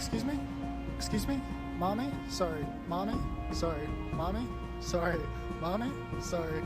Excuse me? Excuse me? Mommy? Sorry. Mommy? Sorry. Mommy? Sorry. Mommy? Sorry.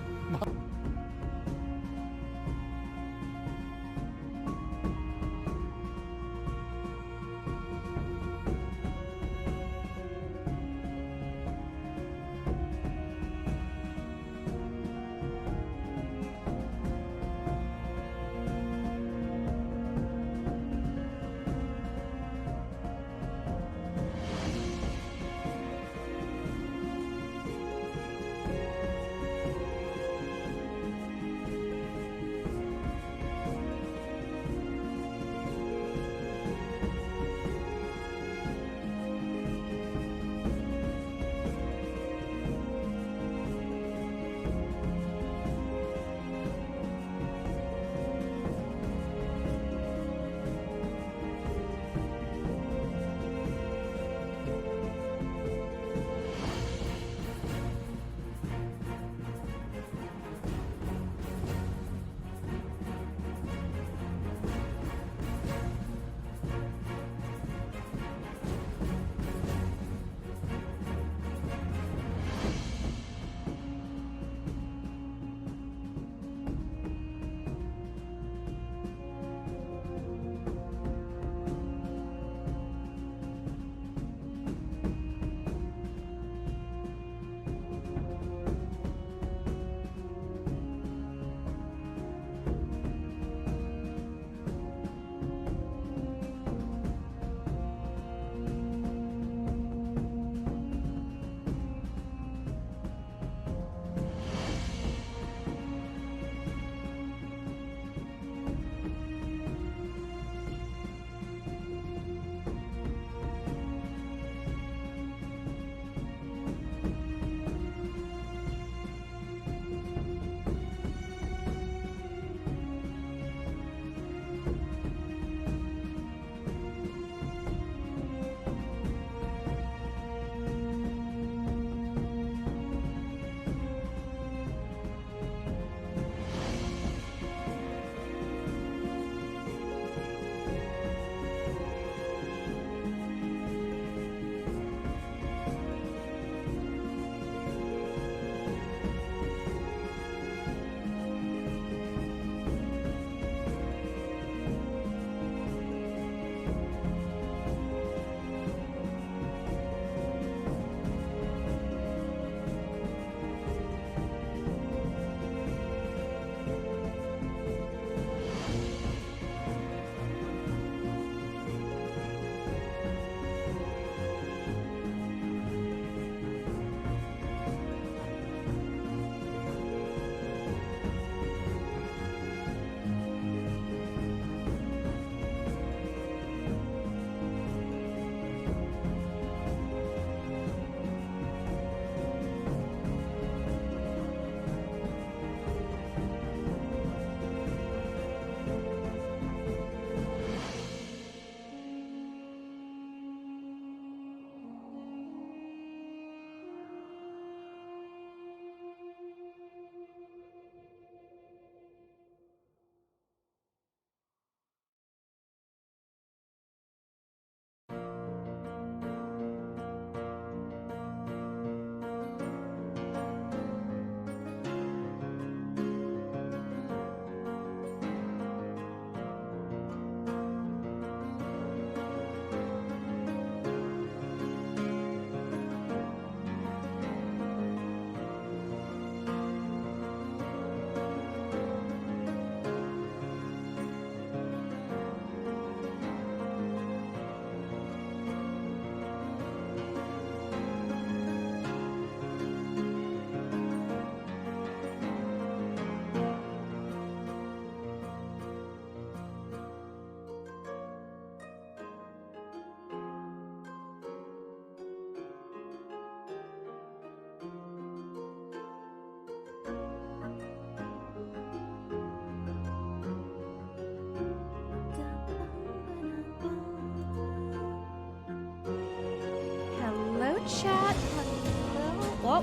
chat. Hello. Whoa.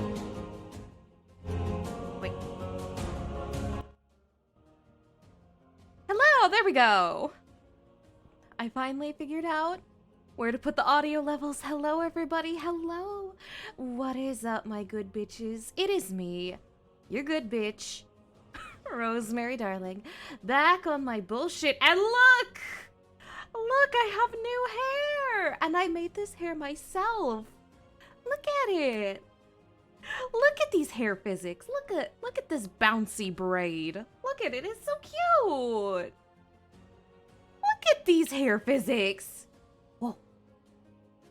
Wait. Hello, there we go. I finally figured out Where to put the audio levels? Hello, everybody. Hello. What is up, my good bitches? It is me, your good bitch, Rosemary Darling, back on my bullshit. And look! Look, I have new hair! And I made this hair myself. Look at it. Look at these hair physics. Look at this bouncy braid. Look at it. It's so cute. Look at these hair physics. Whoa.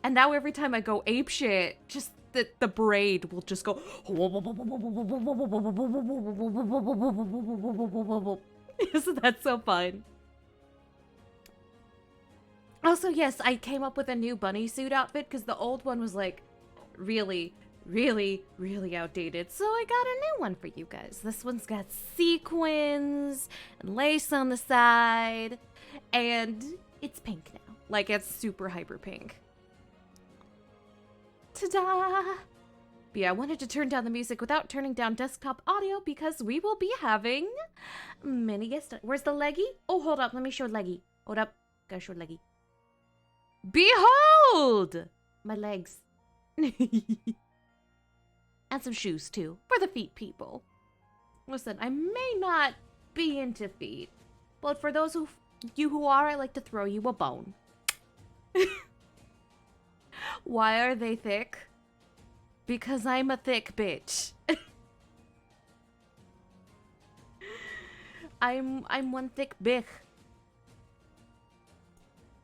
And now every time I go apeshit, just the braid will just go. Isn't that so fun? Also, yes, I came up with a new bunny suit outfit because the old one was like really outdated. So I got a new one for you guys. This one's got sequins and lace on the side, and it's pink now. Like, it's super hyper pink. Ta-da! But yeah, I wanted to turn down the music without turning down desktop audio because we will be having many guests. Where's the leggy? Oh, hold up. Let me show leggy. Hold up. Gotta show leggy. Behold! My legs. And some shoes, too, for the feet people. Listen, I may not be into feet, but for those of you who are, I like to throw you a bone. Why are they thick? Because I'm a thick bitch. I'm one thick bitch.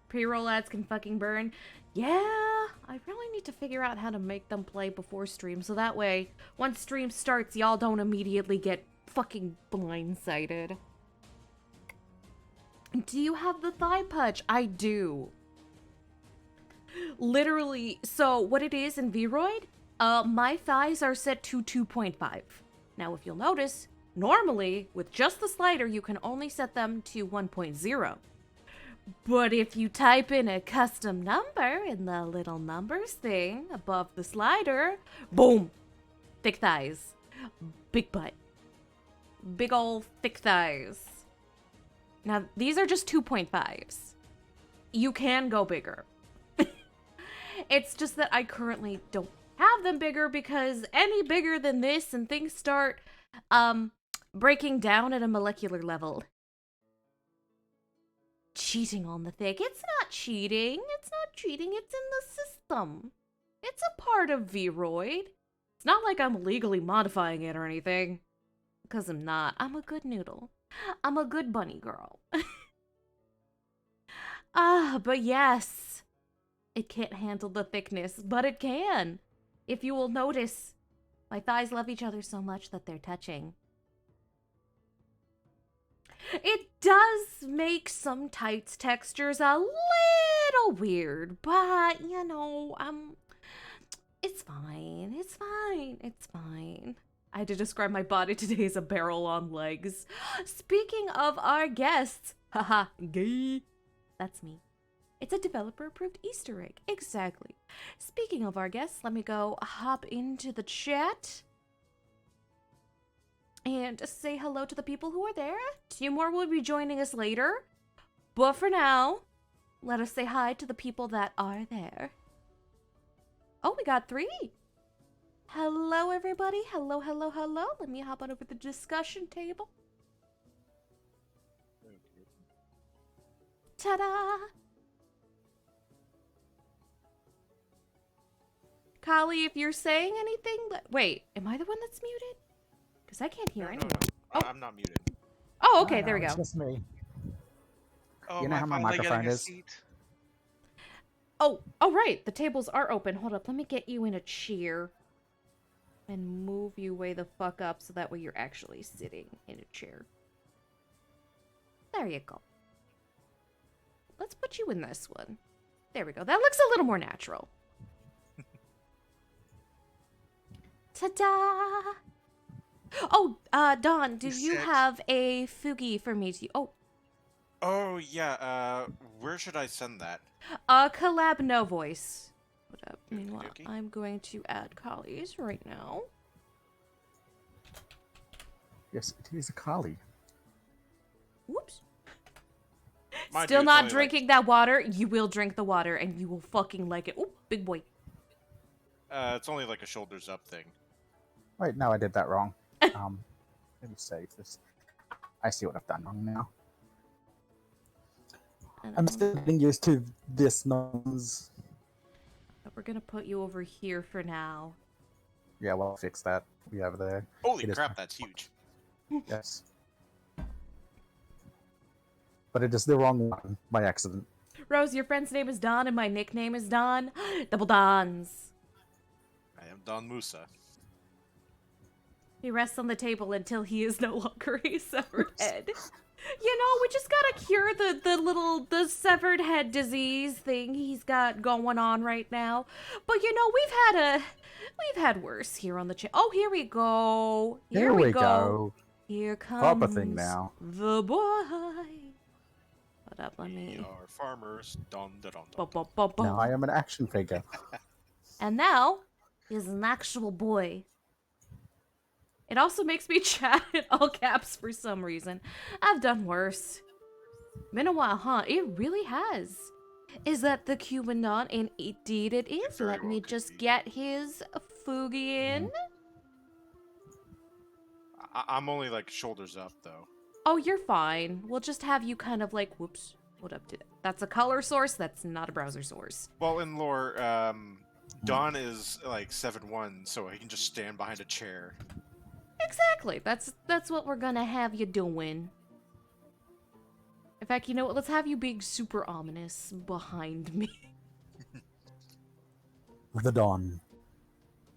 Pre-roll ads can fucking burn. Yeah, I really need to figure out how to make them play before stream, so that way, once stream starts, y'all don't immediately get fucking blindsided. Do you have the thigh punch? I do. Literally, so what it is in Vroid, my thighs are set to 2.5. Now, if you'll notice, normally, with just the slider, you can only set them to 1.0. But if you type in a custom number in the little numbers thing above the slider, boom! Thick thighs. Big butt. Big ol' thick thighs. Now, these are just 2.5s. You can go bigger. It's just that I currently don't have them bigger because any bigger than this and things start, breaking down at a molecular level. Cheating on the thick. It's not cheating. It's not cheating. It's in the system. It's a part of Vroid. It's not like I'm legally modifying it or anything. Because I'm not. I'm a good noodle. I'm a good bunny girl. But yes. It can't handle the thickness, but it can. If you will notice, my thighs love each other so much that they're touching. It does make some tights textures a little weird, but, you know, it's fine. It's fine. It's fine. I had to describe my body today as a barrel on legs. Speaking of our guests, haha, gay. That's me. It's a developer-approved Easter egg. Exactly. Speaking of our guests, let me go hop into the chat and say hello to the people who are there. 2 more will be joining us later. But for now, let us say hi to the people that are there. Oh, we got 3. Hello, everybody. Hello, hello, hello. Let me hop on over the discussion table. Ta-da! Kali, if you're saying anything, wait, am I the one that's muted? Because I can't hear anyone. No. I'm not muted. Oh, okay, there we go. It's just me. Oh, You know how my microphone is? Oh, right. The tables are open. Hold up. Let me get you in a chair and move you way the fuck up so that way you're actually sitting in a chair. There you go. Let's put you in this one. There we go. That looks a little more natural. Ta-da! Oh, Dawn, do you have a Fugi for me to... Oh, yeah, where should I send that? Collab no voice. Hold up. Meanwhile, Okey-dokey. I'm going to add Kali's right now. Yes, it is a collie. Whoops. Mind Still you, it's not only, drinking that water? You will drink the water, and you will fucking like it. Oh, big boy. It's only like a shoulders up thing. Wait, no, I did that wrong. Let me save this. I see what I've done wrong now. I'm still getting used to this noise. We're gonna put you over here for now. Yeah, well, I'll fix that. We have there. Holy It is- crap, that's huge. Yes. But it is the wrong one by accident. Rose, your friend's name is Don, and my nickname is Don. Double Dons. I am Don Musa. He rests on the table until he is no longer a severed head. You know, we just gotta cure the severed head disease thing he's got going on right now. But you know, we've had worse here on the Oh, here we go. Here we go. Here comes Proper thing now. the boy. Hold up, let We me. are farmers. Dun, dun, dun, dun. Bum, bum, bum, bum. Now I am an action figure. And now is an actual boy. It also makes me chat in all caps for some reason. I've done worse. Been a while, huh? It really has. Is that the Cuban Don? And indeed it is. very Let well me could just be. get his Fugi in. I'm only like shoulders up though. Oh, you're fine. We'll just have you kind of like, whoops. What up to that? That's a color source. That's not a browser source. Well, in lore, Don is like 7'1", so he can just stand behind a chair. Exactly. That's what we're gonna have you doing. In fact, you know what? Let's have you being super ominous behind me. The Dawn.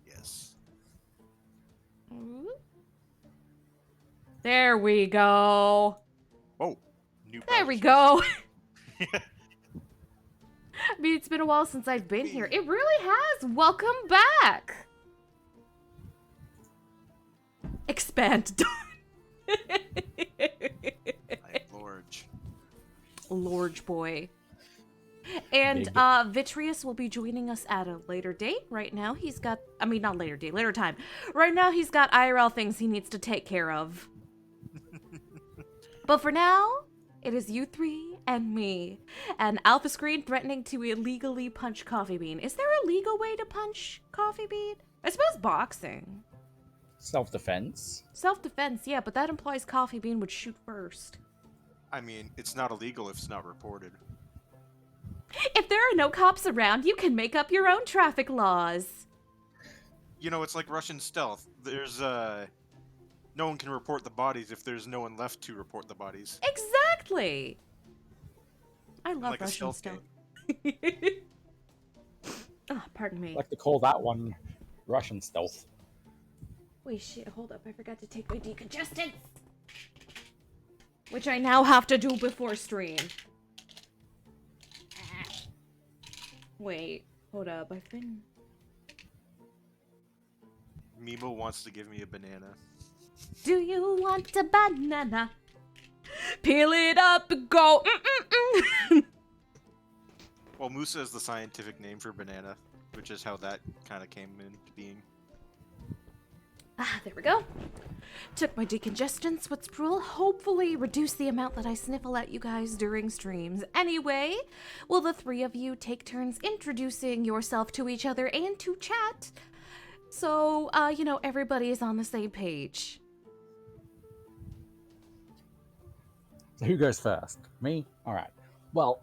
Yes. There we go. Whoa. New There we browser go. I mean, it's been a while since I've been here. It really has. Welcome back. Expand. I'm Lorge. Lorge boy. And Big. Vitreous will be joining us at a later date. Right now he's got, I mean, not later date, later time. Right now he's got IRL things he needs to take care of. But for now, it is you three and me. And Alpha Screen threatening to illegally punch Coffee Bean. Is there a legal way to punch Coffee Bean? I suppose boxing. Self-defense. Self-defense, yeah, but that implies Coffee Bean would shoot first. I mean, it's not illegal if it's not reported. If there are no cops around, you can make up your own traffic laws. You know, it's like Russian stealth. There's, no one can report the bodies if there's no one left to report the bodies. Exactly. I love Like a Russian stealth stuff. Oh, pardon me. I like to call that one Russian stealth. Wait, shit, hold up. I forgot to take my decongestants. Which I now have to do before stream. Wait, hold up. I've been... Mimo wants to give me a banana. Do you want a banana? Peel it up and go. Well, Musa is the scientific name for banana, which is how that kind of came into being. Ah, there we go. Took my decongestants, which will hopefully reduce the amount that I sniffle at you guys during streams. Anyway, will the three of you take turns introducing yourself to each other and to chat? So, you know, everybody is on the same page. So who goes first? Me? All right. Well,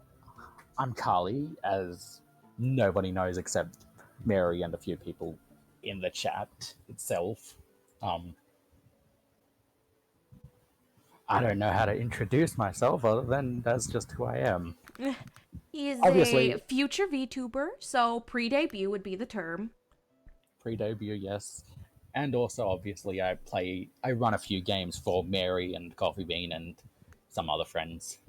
I'm Carly, as nobody knows except Mary and a few people in the chat itself. I don't know how to introduce myself other than that's just who I am. He is Obviously- a future VTuber, so pre-debut would be the term. Pre-debut, yes. And also, obviously, I run a few games for Mary and Coffee Bean and some other friends.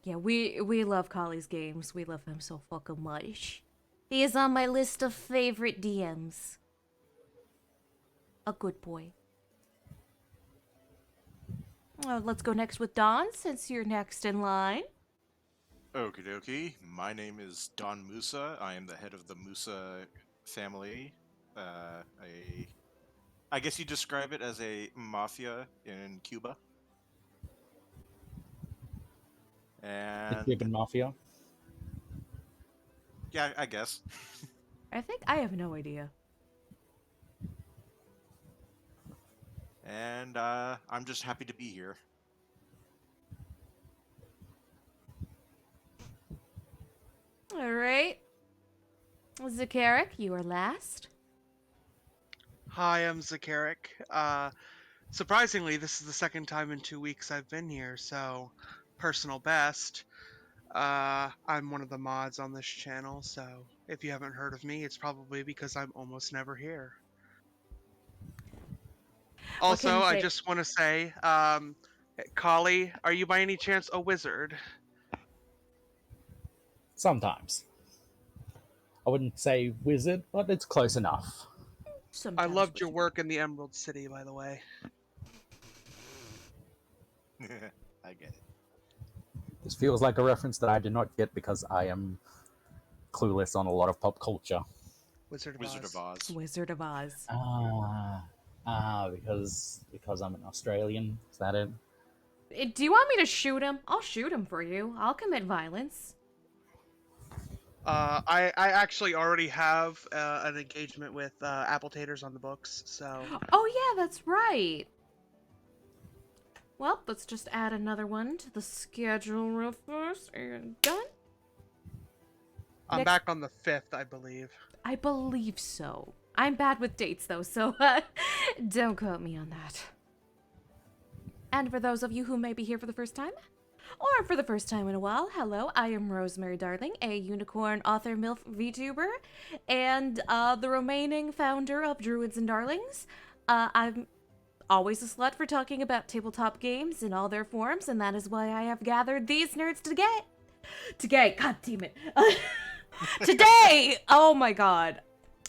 Yeah, we love Collie's games. We love him so fucking much. He is on my list of favorite DMs. A good boy. Let's go next with Don, since you're next in line. Okie dokie. My name is Don Musa. I am the head of the Musa family. I guess you describe it as a mafia in Cuba. The And Cuban Mafia. yeah, I guess. I think I have no idea. And I'm just happy to be here. All right. Zakaric, you are last. Hi, I'm Zakaric. Surprisingly, this is the second time in 2 weeks I've been here, so personal best. I'm one of the mods on this channel, so if you haven't heard of me, it's probably because I'm almost never here. What can Also, you I say? just want to say, Kali, are you by any chance a wizard? Sometimes. I wouldn't say wizard, but it's close enough. I Sometimes loved your wizard. work in the Emerald City, by the way. I get it. This feels like a reference that I did not get because I am clueless on a lot of pop culture. Wizard of Wizard Oz. of Oz. Wizard of Oz. Because I'm an Australian. Is that it? Do you want me to shoot him? I'll shoot him for you. I'll commit violence. I actually already have an engagement with Apple Taters on the books, so Oh, yeah, that's right. Well, let's just add another one to the schedule real fast and done. I'm Next- back on the 5th, I believe. I believe so. I'm bad with dates, though, so don't quote me on that. And for those of you who may be here for the first time, or for the first time in a while, hello, I am Rosemary Darling, a unicorn author, MILF VTuber, and the remaining founder of Druids and Darlings. I'm always a slut for talking about tabletop games in all their forms, and that is why I have gathered these nerds today, god damn it. Today! Oh my god.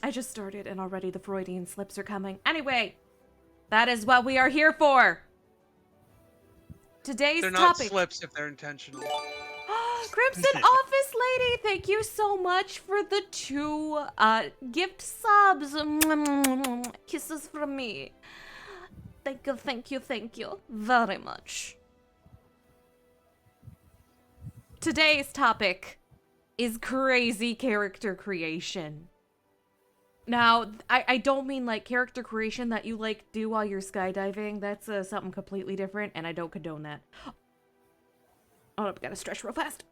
I just started and already the Freudian slips are coming. Anyway, that is what we are here for. Today's They're not topic. slips if they're intentional. Crimson Office Lady, thank you so much for the 2 gift subs. Kisses from me. Thank you very much. Today's topic is crazy character creation. Now, I don't mean like character creation that you like do while you're skydiving. That's something completely different, and I don't condone that. Oh, I gotta stretch real fast.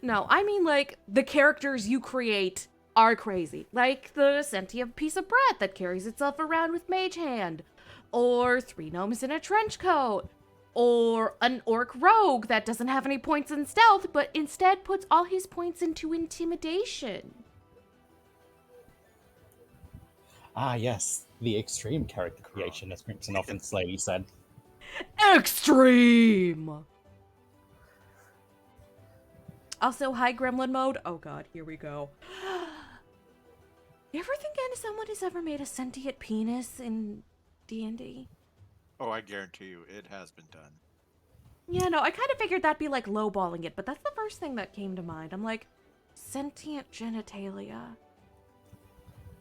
No, I mean like the characters you create are crazy. Like the sentient piece of bread that carries itself around with mage hand. Or 3 gnomes in a trench coat. Or an orc rogue that doesn't have any points in stealth, but instead puts all his points into intimidation. Ah, yes. The extreme character creation, as Crimson Office Lady said. Extreme! Also, high gremlin mode. Oh god, here we go. You ever think someone has ever made a sentient penis in D&D? Oh, I guarantee you, it has been done. Yeah, no, I kind of figured that'd be like lowballing it, but that's the first thing that came to mind. I'm like, sentient genitalia.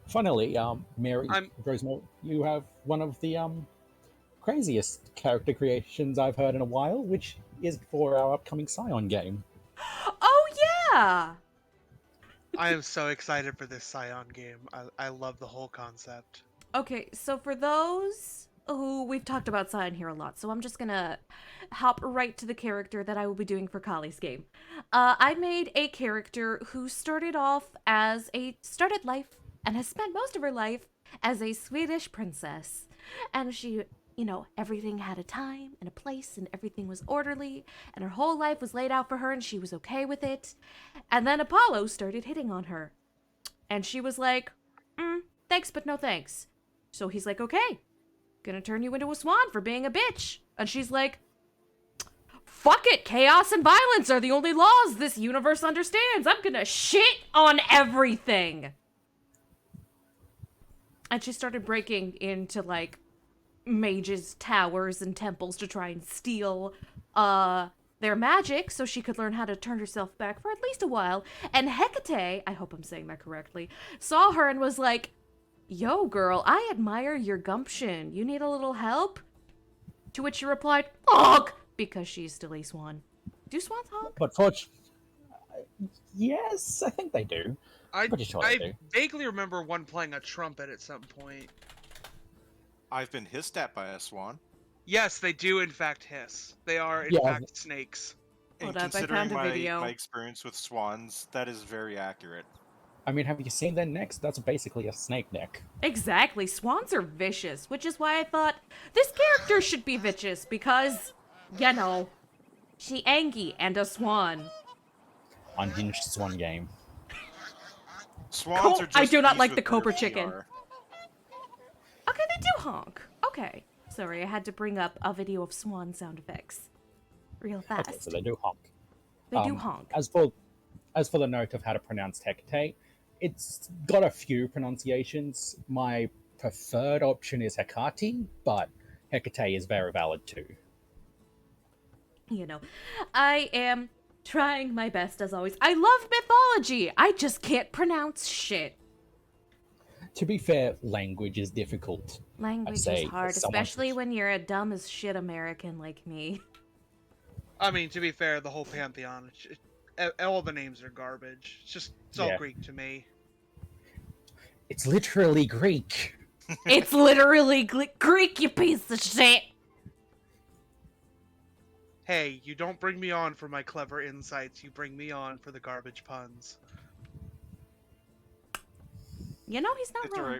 Funnily, Mary, I'm- Rosemary, you have one of the craziest character creations I've heard in a while, which is for our upcoming Scion game. Oh, yeah! I am so excited for this Scion game. I love the whole concept. Okay, so for those who we've talked about Scion here a lot, so I'm just gonna hop right to the character that I will be doing for Kali's game. I made a character who started life and has spent most of her life as a Swedish princess. And she, everything had a time and a place and everything was orderly and her whole life was laid out for her and she was okay with it. And then Apollo started hitting on her. And she was like, thanks, but no thanks. So he's like, okay, gonna turn you into a swan for being a bitch. And she's like, fuck it, chaos and violence are the only laws this universe understands. I'm gonna shit on everything. And she started breaking into, like, mages' towers and temples to try and steal, their magic so she could learn how to turn herself back for at least a while. And Hecate, I hope I'm saying that correctly, saw her and was like, "Yo, girl, I admire your gumption. You need a little help?" To which she replied, "Honk!" Because she's still a swan. Do swans honk? But yes, I think they do. Pretty sure they do. I vaguely remember one playing a trumpet at some point. I've been hissed at by a swan. Yes, they do in fact hiss. They are in Yeah. fact snakes. Hold And up, I considering found a video. my experience with swans, that is very accurate. I mean, have you seen their necks? That's basically a snake neck. Exactly. Swans are vicious, which is why I thought this character should be vicious because, you know, she Angie and a swan. Unhinged swan game. Swans are just I do not geese like with the Cobra better chicken. PR. Okay, they do honk. Okay. Sorry, I had to bring up a video of swan sound effects. Real fast. Okay, so they do honk. They do honk. As for the note of how to pronounce Hecate, it's got a few pronunciations. My preferred option is Hecate, but Hecate is very valid too. You know, I am trying my best as always. I love mythology. I just can't pronounce shit. To be fair, language is difficult. Language say, is hard, as someone especially who's- when you're a dumb as shit American like me. I mean, to be fair, the whole pantheon, all the names are garbage. It's all Yeah. Greek to me. It's literally Greek. It's literally Greek, you piece of shit. Hey, you don't bring me on for my clever insights. You bring me on for the garbage puns. You know he's not It's wrong.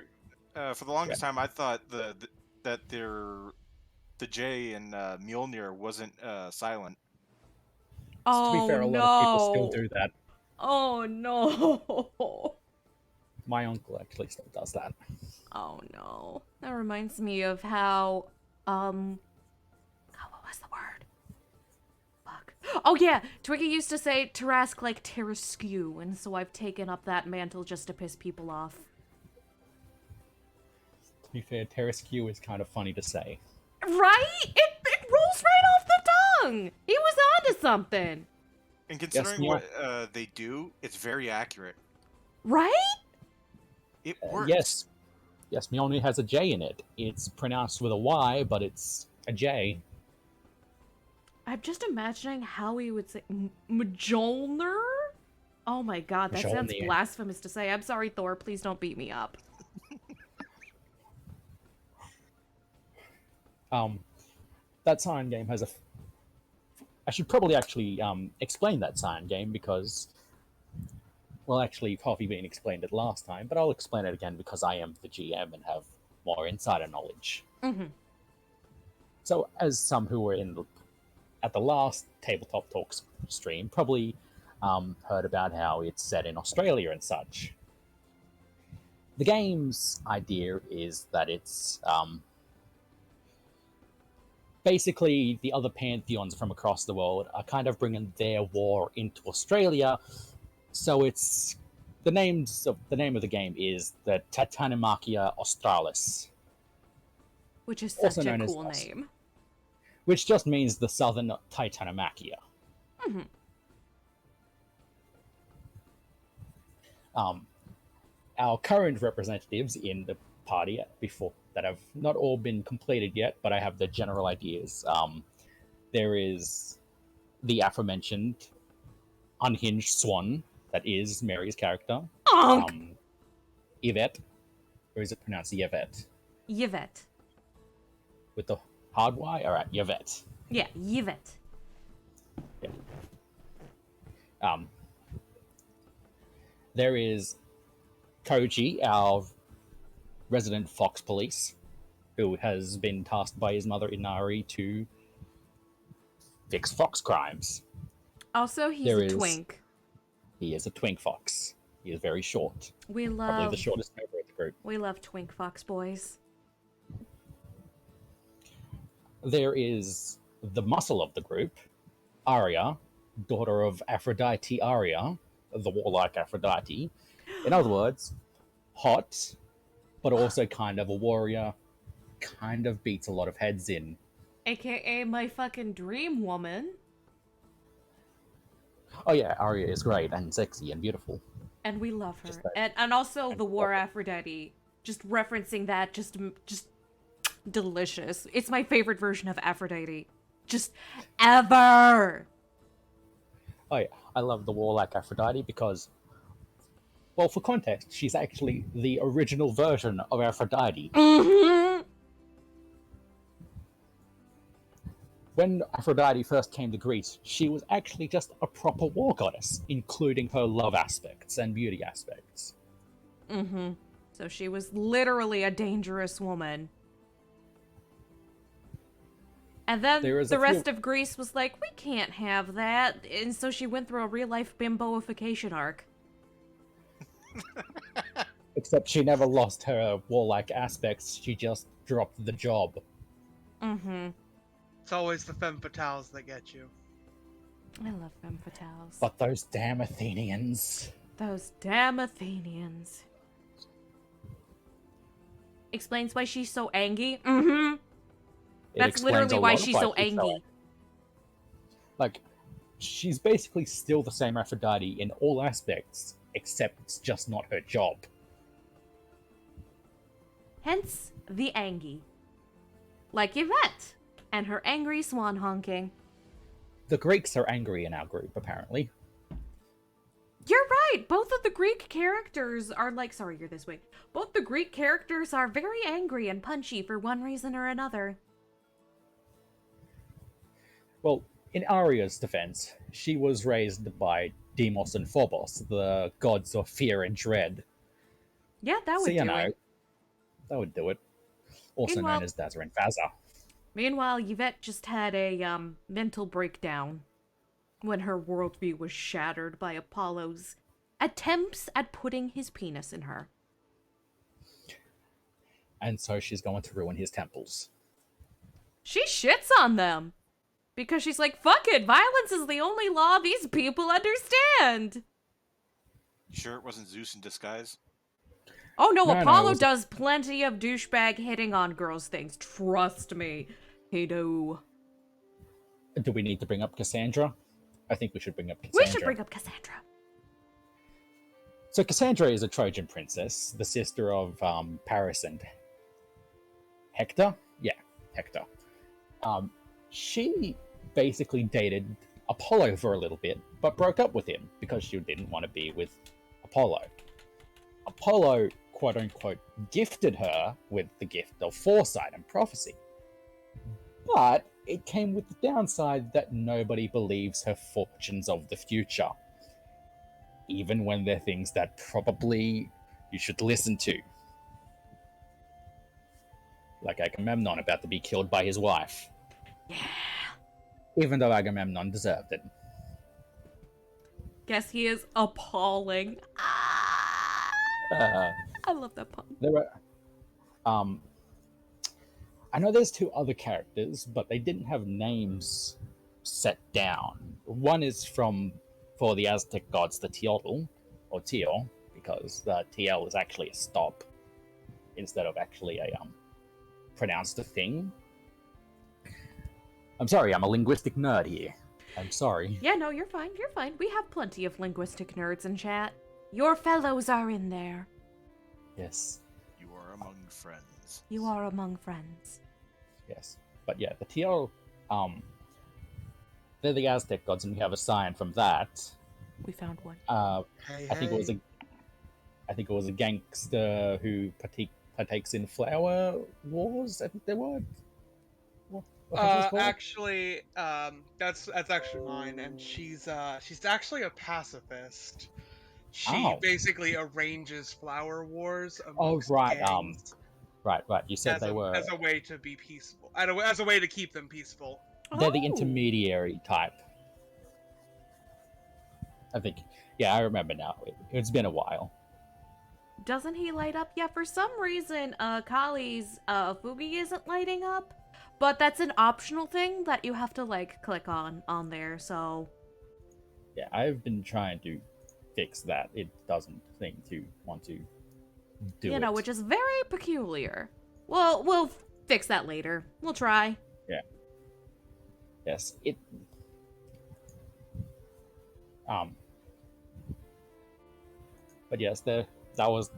alright. For the longest time, I thought that the J in Mjolnir wasn't silent. Oh To be fair, a no! lot of people still do that. Oh no! My uncle actually still does that. Oh no! That reminds me of how God, what was the word? Fuck. Oh yeah, Twiggy used to say Tarask like Terraskew, and so I've taken up that mantle just to piss people off. To be fair, Terraskew is kind of funny to say. Right? It rolls right off the tongue. He was onto something, And considering Neil. what they do, it's very accurate. right? It works. Yes, Mjolnir has a J in it. It's pronounced with a Y, but it's a J. I'm just imagining how he would say Mjolnir. Oh my god, that sounds Mjolnir. blasphemous to say. I'm sorry, Thor. Please don't beat me up. That Cyan game has I should probably actually explain that Cyan game because, well, actually, Coffee Bean explained it last time, but I'll explain it again because I am the GM and have more insider knowledge. Mm-hmm. So, as some who were at the last Tabletop Talks stream probably heard about how it's set in Australia and such. The game's idea is that it's basically the other pantheons from across the world are kind of bringing their war into Australia. So it's the name of the game is the Titanomachia Australis, Which is Also such a known as cool us. name. which just means the Southern Titanomachia. Mm-hmm. Our current representatives in the party before that have not all been completed yet, but I have the general ideas. There is the aforementioned unhinged swan that is Mary's character, Onk! Yvette, or is it pronounced Yvette Yvette. with the hard Y? All right, Yvette. Yeah, Yvette. There is Koji, our resident fox police, who has been tasked by his mother Inari to fix fox crimes. Also, he's There a is- twink. He is a twink fox. He is very short. We Probably love the shortest member of the group. twink fox boys. There is the muscle of the group, Arya, daughter of Aphrodite Arya, the warlike Aphrodite. In other words, hot, but also kind of a warrior, kind of beats a lot of heads in. AKA my fucking dream woman. Oh yeah, Arya is great and sexy and beautiful. And we love her. Just that- And also the War love it. Aphrodite. Just referencing that, just delicious. It's my favorite version of Aphrodite. Just ever. Oh yeah, I love the warlike Aphrodite because, well, for context, she's actually the original version of Aphrodite. Mm-hmm. When Aphrodite first came to Greece, she was actually just a proper war goddess, including her love aspects and beauty aspects. Mm-hmm. So she was literally a dangerous woman. And then There is the a rest few- of Greece was like, we can't have that. And so she went through a real-life bimboification arc. Except she never lost her warlike aspects, she just dropped the job. Mm-hmm. It's always the femme fatales that get you. I love femme fatales. But those damn Athenians. Those damn Athenians. Explains why she's so angry. Mm-hmm. It That's explains literally a why lot of she's so angry. angry. Like, she's basically still the same Aphrodite in all aspects, except it's just not her job. Hence, the Angie. Like Yvette, and her angry swan honking. The Greeks are angry in our group, apparently. You're right! Both of the Greek characters are like, sorry, you're this way. Both the Greek characters are very angry and punchy for one reason or another. Well, in Arya's defense, she was raised by Deimos and Phobos, the gods of fear and dread. Yeah, that would So, you do know, it. that would do it. Also Meanwhile- known as Dazza and Faza. Meanwhile, Yvette just had a, mental breakdown when her worldview was shattered by Apollo's attempts at putting his penis in her. And so she's going to ruin his temples. She shits on them! Because she's like, fuck it, violence is the only law these people understand! Sure, it wasn't Zeus in disguise. Oh no, No, it Apollo wasn't. does plenty of douchebag hitting on girls things. Trust me. He do. Do we need to bring up Cassandra? I think we should bring up We Cassandra. should bring up Cassandra. So Cassandra is a Trojan princess, the sister of Paris and Hector? Yeah, Hector. She basically dated Apollo for a little bit, but broke up with him because she didn't want to be with Apollo. Apollo, quote-unquote, gifted her with the gift of foresight and prophecy. But it came with the downside that nobody believes her fortunes of the future. Even when they're things that probably you should listen to. Like Agamemnon about to be killed by his wife. Yeah. Even though Agamemnon deserved it. Guess he is appalling. Ah! I love that pun. There were, I know there's two other characters, but they didn't have names set down. One is for the Aztec gods, the Teotl, or Teal, because the TL is actually a stop instead of actually a pronounced a thing. I'm sorry, I'm a linguistic nerd here. I'm sorry. Yeah, no, you're fine. You're fine. We have plenty of linguistic nerds in chat. Your fellows are in there. Yes, You are among friends. You are among friends. yes. But yeah, the TL, they're the Aztec gods, and we have a sign from that. We found one. Hey, I think it was a gangster who partakes in flower wars. I think they were. Actually, that's actually mine, and she's actually a pacifist. She Oh. basically arranges flower wars. Oh, amongst right, gangs Right. You said as they a, were. as a way to be peaceful, as a way to keep them peaceful. They're the Oh. intermediary type. I think. Yeah, I remember now. It's been a while. Doesn't he light up? Yeah, for some reason, Kali's Fugi isn't lighting up. But that's an optional thing that you have to, like, click on there, so... Yeah, I've been trying to fix that. It doesn't seem to want to do it. You know, which is very peculiar. Well, we'll fix that later. We'll try. Yes, Um, but yes, that was.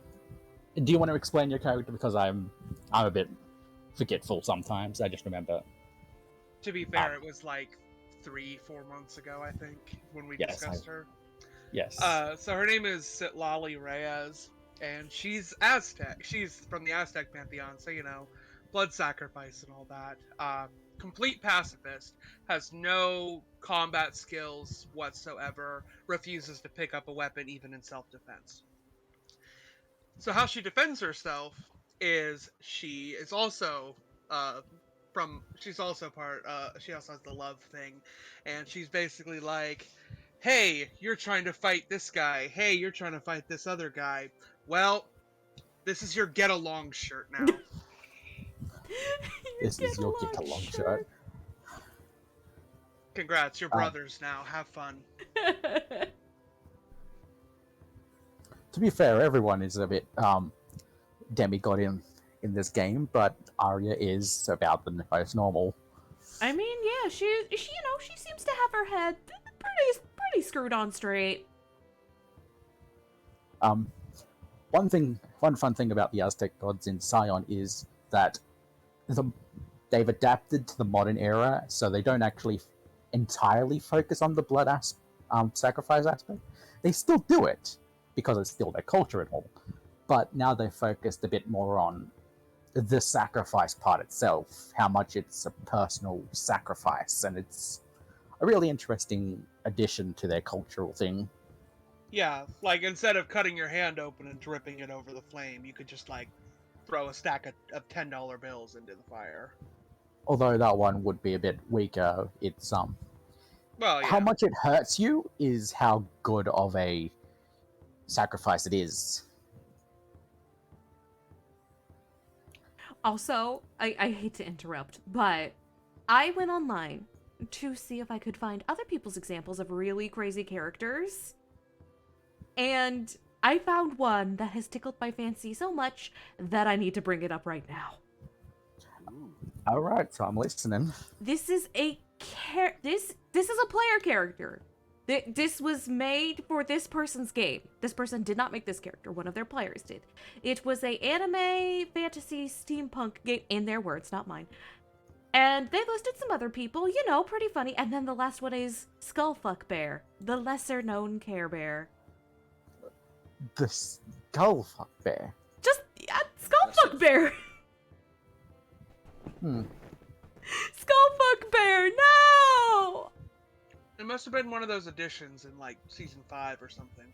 Do you want to explain your character? Because I'm a bit forgetful sometimes. I just remember. To be fair, it was like 3-4 months ago, I think, when we Yes, discussed her. Yes. So her name is Citlali Reyes, and she's Aztec. She's from the Aztec pantheon, so blood sacrifice and all that. Complete pacifist, has no combat skills whatsoever, refuses to pick up a weapon even in self-defense. So how she defends herself is she is also she's also she also has the love thing, and she's basically like, hey, you're trying to fight this guy, hey, you're trying to fight this other guy, well, this is your get along shirt now. This is your get along shirt. Congrats, you're brothers now, have fun. To be fair, everyone is a bit demigod in this game, but Arya is about the most normal. I mean, yeah, she seems to have her head pretty screwed on straight. One fun thing about the Aztec gods in Scion is that they've adapted to the modern era, so they don't actually entirely focus on the blood sacrifice aspect. They still do it because it's still their culture and all, but now they're focused a bit more on the sacrifice part itself, how much it's a personal sacrifice, and it's a really interesting addition to their cultural thing. Yeah, like instead of cutting your hand open and dripping it over the flame, you could just like throw a stack of $10 bills into the fire. Although that one would be a bit weaker, it's well, yeah. How much it hurts you is how good of a sacrifice it is. Also, I hate to interrupt, but I went online to see if I could find other people's examples of really crazy characters. And I found one that has tickled my fancy so much that I need to bring it up right now. All right, so I'm listening. This is a this is a player character. This was made for this person's game. This person did not make this character. One of their players did. It was a anime, fantasy, steampunk game, in their words, not mine. And they listed some other people, pretty funny. And then the last one is Skullfuck Bear, the lesser-known Care Bear. The Skullfuck Bear? Just, Skullfuck Bear! Skullfuck Bear, no! It must have been one of those editions in like season 5 or something.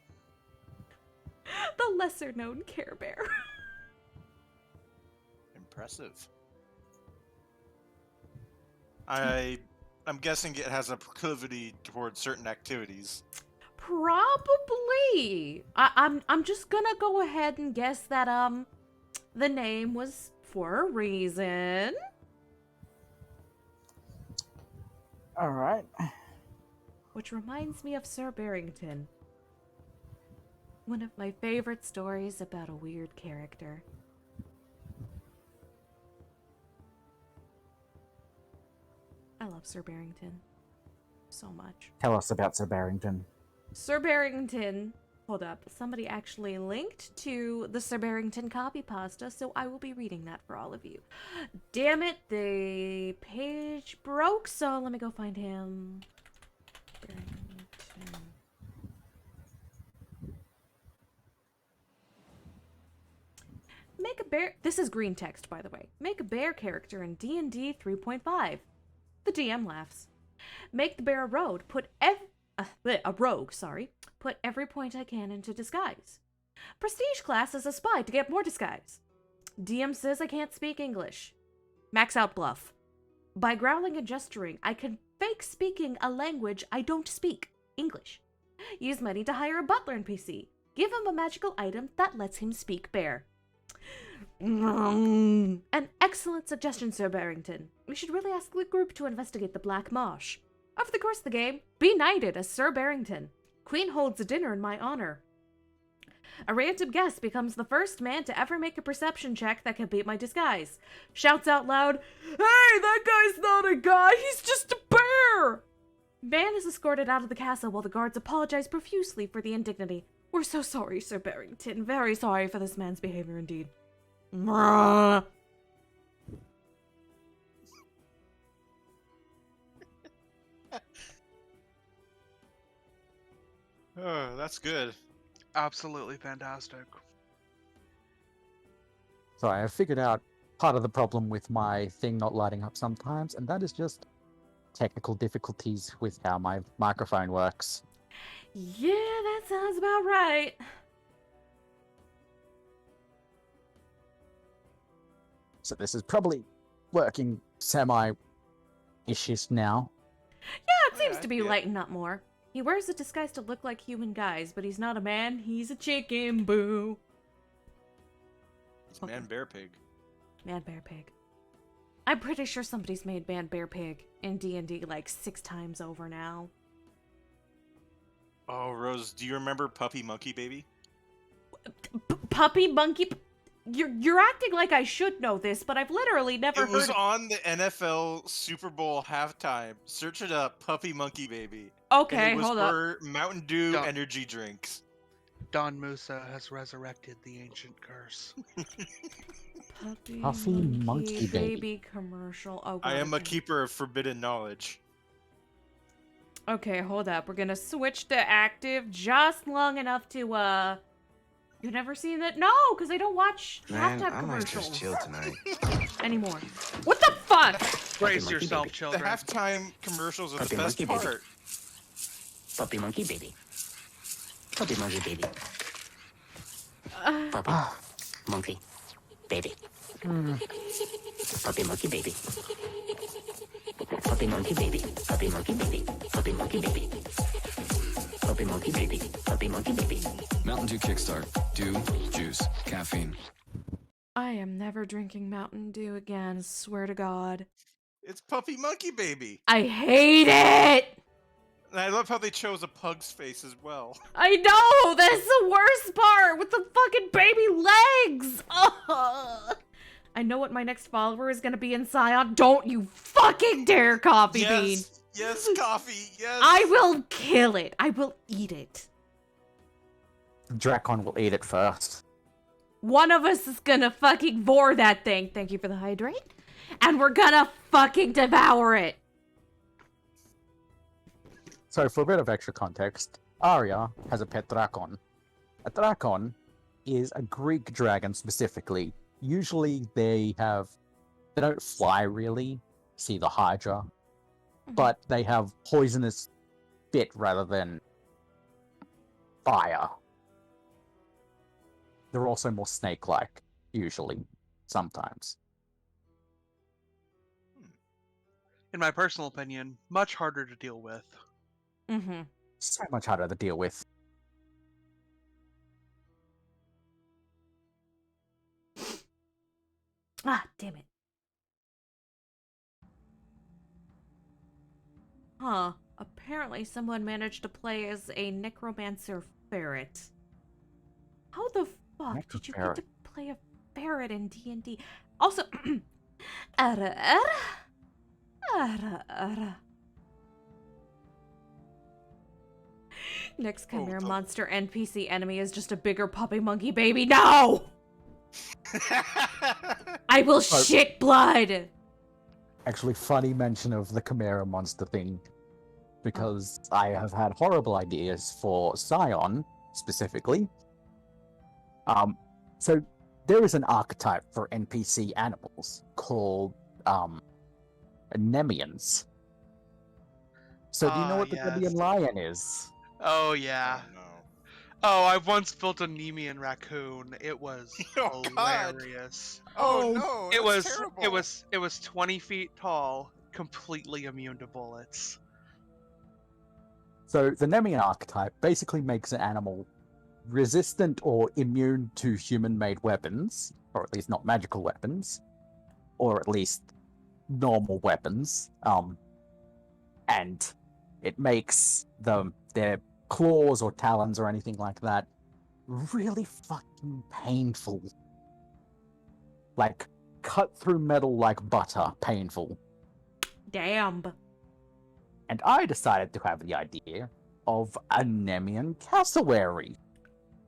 The lesser known Care Bear. Impressive. I'm guessing it has a proclivity towards certain activities. Probably. I'm just gonna go ahead and guess that the name was for a reason. All right. Which reminds me of Sir Barrington. One of my favorite stories about a weird character. I love Sir Barrington so much. Tell us about Sir Barrington. Sir Barrington, hold up, somebody actually linked to the Sir Barrington copy pasta, so I will be reading that for all of you. Damn it, the page broke, so let me go find him. Barrington. Make a bear. This is green text, by the way. Make a bear character in D&D 3.5. The DM laughs. Make the bear a rogue. Put every point I can into disguise. Prestige class as a spy to get more disguise. DM says I can't speak English. Max out bluff. By growling and gesturing, I can fake speaking a language I don't speak, English. Use money to hire a butler NPC. Give him a magical item that lets him speak bear. An excellent suggestion, Sir Barrington. We should really ask the group to investigate the Black Marsh. Over the course of the game, be knighted as Sir Barrington. Queen holds a dinner in my honor. A random guest becomes the first man to ever make a perception check that can beat my disguise. Shouts out loud, "Hey, that guy's not a guy, he's just a bear!" Van is escorted out of the castle while the guards apologize profusely for the indignity. We're so sorry, Sir Barrington. Very sorry for this man's behavior indeed. Mrrr. Oh, that's good. Absolutely fantastic. So I have figured out part of the problem with my thing not lighting up sometimes, and that is just technical difficulties with how my microphone works. Yeah, that sounds about right. So this is probably working semi-ishish now. Yeah, it seems Yeah, to be yeah. lighting up more. He wears a disguise to look like human guys, but he's not a man, he's a chicken, boo. It's Man Bear Pig. Man, bear, pig. I'm pretty sure somebody's made Man, bear, pig in D&D like 6 times over now. Oh, Rose, do you remember Puppy Monkey Baby? Puppy, monkey... You're acting like I should know this, but I've literally never It was heard... on the NFL Super Bowl halftime. Search it up, Puppy Monkey Baby. Okay, and it was hold up. for Mountain Dew Duh. energy drinks. Don Musa has resurrected the ancient curse. Puppy Monkey baby commercial. Oh, God, I am a okay. keeper of forbidden knowledge. Okay, hold up. We're gonna switch to active just long enough to, You've never seen that? No, because I don't watch Man, halftime I might commercials just chill tonight. anymore. What the fuck? Brace monkey yourself, baby. The children. halftime commercials are the Puppy best Monkey Baby. part. Puppy monkey baby. Puppy monkey baby. Puppy monkey baby. Puppy monkey baby. Puppy monkey baby. Puppy monkey baby. Puppy monkey baby. Puppy monkey baby. Puppy monkey baby. Mountain Dew Kickstart. Dew, juice, caffeine. I am never drinking Mountain Dew again, swear to God. It's Puppy Monkey Baby. I hate it! And I love how they chose a pug's face as well. I know! That's the worst part! With the fucking baby legs! Ugh. I know what my next follower is gonna be in Scion. Don't you fucking dare, Coffee Bean! Yes, coffee, yes. I will kill it. I will eat it. Dracon will eat it first. One of us is gonna fucking vor that thing. Thank you for the hydrate. And we're gonna fucking devour it. So for a bit of extra context, Arya has a pet Drakon. A Drakon is a Greek dragon specifically. Usually they don't fly really, see the Hydra, but they have poisonous spit rather than fire. They're also more snake-like, usually, sometimes. In my personal opinion, much harder to deal with. Mm-hmm. So much harder to deal with. Ah, damn it. Huh. Apparently someone managed to play as a necromancer ferret. How the fuck did you get to play a ferret in D&D? Also, Next Chimera monster NPC enemy is just a bigger puppy monkey baby. No! I will shit blood! Actually, funny mention of the Chimera monster thing, because I have had horrible ideas for Scion, specifically. So there is an archetype for NPC animals called, Nemians. So do you know what the yes. Nemean lion is? Oh yeah. Oh, no. Oh, I've once built a Nemean raccoon. It was Oh, God. hilarious. Oh, no, It was that's terrible. it was 20 feet tall, completely immune to bullets. So the Nemian archetype basically makes an animal resistant or immune to human-made weapons, or at least not magical weapons, or at least normal weapons. And it makes their claws or talons or anything like that really fucking painful. Like cut through metal like butter, painful. Damn. And I decided to have the idea of a Nemian cassowary.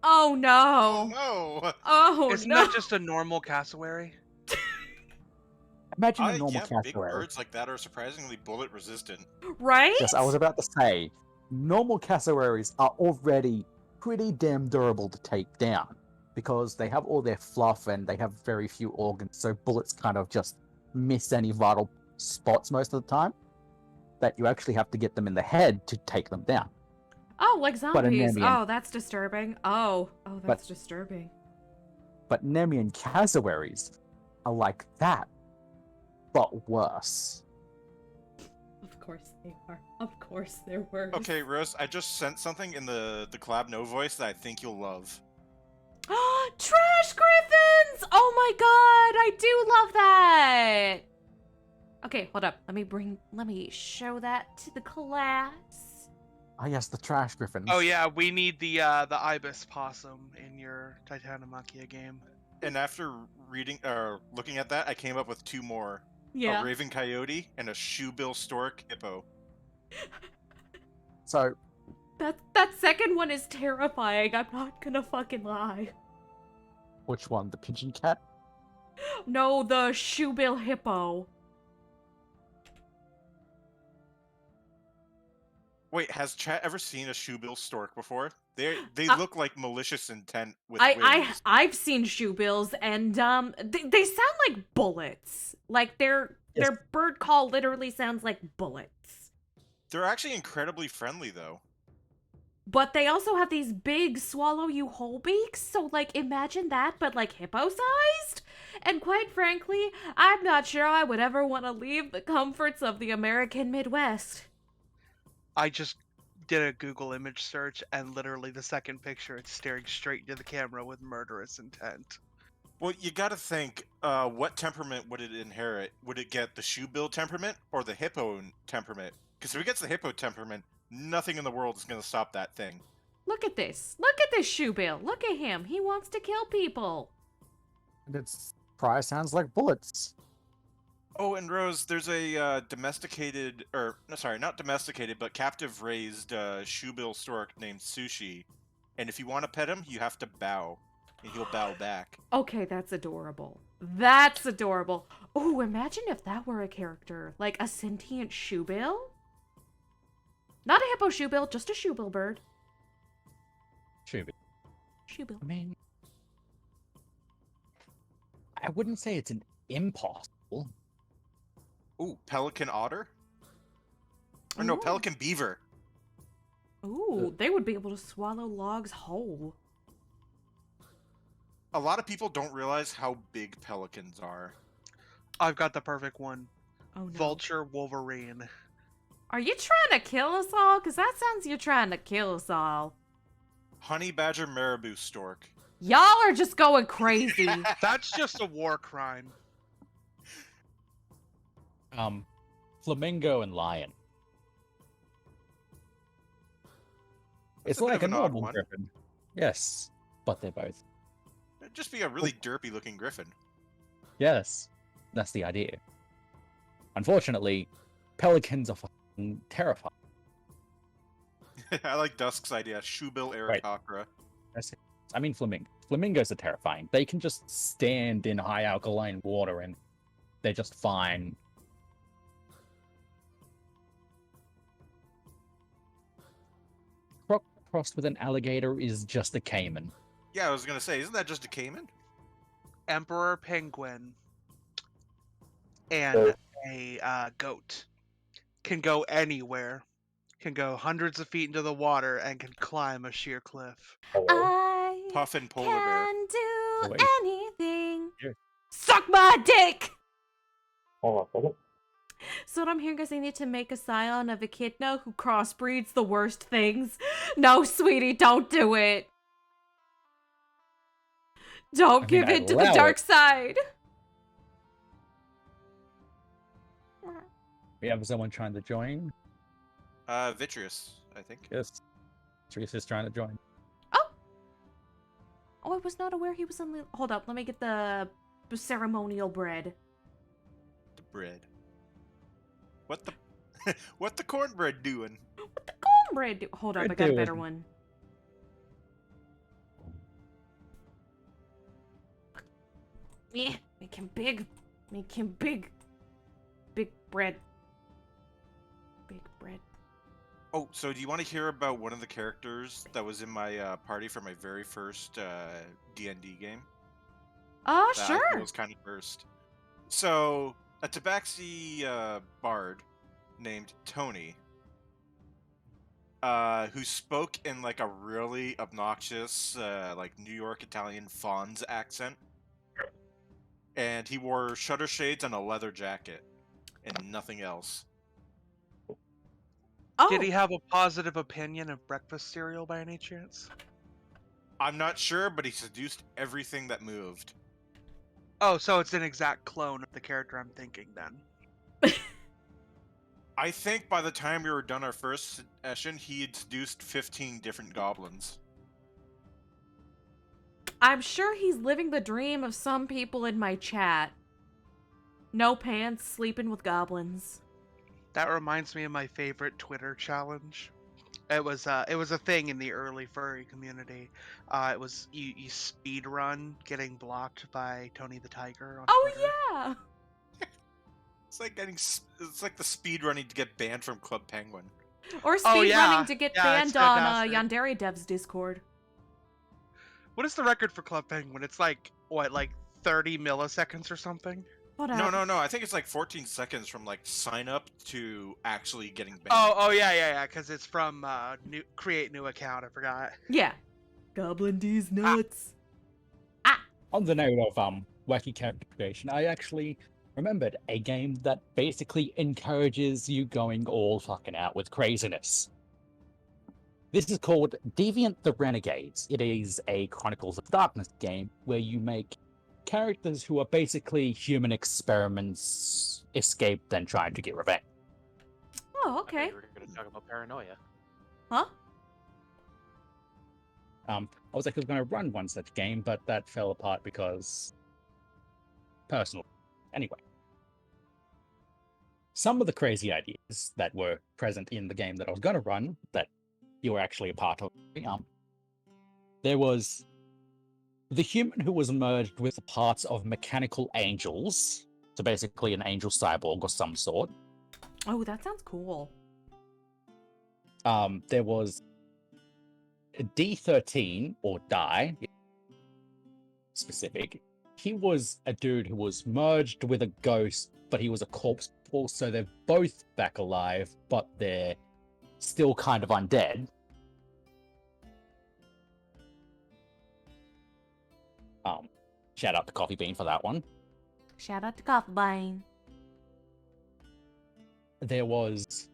Oh Oh no! no! Oh Isn't no! that just a normal cassowary? Imagine a normal Yeah, big cassowary. birds like that are surprisingly bullet resistant. Right? Yes, I was about to say, normal cassowaries are already pretty damn durable to take down because they have all their fluff and they have very few organs, so bullets kind of just miss any vital spots most of the time. That you actually have to get them in the head to take them down. Oh, like But a zombies. Nemian, Oh, that's disturbing. Oh, that's disturbing. but Nemian cassowaries are like that, but worse. Of course they are. Of course they're worse. Okay, Rose, I just sent something in the Collab No voice that I think you'll love. Trash griffins! Oh my god, I do love that. Okay, hold up. Let me show that to the class. Ah, yes, the trash griffins. Oh yeah, we need the ibis possum in your Titanomachia game. And after reading looking at that, I came up with two more. Yeah. A raven coyote and a shoebill stork hippo. So, That second one is terrifying. I'm not gonna fucking lie. which one? The pigeon cat? No, the shoebill hippo. Wait, has chat ever seen a shoebill stork before? They Uh, look like malicious intent with wings. I've seen shoebills and they sound like bullets. Like their bird call literally sounds like bullets. They're actually incredibly friendly though. But they also have these big swallow you whole beaks, so like imagine that but like hippo sized. And quite frankly, I'm not sure I would ever want to leave the comforts of the American Midwest. I just did a Google image search, and literally the second picture, it's staring straight into the camera with murderous intent. Well, you gotta think, what temperament would it inherit? Would it get the shoebill temperament or the hippo temperament? Because if it gets the hippo temperament, nothing in the world is gonna stop that thing. Look at this. Look at this shoebill. Look at him. He wants to kill people. And its cry sounds like bullets. Oh, and Rose, there's a domesticated, or no, sorry, not domesticated, but captive-raised shoebill stork named Sushi. And if you want to pet him, you have to bow, and he'll bow back. Okay, that's adorable. That's adorable. Oh, imagine if that were a character, like a sentient shoebill. Not a hippo shoebill, just a shoebill bird. Should be. Shoebill. I mean, I wouldn't say it's an impossible. Ooh, pelican otter? Or no, Ooh. pelican beaver. Ooh, they would be able to swallow logs whole. A lot of people don't realize how big pelicans are. I've got the perfect one. Oh no. Vulture Wolverine. Are you trying to kill us all? Because that sounds you're trying to kill us all. Honey badger marabou stork. Y'all are just going crazy. That's just a war crime. Flamingo and lion. That's It's a bit like of a an odd normal one. griffin. Yes, but they're both. It'd just be a really derpy looking griffin. Yes, that's the idea. Unfortunately, pelicans are fucking terrifying. I like Dusk's idea, shoebill Right. Aarakocra. I mean, flamingos are terrifying. They can just stand in high alkaline water and they're just fine. Crossed with an alligator is just a caiman. Yeah, I was gonna say, isn't that just a caiman? Emperor penguin and a goat can go anywhere, can go hundreds of feet into the water, and can climb a sheer cliff. I Puffin polar bear. can do Wait. anything. Here. Suck my dick! Hold on. So what I'm hearing is I need to make a scion of echidna who crossbreeds the worst things. No, sweetie, don't do it. Don't give I'd in to the allow dark it. side. We have someone trying to join. Vitreous, I think. Yes. Teresa is trying to join. Oh, I was not aware he was on the... Hold up, let me get the ceremonial bread. The bread. What the? What the cornbread doing? Cornbread. Hold up, We're I got a better doing- one. Yeah, make him big. Make him big. Big bread. Big bread. Oh, so do you want to hear about one of the characters that was in my party for my very first D&D game? Oh, That I feel sure. was kind of first. So, a Tabaxi bard named Tony, who spoke in like a really obnoxious, like New York Italian Fonz accent, and he wore shutter shades and a leather jacket, and nothing else. Oh, Did he have a positive opinion of breakfast cereal by any chance? I'm not sure, but he seduced everything that moved. Oh, so it's an exact clone of the character I'm thinking then. I think by the time we were done our first session, he had seduced 15 different goblins. I'm sure he's living the dream of some people in my chat. No pants, sleeping with goblins. That reminds me of my favorite Twitter challenge. It was a thing in the early furry community. It was you speed run getting blocked by Tony the Tiger on Oh, Twitter. yeah. It's like the speed running to get banned from Club Penguin. Or Oh, speed yeah. running to get Yeah, it's banned on fantastic. Yandere Dev's Discord. What is the record for Club Penguin? It's like what, like 30 milliseconds or something? Whatever. No. I think it's like 14 seconds from like sign up to actually getting banned. Oh yeah, because it's from create new account. I forgot. Yeah. Goblin D's nuts. On the note of wacky character creation, I actually remembered a game that basically encourages you going all fucking out with craziness. This is called Deviant the Renegades. It is a Chronicles of Darkness game where you make characters who are basically human experiments escaped and trying to get revenge. Oh, I thought okay. you were going to talk about paranoia. Huh? I was actually going to run one such game, but that fell apart because personal. Anyway, some of the crazy ideas that were present in the game that I was going to run that you were actually a part of, there was the human who was merged with the parts of mechanical angels, so basically an angel cyborg or some sort. Oh, that sounds cool. There was D13 or Die specific. He was a dude who was merged with a ghost, but he was a corpse pool, so they're both back alive, but they're still kind of undead. Shout out to Coffee Bean for that one. Shout out to Coffee Bean. There was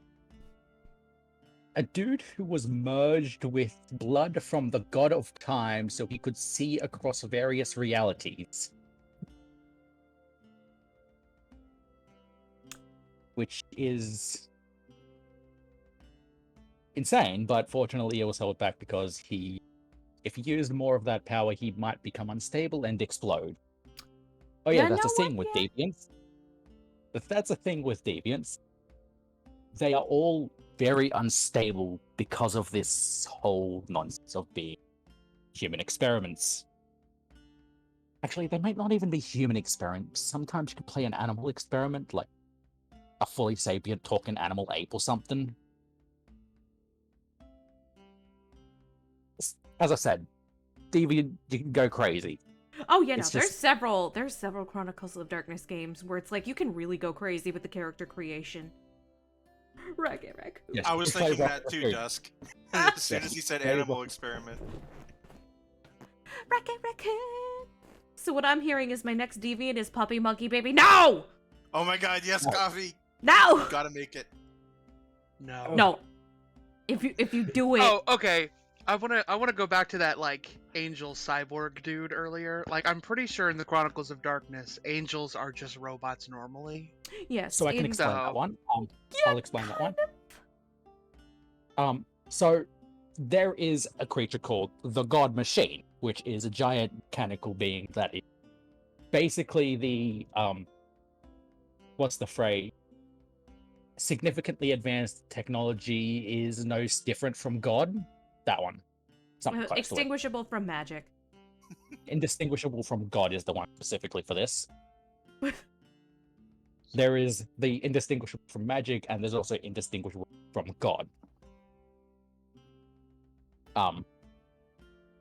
a dude who was merged with blood from the god of time so he could see across various realities. Which is insane, but fortunately it was held back because if he used more of that power, he might become unstable and explode. Oh yeah, You that's a know thing what? with deviants. That's a thing with deviants. They are all very unstable because of this whole nonsense of being human experiments. Actually, they might not even be human experiments. Sometimes you can play an animal experiment, like a fully sapient talking animal ape or something. As I said, deviant, you can go crazy. Oh yeah, no, It's there's just- several Chronicles of Darkness games where it's like you can really go crazy with the character creation. Racket raccoon. Yes, I was you play thinking Rocket that too, Raccoon. Dusk. As soon as he said Very animal well. experiment. Racket raccoon. So what I'm hearing is my next deviant is Puppy Monkey Baby. No! Oh my god, yes, No. Coffee! No! You gotta make it. No. No. If you do it. Oh, okay. I wanna go back to that like angel cyborg dude earlier. Like I'm pretty sure in the Chronicles of Darkness, angels are just robots normally. Yes. So I can in- explain that So- one. I'll explain that one. So there is a creature called the God Machine, which is a giant mechanical being that is basically the what's the phrase? significantly advanced technology is no different from God. That one. Something close to it. Extinguishable from magic. Indistinguishable from God is the one specifically for this. There is the indistinguishable from magic, and there's also indistinguishable from God.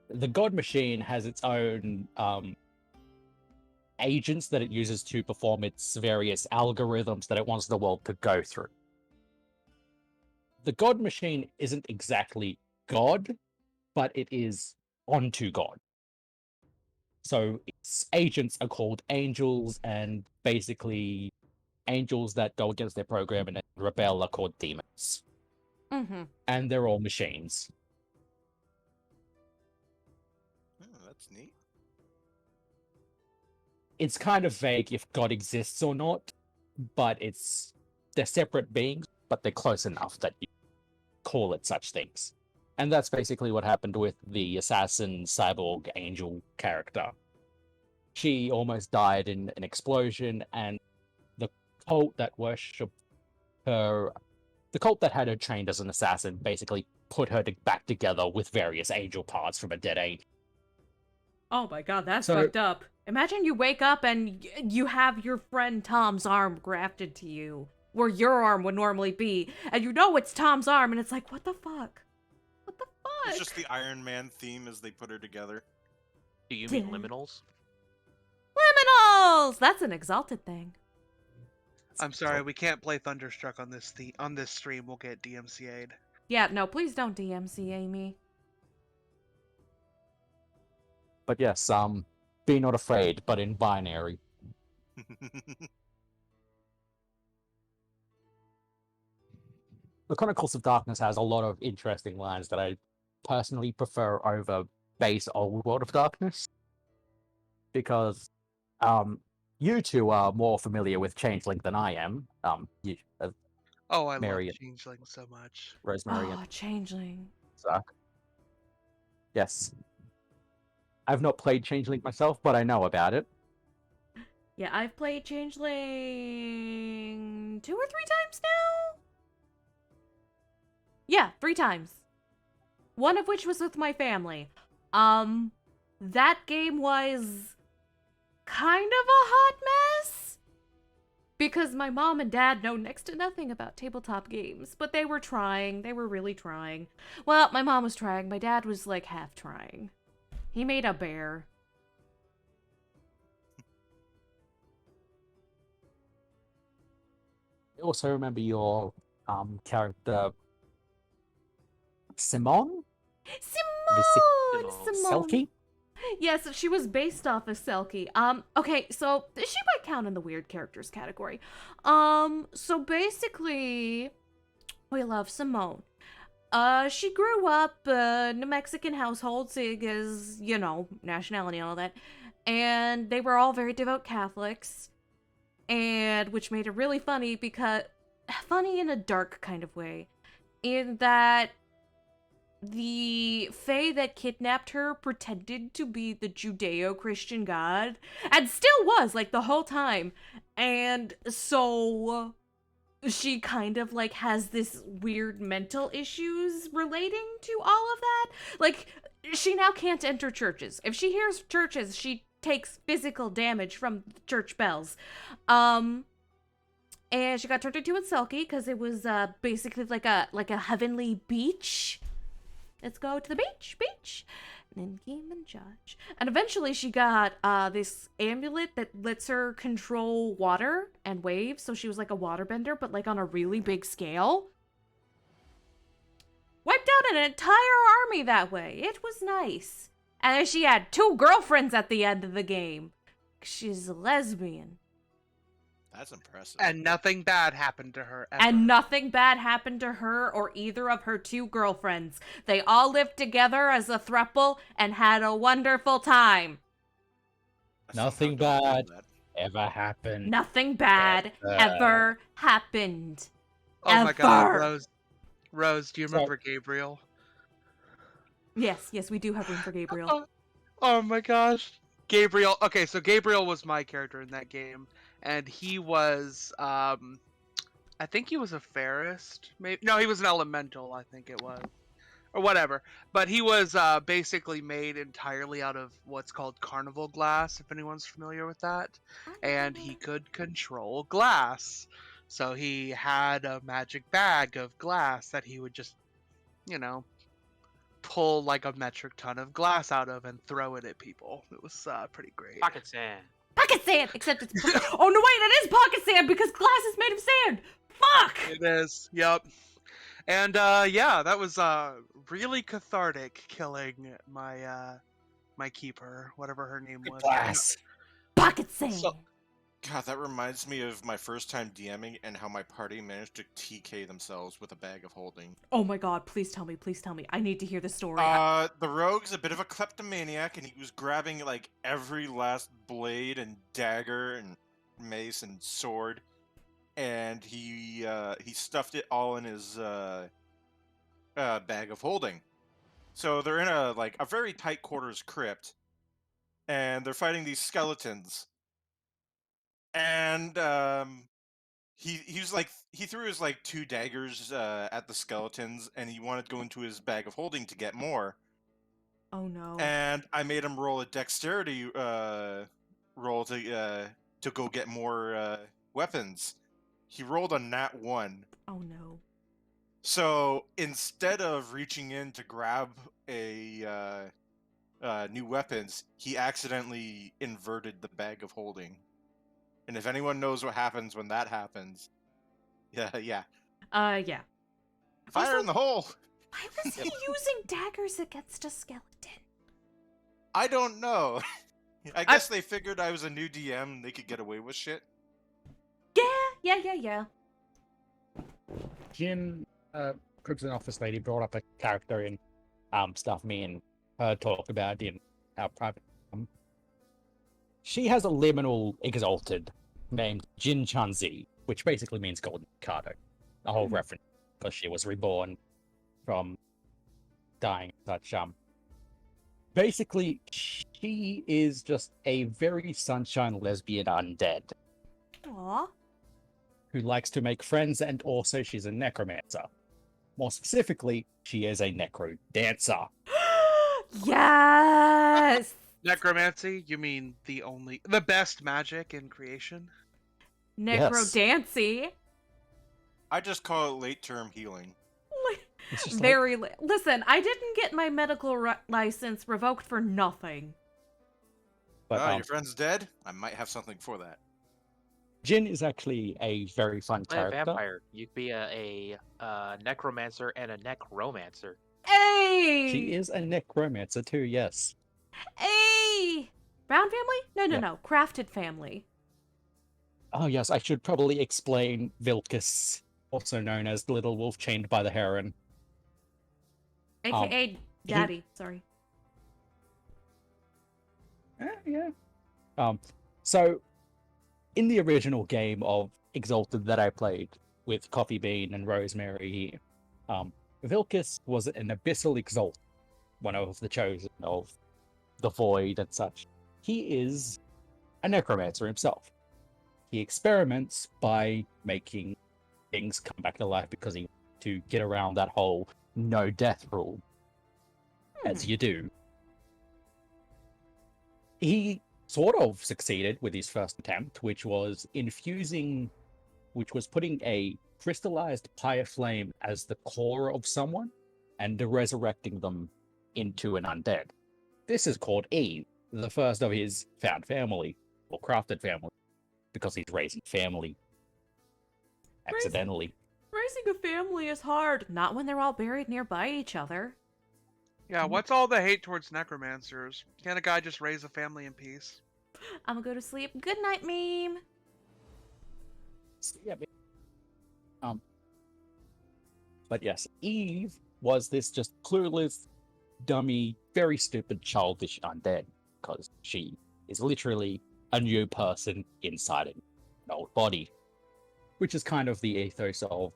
The God machine has its own agents that it uses to perform its various algorithms that it wants the world to go through. The God machine isn't exactly God, but it is onto God. So its agents are called angels, and basically angels that go against their program and rebel are called demons. Mm-hmm. And they're all machines. Oh, that's neat. It's kind of vague if God exists or not, but they're separate beings, but they're close enough that you call it such things. And that's basically what happened with the assassin cyborg angel character. She almost died in an explosion, and the cult that worshipped her, the cult that had her trained as an assassin, basically put her back together with various angel parts from a dead angel. Oh my god, that's fucked up. Imagine you wake up and you have your friend Tom's arm grafted to you, where your arm would normally be, and you know it's Tom's arm, and it's like, what the fuck? What the fuck? It's just the Iron Man theme as they put her together. Do you mean liminals? Liminals! That's an exalted thing. I'm sorry, we can't play Thunderstruck on this stream. We'll get DMCA'd. Yeah, no, please don't DMCA me. But yes, be not afraid, but in binary. The Chronicles of Darkness has a lot of interesting lines that I personally prefer over base old World of Darkness. Because you two are more familiar with Changeling than I am. Oh, I Mary love Changeling so much. Rosemary Oh, Changeling. suck. Yes. I've not played Changeling myself, but I know about it. Yeah, I've played Changeling 2 or 3 times now? Yeah, 3 times. One of which was with my family. That game was kind of a hot mess. Because my mom and dad know next to nothing about tabletop games, but they were trying. They were really trying. Well, my mom was trying. My dad was like half trying. He made a bear. I also remember your character Simone? Simone! Selkie? Yes, she was based off of Selkie. Okay, so she might count in the weird characters category. So basically, we love Simone. She grew up in a Mexican household, seeing as, you know, nationality and all that. And they were all very devout Catholics. And which made it really funny because, funny in a dark kind of way, in that the fae that kidnapped her pretended to be the Judeo-Christian god, and still was, like, the whole time. And so she kind of, like, has this weird mental issues relating to all of that. Like, she now can't enter churches. If she hears churches, she takes physical damage from church bells. And she got turned into a Selkie because it was basically like a heavenly beach. Let's go to the beach. And then game and judge. And eventually she got this amulet that lets her control water and waves. So she was like a waterbender, but like on a really big scale. Wiped out an entire army that way. It was nice. And then she had 2 girlfriends at the end of the game. She's a lesbian. That's impressive. And nothing bad happened to her ever. And nothing bad happened to her or either of her 2 girlfriends. They all lived together as a throuple and had a wonderful time. Nothing bad ever happened. Nothing bad ever happened. Oh my god, Ever. Rose, do you remember Gabriel? Yes, we do have room for Gabriel. Oh my gosh. Gabriel, okay, so Gabriel was my character in that game, and he was, I think he was a Ferrist. Maybe no, he was an Elemental. I think it was, or whatever. But he was basically made entirely out of what's called carnival glass, if anyone's familiar with that. And he could control glass. So he had a magic bag of glass that he would just, you know, pull like a metric ton of glass out of and throw it at people. It was pretty great. Pocket sand. Pocket sand! Except it's... oh, no, wait, it is pocket sand because glass is made of sand! Fuck! It is, yep. And yeah, that was really cathartic killing my my keeper, whatever her name was. Glass. Pocket sand! So- God, that reminds me of my first time DMing and how my party managed to TK themselves with a bag of holding. Oh my god, please tell me, please tell me. I need to hear the story. The rogue's a bit of a kleptomaniac, and he was grabbing like every last blade and dagger and mace and sword, and he stuffed it all in his bag of holding. So they're in a very tight quarters crypt, and they're fighting these skeletons. And he was like, he threw his like 2 daggers at the skeletons, and he wanted to go into his bag of holding to get more. Oh no. And I made him roll a dexterity roll to go get more weapons. He rolled a nat 1. Oh no. So instead of reaching in to grab a new weapons, he accidentally inverted the bag of holding. And if anyone knows what happens when that happens, yeah. Yeah. Fire Also, in the hole! Why was he using daggers against a skeleton? I don't know. I guess they figured I was a new DM and they could get away with shit. Yeah. Jin, Crimson Office Lady, brought up a character in stuff me and her talked about in our private. She has a liminal exalted named Jin Chanzi, which basically means Golden Mikado. A whole reference because she was reborn from dying such. Basically, she is just a very sunshine lesbian undead Aw. who likes to make friends, and also she's a necromancer. More specifically, she is a necro dancer. Yes! Necromancy? You mean the best magic in creation? Necrodancy. I just call it late term healing. It's just Very listen, I didn't get my medical license revoked for nothing. But, Oh, your friend's dead? I might have something for that. Jin is actually a very fun A character. vampire. You could be a necromancer and a necromancer. Hey! She is a necromancer too, yes. Hey! Brown family? Yeah. No. Crafted family. Oh yes, I should probably explain Vilcus, also known as the little wolf chained by the heron. AKA Daddy. Sorry. Yeah. So, in the original game of Exalted that I played with Coffee Bean and Rosemary, Vilcus was an abyssal exalt, one of the chosen of the void and such. He is a necromancer himself. He experiments by making things come back to life because he wants to get around that whole no death rule, as you do. He sort of succeeded with his first attempt, which was putting a crystallized pyre flame as the core of someone and resurrecting them into an undead. This is called Eve, the first of his found family, or crafted family, because he's raising family accidentally. Raising a family is hard. Not when they're all buried nearby each other. Yeah, what's all the hate towards necromancers? Can't a guy just raise a family in peace? I'm gonna go to sleep. Good night, meme. Yeah, but yes, Eve was this just clueless, dummy, very stupid, childish undead, because she is literally a new person inside an old body, which is kind of the ethos of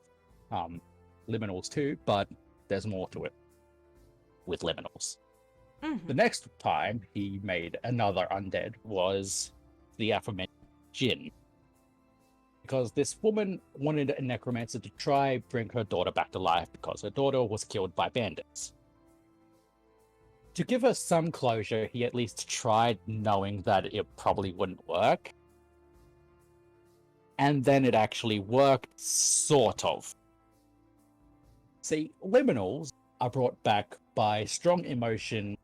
Liminals too, but there's more to it with Liminals. The next time he made another undead was the aforementioned Jin. because this woman wanted a necromancer to try bring her daughter back to life because her daughter was killed by bandits. To give her some closure, he at least tried, knowing that it probably wouldn't work. And then it actually worked, sort of. See, liminals are brought back by strong emotion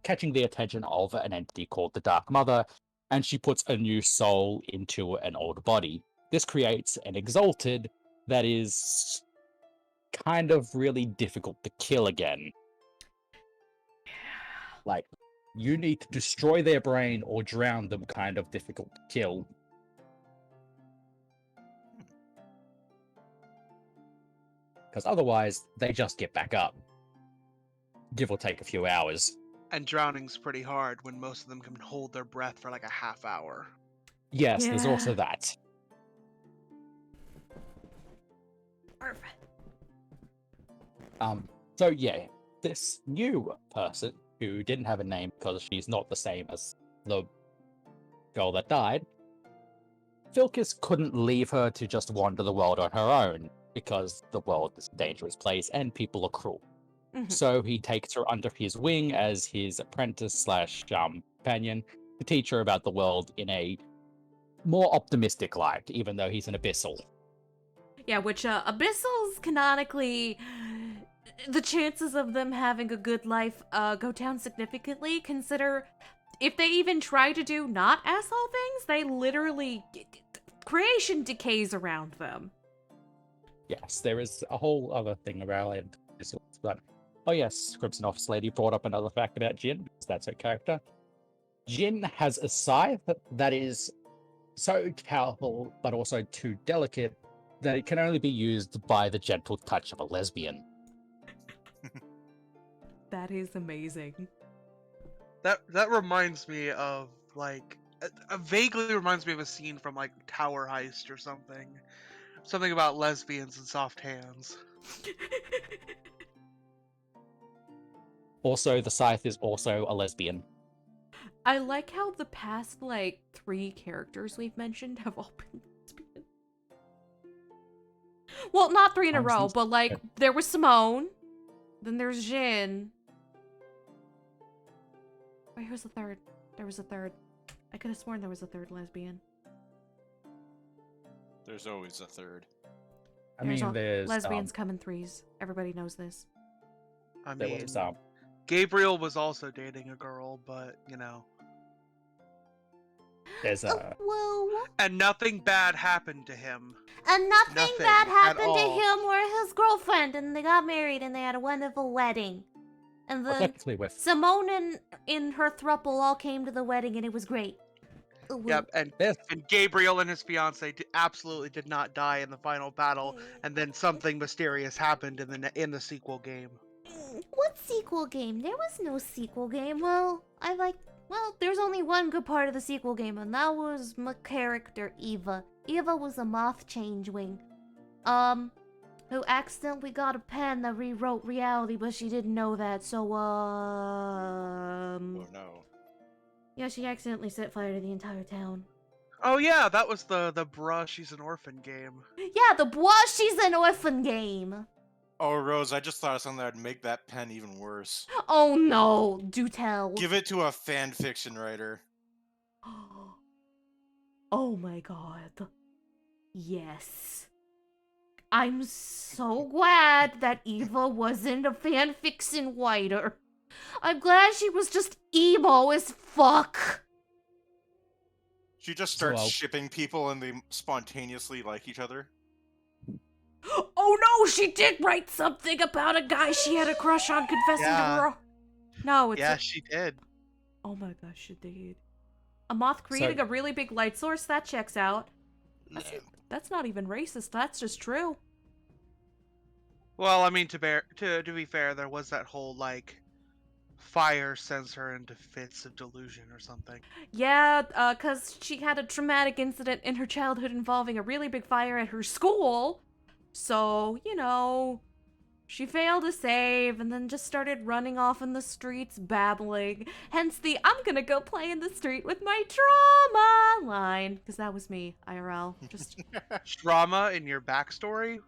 catching the attention of an entity called the Dark Mother, and she puts a new soul into an old body. This creates an exalted that is kind of really difficult to kill again. Like, you need to destroy their brain or drown them, kind of difficult to kill. Because otherwise, they just get back up. Give or take a few hours. And drowning's pretty hard when most of them can hold their breath for like a half hour. Yes, there's Yeah. also that. Perfect. So yeah, this new person who didn't have a name because she's not the same as the girl that died, Filkis couldn't leave her to just wander the world on her own because the world is a dangerous place and people are cruel. Mhm. So he takes her under his wing as his apprentice / companion to teach her about the world in a more optimistic light, even though he's an abyssal. Yeah, which abyssals canonically, the chances of them having a good life go down significantly. Consider if they even try to do not asshole things, they literally creation decays around them. Yes, there is a whole other thing around it. But oh yes, Crimson Office Lady brought up another fact about Jin, because that's her character. Jin has a scythe that is so powerful, but also too delicate, that it can only be used by the gentle touch of a lesbian. That is amazing. That reminds me of like vaguely reminds me of a scene from like Tower Heist or something. Something about lesbians and soft hands. Also, the scythe is also a lesbian. I like how the past, like, 3 characters we've mentioned have all been lesbian. Well, not 3 in a row, but, like, there was Simone, then there's Jin. Wait, who's the third? There was a third. I could have sworn there was a third lesbian. There's always a third. There's lesbians come in 3s. Everybody knows this. I there mean, was Gabriel was also dating a girl, but you know. there's Well, And nothing bad happened to him. and nothing Nothing bad at happened to all. him or his girlfriend, and they got married, and they had a wonderful wedding. And well, then technically with Simone and in her throuple all came to the wedding, and it was great. Yep, and Yes. Gabriel and his fiance absolutely did not die in the final battle, and then something mysterious happened in the sequel game. What sequel game? There was no sequel game. Well, there's only one good part of the sequel game, and that was my character, Eva. Eva was a moth changeling. Who accidentally got a pen that rewrote reality, but she didn't know that, so, Oh no. yeah, she accidentally set fire to the entire town. Oh yeah, that was the Bruh She's an Orphan game. Yeah, the Bois She's an Orphan game. Oh, Rose, I just thought of something that would make that pen even worse. Oh no, do tell. Give it to a fan fiction writer. Oh my god. Yes. I'm so glad that Eva wasn't a fanfiction writer. I'm glad she was just emo as fuck. She just starts So, shipping people and they spontaneously like each other. Oh no, she did write something about a guy she had a crush on confessing to Yeah. her. No, it's Yeah, she did. Oh my gosh, she did. A moth creating a really big light source, that checks out. That's not even racist, that's just true. Well, I mean, to be fair, there was that whole like fire sends her into fits of delusion or something. Yeah, cause she had a traumatic incident in her childhood involving a really big fire at her school. So, you know, She failed to save and then just started running off in the streets babbling. Hence the I'm gonna go play in the street with my trauma line. Because that was me, IRL. Just Drama in your backstory?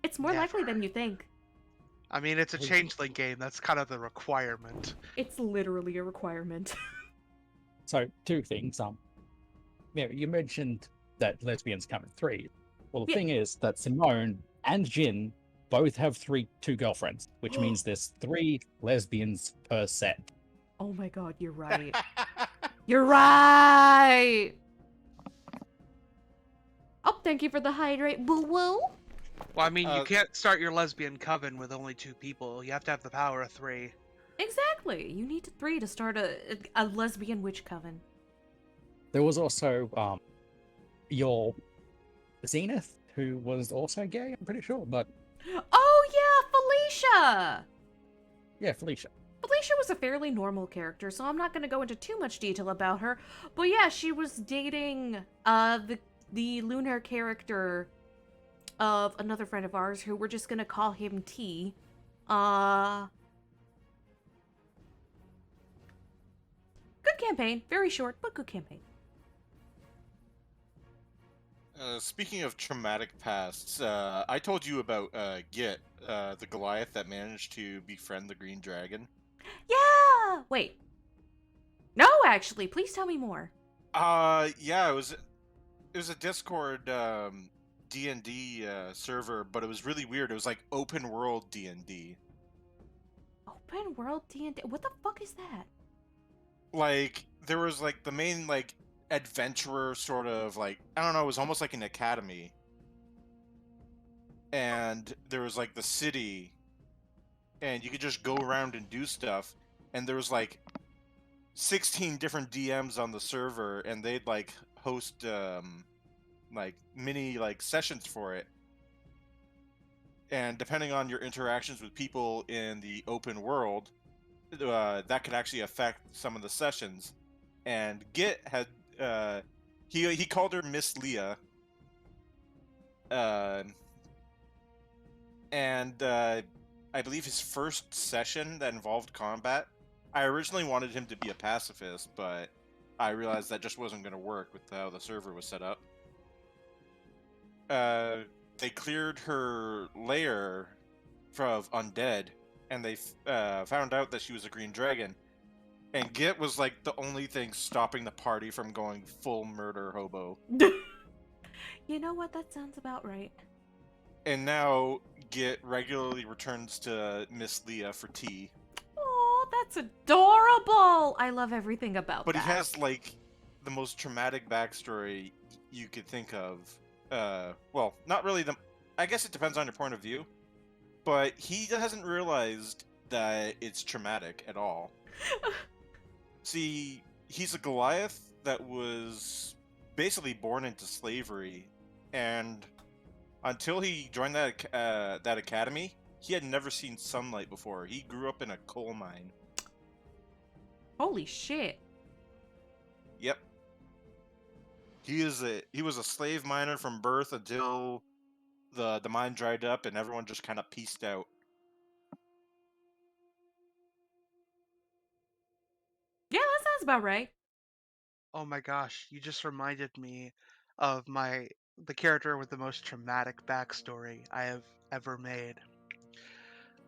it's more likely than you think. I mean, it's a changeling game. That's kind of the requirement. It's literally a requirement. So, two things. Yeah, you mentioned that lesbians come in threes. Well, the Yeah. thing is that Simone and Jin both have two girlfriends, which means there's 3 lesbians per set. Oh my god, you're right. You're right! Oh, thank you for the hydrate. Woo woo! Well, I mean, you can't start your lesbian coven with only 2 people. You have to have the power of 3. Exactly. You need 3 to start a lesbian witch coven. There was also your Zenith, who was also gay, I'm pretty sure, but Oh yeah, Felicia! yeah, Felicia. Felicia was a fairly normal character, so I'm not going to go into too much detail about her. But yeah, she was dating the lunar character of another friend of ours, who we're just going to call him T. Good campaign. Very short, but good campaign. Speaking of traumatic pasts, I told you about Git, the Goliath that managed to befriend the Green Dragon. Yeah! Wait. No, actually, please tell me more. Yeah, it was a Discord D&D server, but it was really weird. It was like open world D&D. Open world D&D? What the fuck is that? Like there was like the main like adventurer sort of like, I don't know, it was almost like an academy. And there was like the city, and you could just go around and do stuff, and there was like 16 different DMs on the server, and they'd like host like mini like sessions for it. And depending on your interactions with people in the open world, that could actually affect some of the sessions. And Git had he called her Miss Leah, and I believe his first session that involved combat, I originally wanted him to be a pacifist, but I realized that just wasn't going to work with how the server was set up. They cleared her lair of undead, and they found out that she was a green dragon. And Git was like the only thing stopping the party from going full murder hobo. You know what? That sounds about right. And now Git regularly returns to Miss Leah for tea. Oh, that's adorable! I love everything about But that. he has like the most traumatic backstory you could think of. Well, not really I guess it depends on your point of view. But he hasn't realized that it's traumatic at all. See, he's a Goliath that was basically born into slavery, and until he joined that academy, he had never seen sunlight before. He grew up in a coal mine. Holy shit. Yep. He was a slave miner from birth until the mine dried up and everyone just kind of pieced out. Yeah, that sounds about right. Oh my gosh, you just reminded me of the character with the most traumatic backstory I have ever made.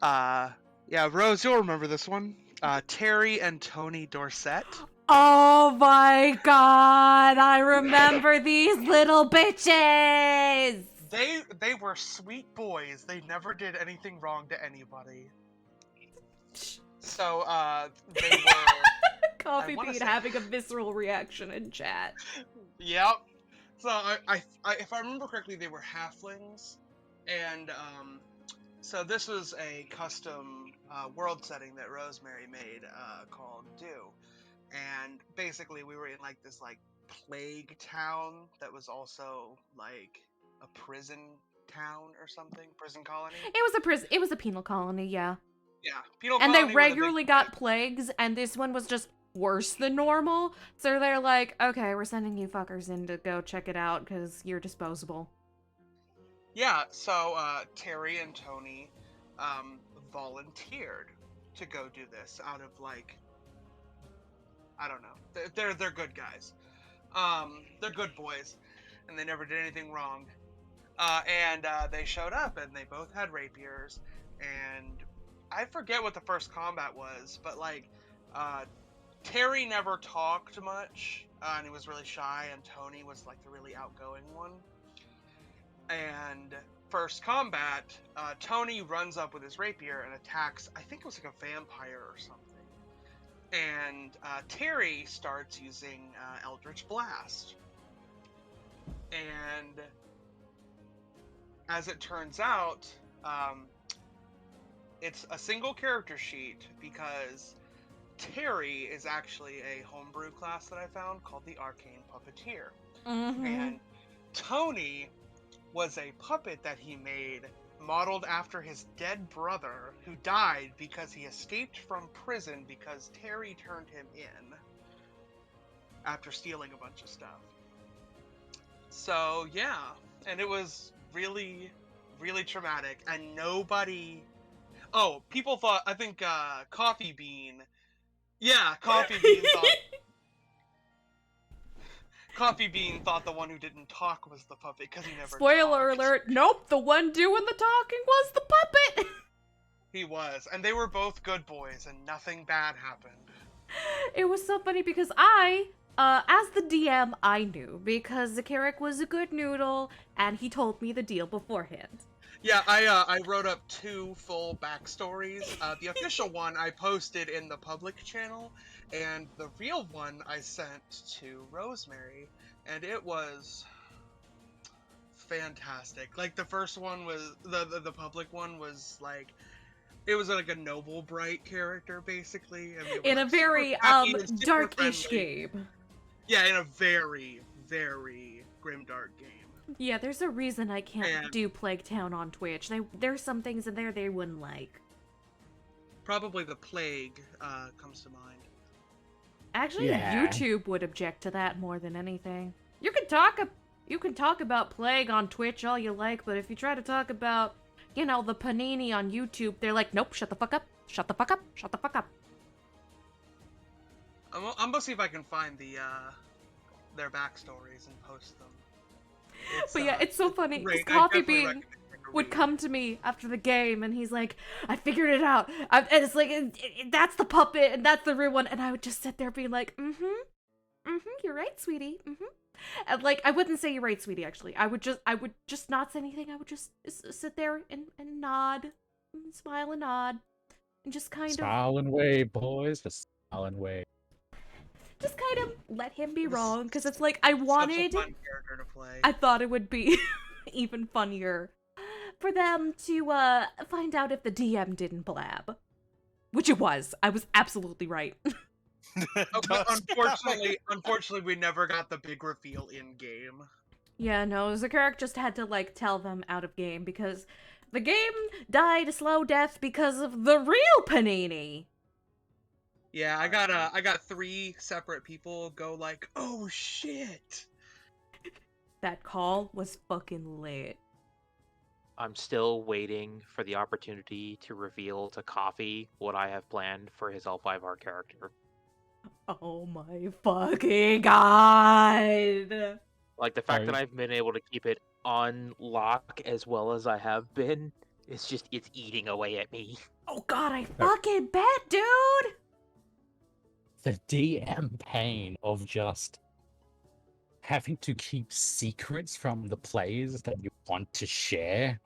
Yeah, Rose, you'll remember this one. Terry and Tony Dorset. Oh my god, I remember these little bitches! They were sweet boys. They never did anything wrong to anybody. So, they were... Coffee Bean having a visceral reaction in chat. Yep. So, if I remember correctly, they were halflings. And, so this was a custom world setting that Rosemary made called Dew. And basically we were in like this like plague town that was also like a prison town or something, prison colony. It was a penal colony, yeah. Yeah, penal and colony. And they regularly got plagues, and this one was just worse than normal. So they're like, okay, we're sending you fuckers in to go check it out because you're disposable. Yeah, so Terry and Tony volunteered to go do this out of like, I don't know. They're good guys. They're good boys, and they never did anything wrong. And they showed up, and they both had rapiers, and I forget what the first combat was, but like, Terry never talked much, and he was really shy, and Tony was like the really outgoing one. And first combat, Tony runs up with his rapier and attacks, I think it was like a vampire or something. And Terry starts using Eldritch Blast. And as it turns out, it's a single character sheet because Terry is actually a homebrew class that I found called the Arcane Puppeteer. And Tony was a puppet that he made modeled after his dead brother who died because he escaped from prison because Terry turned him in after stealing a bunch of stuff. So yeah, and it was really, really traumatic, and nobody... Oh, people thought, I think Coffee Bean... Yeah, Coffee Bean thought... Coffee Bean thought the one who didn't talk was the puppet because he never Spoiler talked. alert, nope, the one doing the talking was the puppet! He was, and they were both good boys, and nothing bad happened. It was so funny because I, as the DM, I knew because Zakaric was a good noodle, and he told me the deal beforehand. Yeah, I wrote up 2 full backstories. The official one I posted in the public channel, and the real one I sent to Rosemary, and it was fantastic. Like, the first one was, the public one was like, it was like a noble bright character, basically. And they were, In like, a very, super happy and super dark-ish friendly. game. Yeah, in a very, very grimdark game. Yeah, there's a reason I can't And- do Plague Town on Twitch. There's some things in there they wouldn't like. Probably the plague comes to mind. Actually, Yeah. YouTube would object to that more than anything. You can talk about Plague on Twitch all you like, but if you try to talk about, you know, the Panini on YouTube, they're like, nope, shut the fuck up, shut the fuck up, shut the fuck up. I'm gonna see if I can find their backstories and post them. But yeah, it's so funny, because great. I Coffee definitely Bean recommend a would read. come to me after the game, and he's like, I figured it out. And it's like, that's the puppet, and that's the real one. And I would just sit there being like, you're right, sweetie, And like, I wouldn't say you're right, sweetie, actually. I would just not say anything. I would just sit there and nod, and smile and nod, and just kind of, Smile and wave, boys. Just smile and wave. just kind of let him be wrong. Because it's like, I Such a wanted, fun character to play. I thought it would be even funnier for them to find out if the DM didn't blab. Which it was. I was absolutely right. But unfortunately, we never got the big reveal in game. Yeah, no, Zakaric just had to, like, tell them out of game because the game died a slow death because of the real Panini. Yeah, I got 3 separate people go like, "Oh shit!" That call was fucking lit. I'm still waiting for the opportunity to reveal to Coffee what I have planned for his L5R character. Oh my fucking god. Like, the fact Are that you- I've been able to keep it on lock as well as I have been, it's eating away at me. Oh god, I fucking bet, dude! The DM pain of just having to keep secrets from the players that you want to share.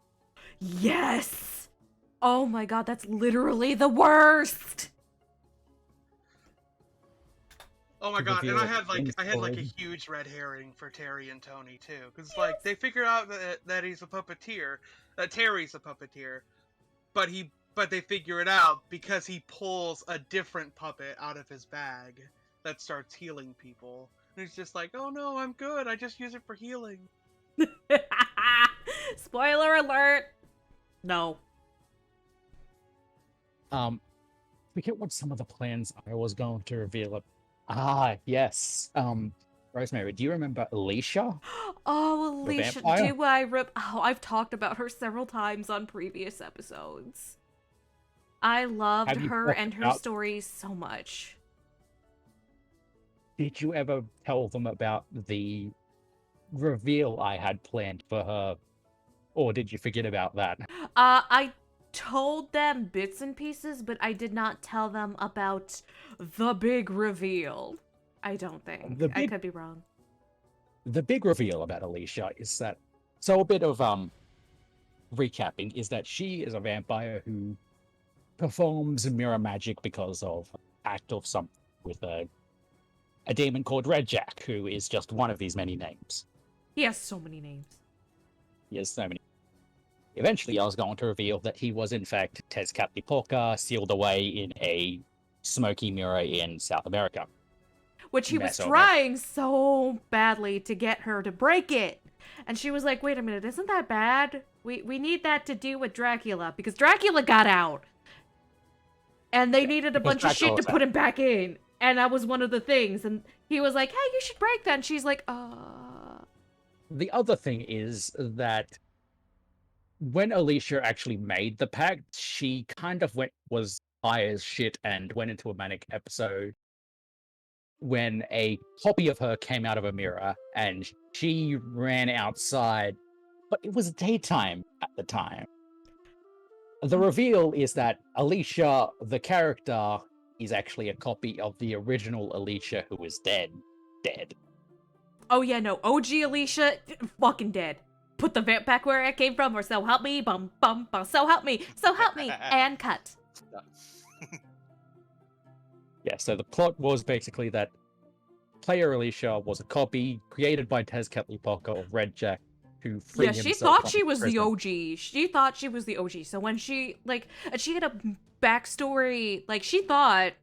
Yes! Oh my god, that's literally the worst! Oh my To god! And reveal I had like a inside. huge red herring for Terry and Tony too, because like they figure out that he's a puppeteer, that Terry's a puppeteer, but they figure it out because he pulls a different puppet out of his bag that starts healing people. And he's just like, "Oh no, I'm good. I just use it for healing." Spoiler alert! No. Forget what some of the plans I was going to reveal. Yes. Rosemary, do you remember Alicia? Oh, The Alicia, vampire? do I Oh, I've talked about her several times on previous episodes. I loved Have you her talked and her about- stories so much. Did you ever tell them about the reveal I had planned for her, or did you forget about that? I told them bits and pieces, but I did not tell them about the big reveal. I don't think. I could be wrong. The big reveal about Alicia is that, so a bit of recapping is that she is a vampire who performs mirror magic because of act of something with a demon called Red Jack, who is just one of these many names. He has so many names. He has so many. Eventually, I was going to reveal that he was, in fact, Tezcatlipoca, sealed away in a smoky mirror in South America. Which he was trying so badly to get her to break it. And she was like, wait a minute, isn't that bad? We need that to do with Dracula, because Dracula got out. And they needed a bunch of shit to put him back in. And that was one of the things. And he was like, hey, you should break that. And she's like, The other thing is that when Alicia actually made the pact, she kind of was high as shit and went into a manic episode when a copy of her came out of a mirror and she ran outside, but it was daytime at the time. The reveal is that Alicia, the character, is actually a copy of the original Alicia who is dead. oh yeah, no, OG Alicia, fucking dead. Put the vamp back where it came from, or so help me, bum, so help me, and cut. Yeah, so the plot was basically that player Alicia was a copy created by Tezcatlipoca of Red Jack who freed himself. Yeah, she thought from she was prison. the OG. She thought she was the OG. So when she, and she had a backstory, she thought,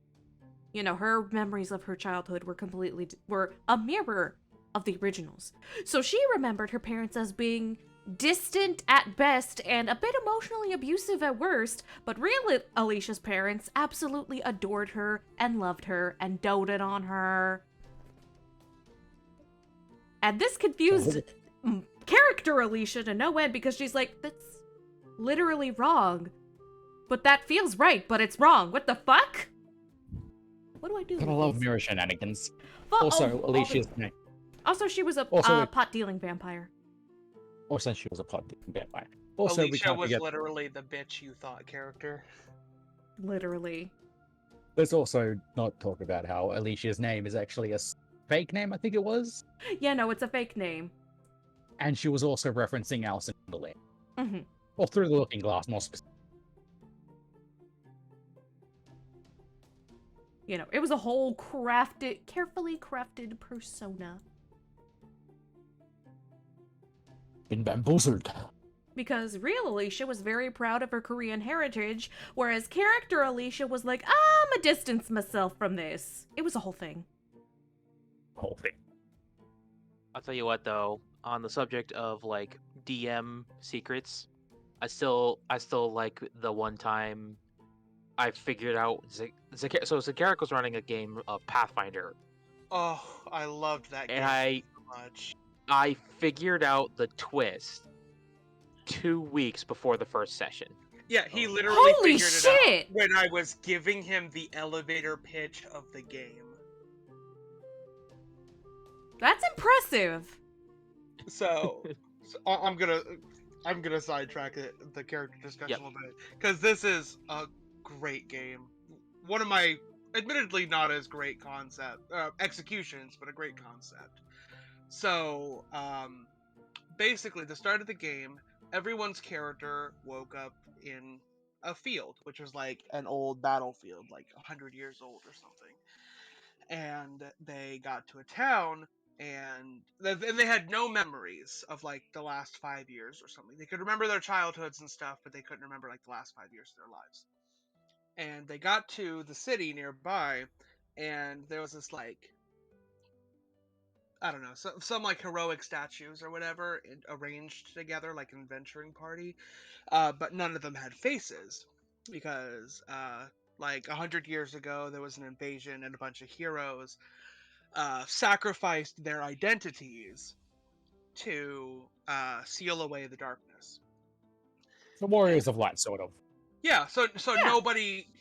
her memories of her childhood were a mirror of the originals. So she remembered her parents as being distant at best and a bit emotionally abusive at worst, but real Alicia's parents absolutely adored her and loved her and doted on her. And this confused character Alicia to no end because she's like, that's literally wrong. But that feels right, but it's wrong. What the fuck? What do I do? But I love mirror shenanigans. Well, Also, Alicia's name. Also, she was a Also, pot-dealing vampire. Also, she was a pot-dealing vampire. Also, we Alicia can't was forget. literally the bitch you thought character. Literally. Let's also not talk about how Alicia's name is actually a fake name, I think it was. Yeah, no, it's a fake name. And she was also referencing Alice in Wonderland. Mm-hmm. Or Through the Looking Glass, more specifically. It was a whole carefully crafted persona. Been bamboozled. Because real Alicia was very proud of her Korean heritage, whereas character Alicia was like, I'm a distance myself from this. It was a whole thing. Whole thing. I'll tell you what, though, on the subject of DM secrets, I still like the one time I figured out Zakaric was running a game of Pathfinder. Oh, I loved that game And so much. I figured out the twist 2 weeks before the first session. Yeah, he literally Holy figured it shit! out when I was giving him the elevator pitch of the game. That's impressive. So I'm gonna sidetrack the character discussion a little bit because this is a great game. One of my admittedly not as great executions, but a great concept. So basically, the start of the game, everyone's character woke up in a field, which was like an old battlefield, like 100 years old or something. And they got to a town, and they had no memories of the last 5 years or something. They could remember their childhoods and stuff, but they couldn't remember the last 5 years of their lives. And they got to the city nearby, and there was this I don't know, some heroic statues or whatever arranged together like an adventuring party, but none of them had faces because 100 years ago there was an invasion and a bunch of heroes sacrificed their identities to seal away the darkness. The Warriors of Light, sort of. Yeah, so Yeah.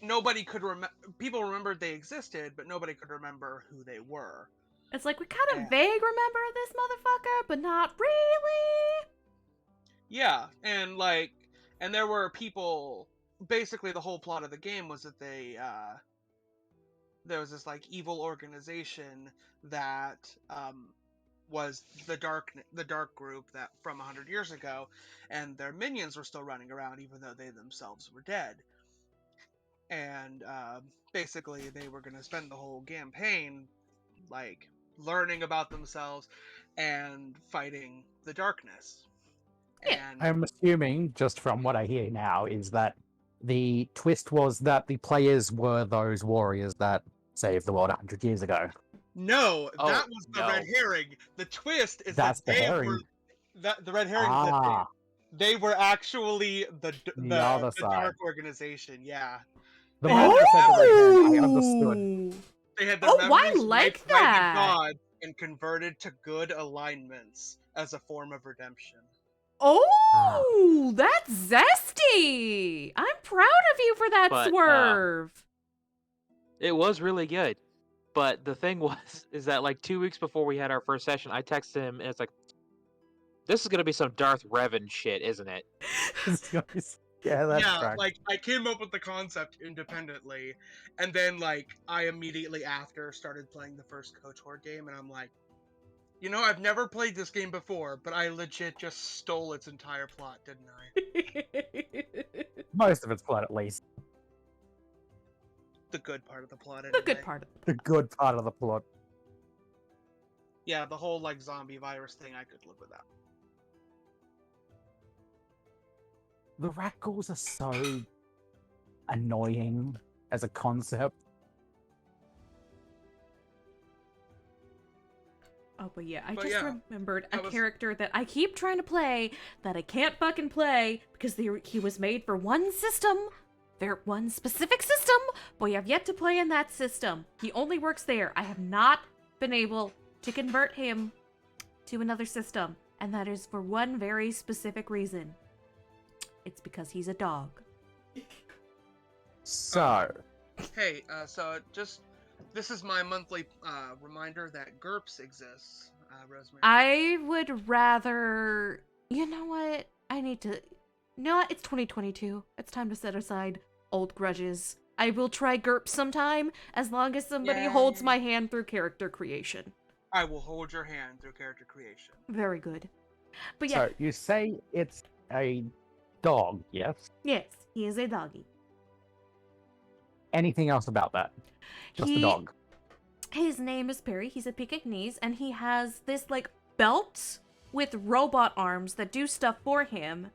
nobody could remember. People remembered they existed, but nobody could remember who they were. It's like we kind of Yeah. vague remember this motherfucker, but not really. Yeah, and there were people. Basically, the whole plot of the game was that there was this like evil organization that was the dark group that from 100 years ago, and their minions were still running around even though they themselves were dead. And basically, they were going to spend the whole campaign like learning about themselves and fighting the darkness. Yeah. And I'm assuming, just from what I hear now, is that the twist was that the players were those warriors that saved the world 100 years ago. no, Oh, that was the red no. herring. The twist is That's that the herring. the red herring is that Ah, they were actually the other the side. dark organization. Yeah, The They moment had you said the red herring, I Oh! understood. they had their Oh, I memories like wiped by the that. gods and converted to good alignments as a form of redemption. Oh, that's zesty. I'm proud of you for that But, swerve. It was really good. But the thing is that like 2 weeks before we had our first session, I texted him and it's like, this is gonna be some Darth Revan shit, isn't it? Yeah, that's Yeah, right. like I came up with the concept independently, and then like I immediately after started playing the first KOTOR game, and I'm like, you know, I've never played this game before, but I legit just stole its entire plot, didn't I? Most of it's plot, at least. The good part of the plot, The anyway. good part of The good part of the plot. Yeah, the whole like zombie virus thing, I could live with that. The rat ghouls are so annoying as a concept. Oh, but yeah, I But just yeah, remembered a that was- character that I keep trying to play that I can't fucking play because he was made for one system, one specific system, but we have yet to play in that system. He only works there. I have not been able to convert him to another system, and that is for one very specific reason. It's because he's a dog. So, Hey, so just this is my monthly reminder that GURPS exists, Rosemary. I would rather... You know what? It's 2022. It's time to set aside old grudges. I will try GURPS sometime, as long as somebody holds Yay. my hand through character creation. I will hold your hand through character creation. Very good. But yeah, so you say it's a dog, yes? yes, he is a doggy. Anything else about that? Just the dog. His name is Perry. He's a Pekingese, and he has this, like, belt with robot arms that do stuff for him,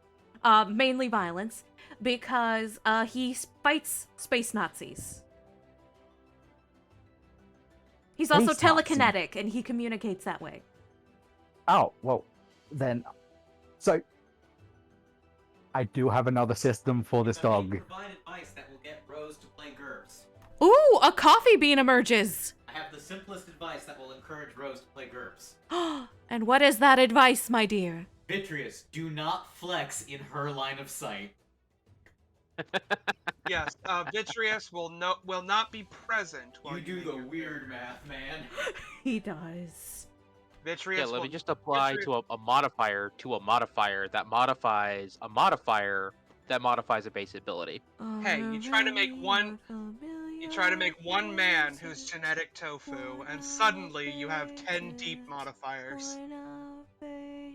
mainly violence, because he fights space Nazis. He's also Space Nazi. telekinetic, and he communicates that way. Oh, well, then. So, I do have another system for this dog. Provide advice that will get Rose to play GURPS. Ooh, a coffee bean emerges! I have the simplest advice that will encourage Rose to play GURPS. And what is that advice, my dear? Vitreous, do not flex in her line of sight. Yes, Vitreous will not be present while You do make the your weird math, man. He does. Vitreous Yeah, let will me just apply to a modifier that modifies a modifier that modifies a base ability. Hey, you try to make one man who's genetic tofu, and suddenly you have 10 deep modifiers.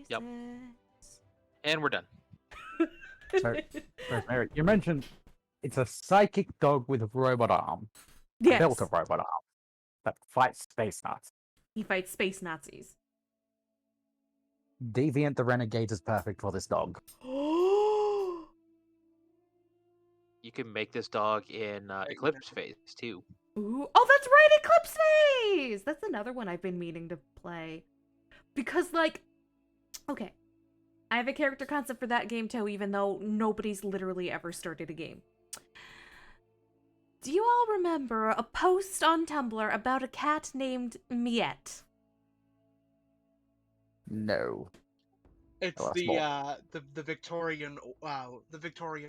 Yep. And we're done. So, Rosemary, you mentioned it's a psychic dog with a robot arm. Yes. Built a robot arm that fights space Nazis. He fights space Nazis. Deviant the Renegade is perfect for this dog. You can make this dog in Eclipse phase too. Ooh. Oh, that's right, Eclipse Phase! That's another one I've been meaning to play. Because, like, okay, I have a character concept for that game too, even though nobody's literally ever started a game. Do you all remember a post on Tumblr about a cat named Miette? No. It's Oh, that's the Victorian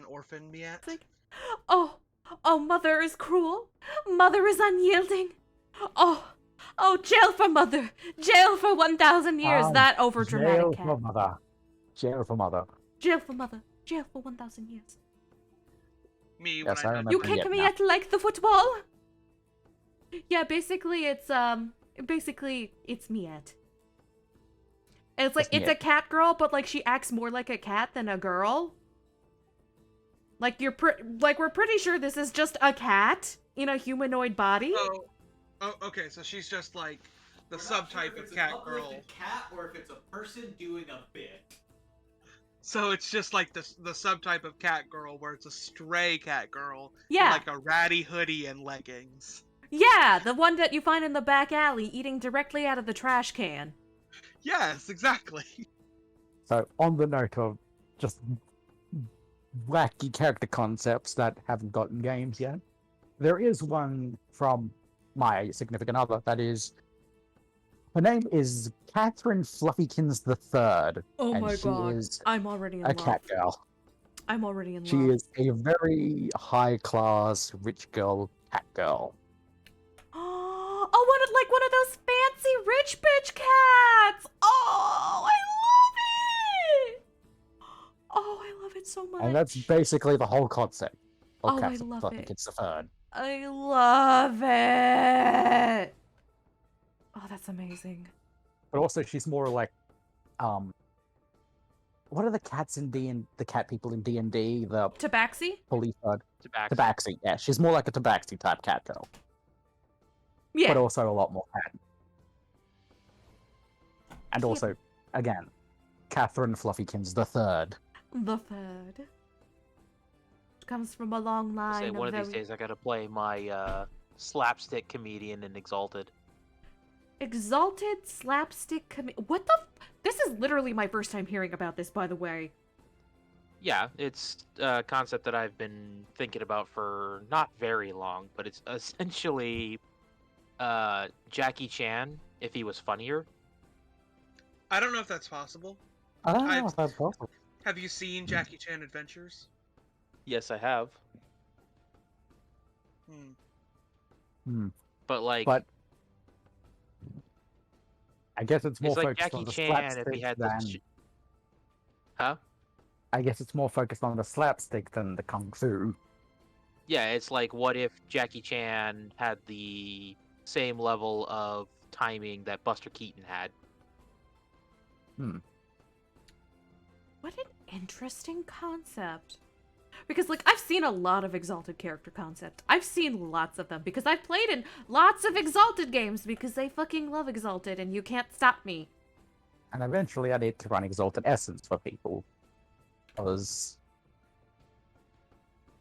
orphan Miette. It's like, Oh, mother is cruel. Mother is unyielding. Oh, jail for mother. Jail for 1,000 years. That overdramatic Jail cat. for mother. Jail for mother. Jail for mother. Jail for 1,000 years. Me Yes, when I I remember. You did kick me now. at like the football? Yeah, basically it's Miette. It's like That's it's a Miette. cat girl, but like she acts more like a cat than a girl. Like we're pretty sure this is just a cat in a humanoid body. Oh, okay. So she's just like the We're not sure subtype if of it's cat an girl. uplifted cat or if it's a person doing a bit. So it's just like the subtype of cat girl, where it's a stray cat girl Yeah. in like a ratty hoodie and leggings. Yeah, the one that you find in the back alley eating directly out of the trash can. Yes, exactly. So, on the note of just wacky character concepts that haven't gotten games yet, there is one from my significant other that is. Her name is Catherine Fluffykins III. Oh and my she god. is I'm already in a love. cat girl. I'm already in She love. is a very high class, rich girl, cat girl. Oh, one of those fancy rich bitch cats! Oh, I love it! Oh, I love it so much. And that's basically the whole concept of Oh, I Catherine love it. Fluffykins III. I love it! Oh, that's amazing. But also, she's more like, what are the cats in the cat people in D&D? The Tabaxi? police Tabaxi. Tabaxi. Yeah, she's more like a Tabaxi type cat girl, Yeah. but also a lot more cat. And also, again, Catherine Fluffykins III. The third. Comes from a long I line say of one of very... these days I gotta play my slapstick comedian in Exalted. Exalted slapstick What the This is literally my first time hearing about this, by the way. Yeah, it's a concept that I've been thinking about for not very long, but it's essentially Jackie Chan if he was funnier. I don't know if that's possible. I don't know I've- if that's possible. Have you seen Jackie Chan Adventures? Yes, I have. But like, But I guess it's more it's like focused on Jackie the Chan if slapstick he had than. this. Huh? I guess it's more focused on the slapstick than the kung fu. Yeah, it's like what if Jackie Chan had the same level of timing that Buster Keaton had? What an interesting concept. Because, like, I've seen a lot of Exalted character concept. I've seen lots of them because I've played in lots of Exalted games because I fucking love Exalted and you can't stop me. And eventually I need to run Exalted Essence for people. Because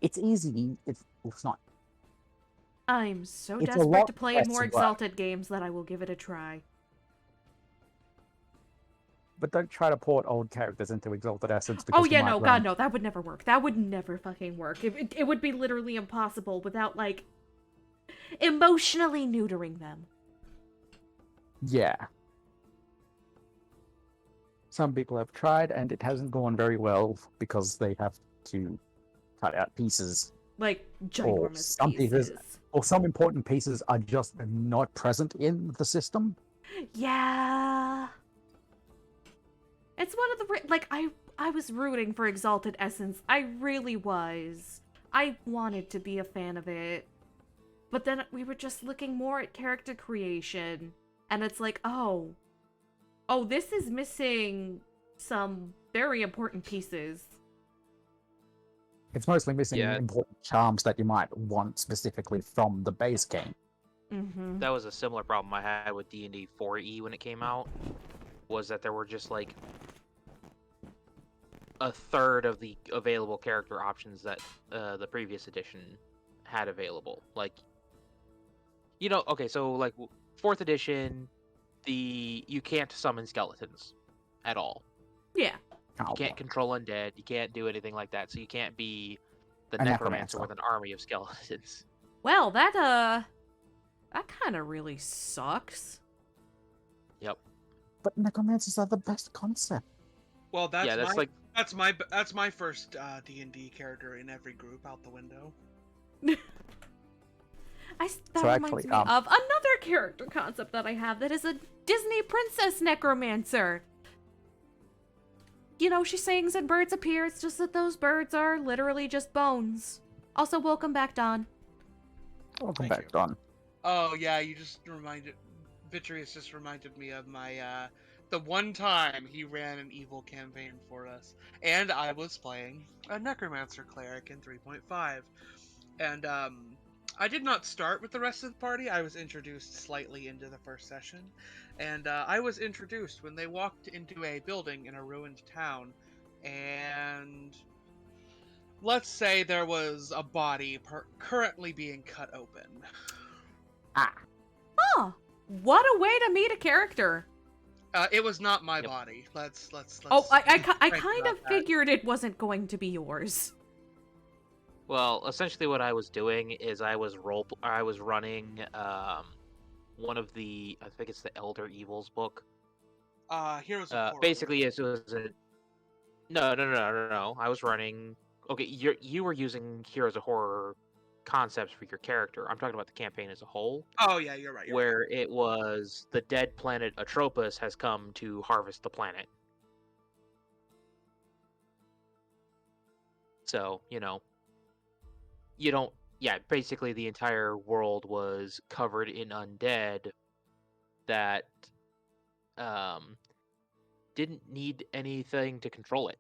it's easy. It's not. I'm so It's a desperate lot to play less more work. Exalted games that I will give it a try. But don't try to port old characters into Exalted Essence because Oh you yeah, might no, run- god no, that would never work. That would never fucking work. It would be literally impossible without, like, emotionally neutering them. Yeah. Some people have tried and it hasn't gone very well because they have to cut out pieces. Like, Or ginormous some pieces. Or some important pieces are just not present in the system. Yeah. It's one of the... Like, I was rooting for Exalted Essence. I really was. I wanted to be a fan of it. But then we were just looking more at character creation. And it's like, oh, this is missing some very important pieces. It's mostly missing Yeah. important charms that you might want specifically from the base game. Mm-hmm. That was a similar problem I had with D&D 4E when it came out, was that there were just like a third of the available character options that the previous edition had available. Like, you know, okay, so like 4th edition, you can't summon skeletons at all. Yeah. Oh, You can't control undead. You can't do anything like that. So you can't be the A necromancer necromancer. with an army of skeletons. Well, that kind of really sucks. Yep. But necromancers are the best concept. Well, that's Yeah, that's my like That's my first D&D character in every group out the window. That So reminds actually, me of another character concept that I have that is a Disney princess necromancer. You know, she sings and birds appear. It's just that those birds are literally just bones. Also, welcome back, Don. Welcome Thank back, you. Don. Oh yeah, Vitreous just reminded me of my the one time he ran an evil campaign for us, and I was playing a necromancer cleric in 3.5, and I did not start with the rest of the party. I was introduced slightly into the first session, and I was introduced when they walked into a building in a ruined town, and let's say there was a body currently being cut open. Huh. What a way to meet a character. It was not my Yep. body. Let's. Oh, I be frank kind about of that. figured it wasn't going to be yours. Well, essentially, what I was doing is I was running one of the, I think it's the Elder Evils book. Heroes of Horror. Basically, it was a no. I was running. Okay, you were using Heroes of Horror concepts for your character. I'm talking about the campaign as a whole, Oh yeah, you're right. where it was the dead planet Atropos has come to harvest the planet. So, you know, you don't. Yeah, basically the entire world was covered in undead that didn't need anything to control it.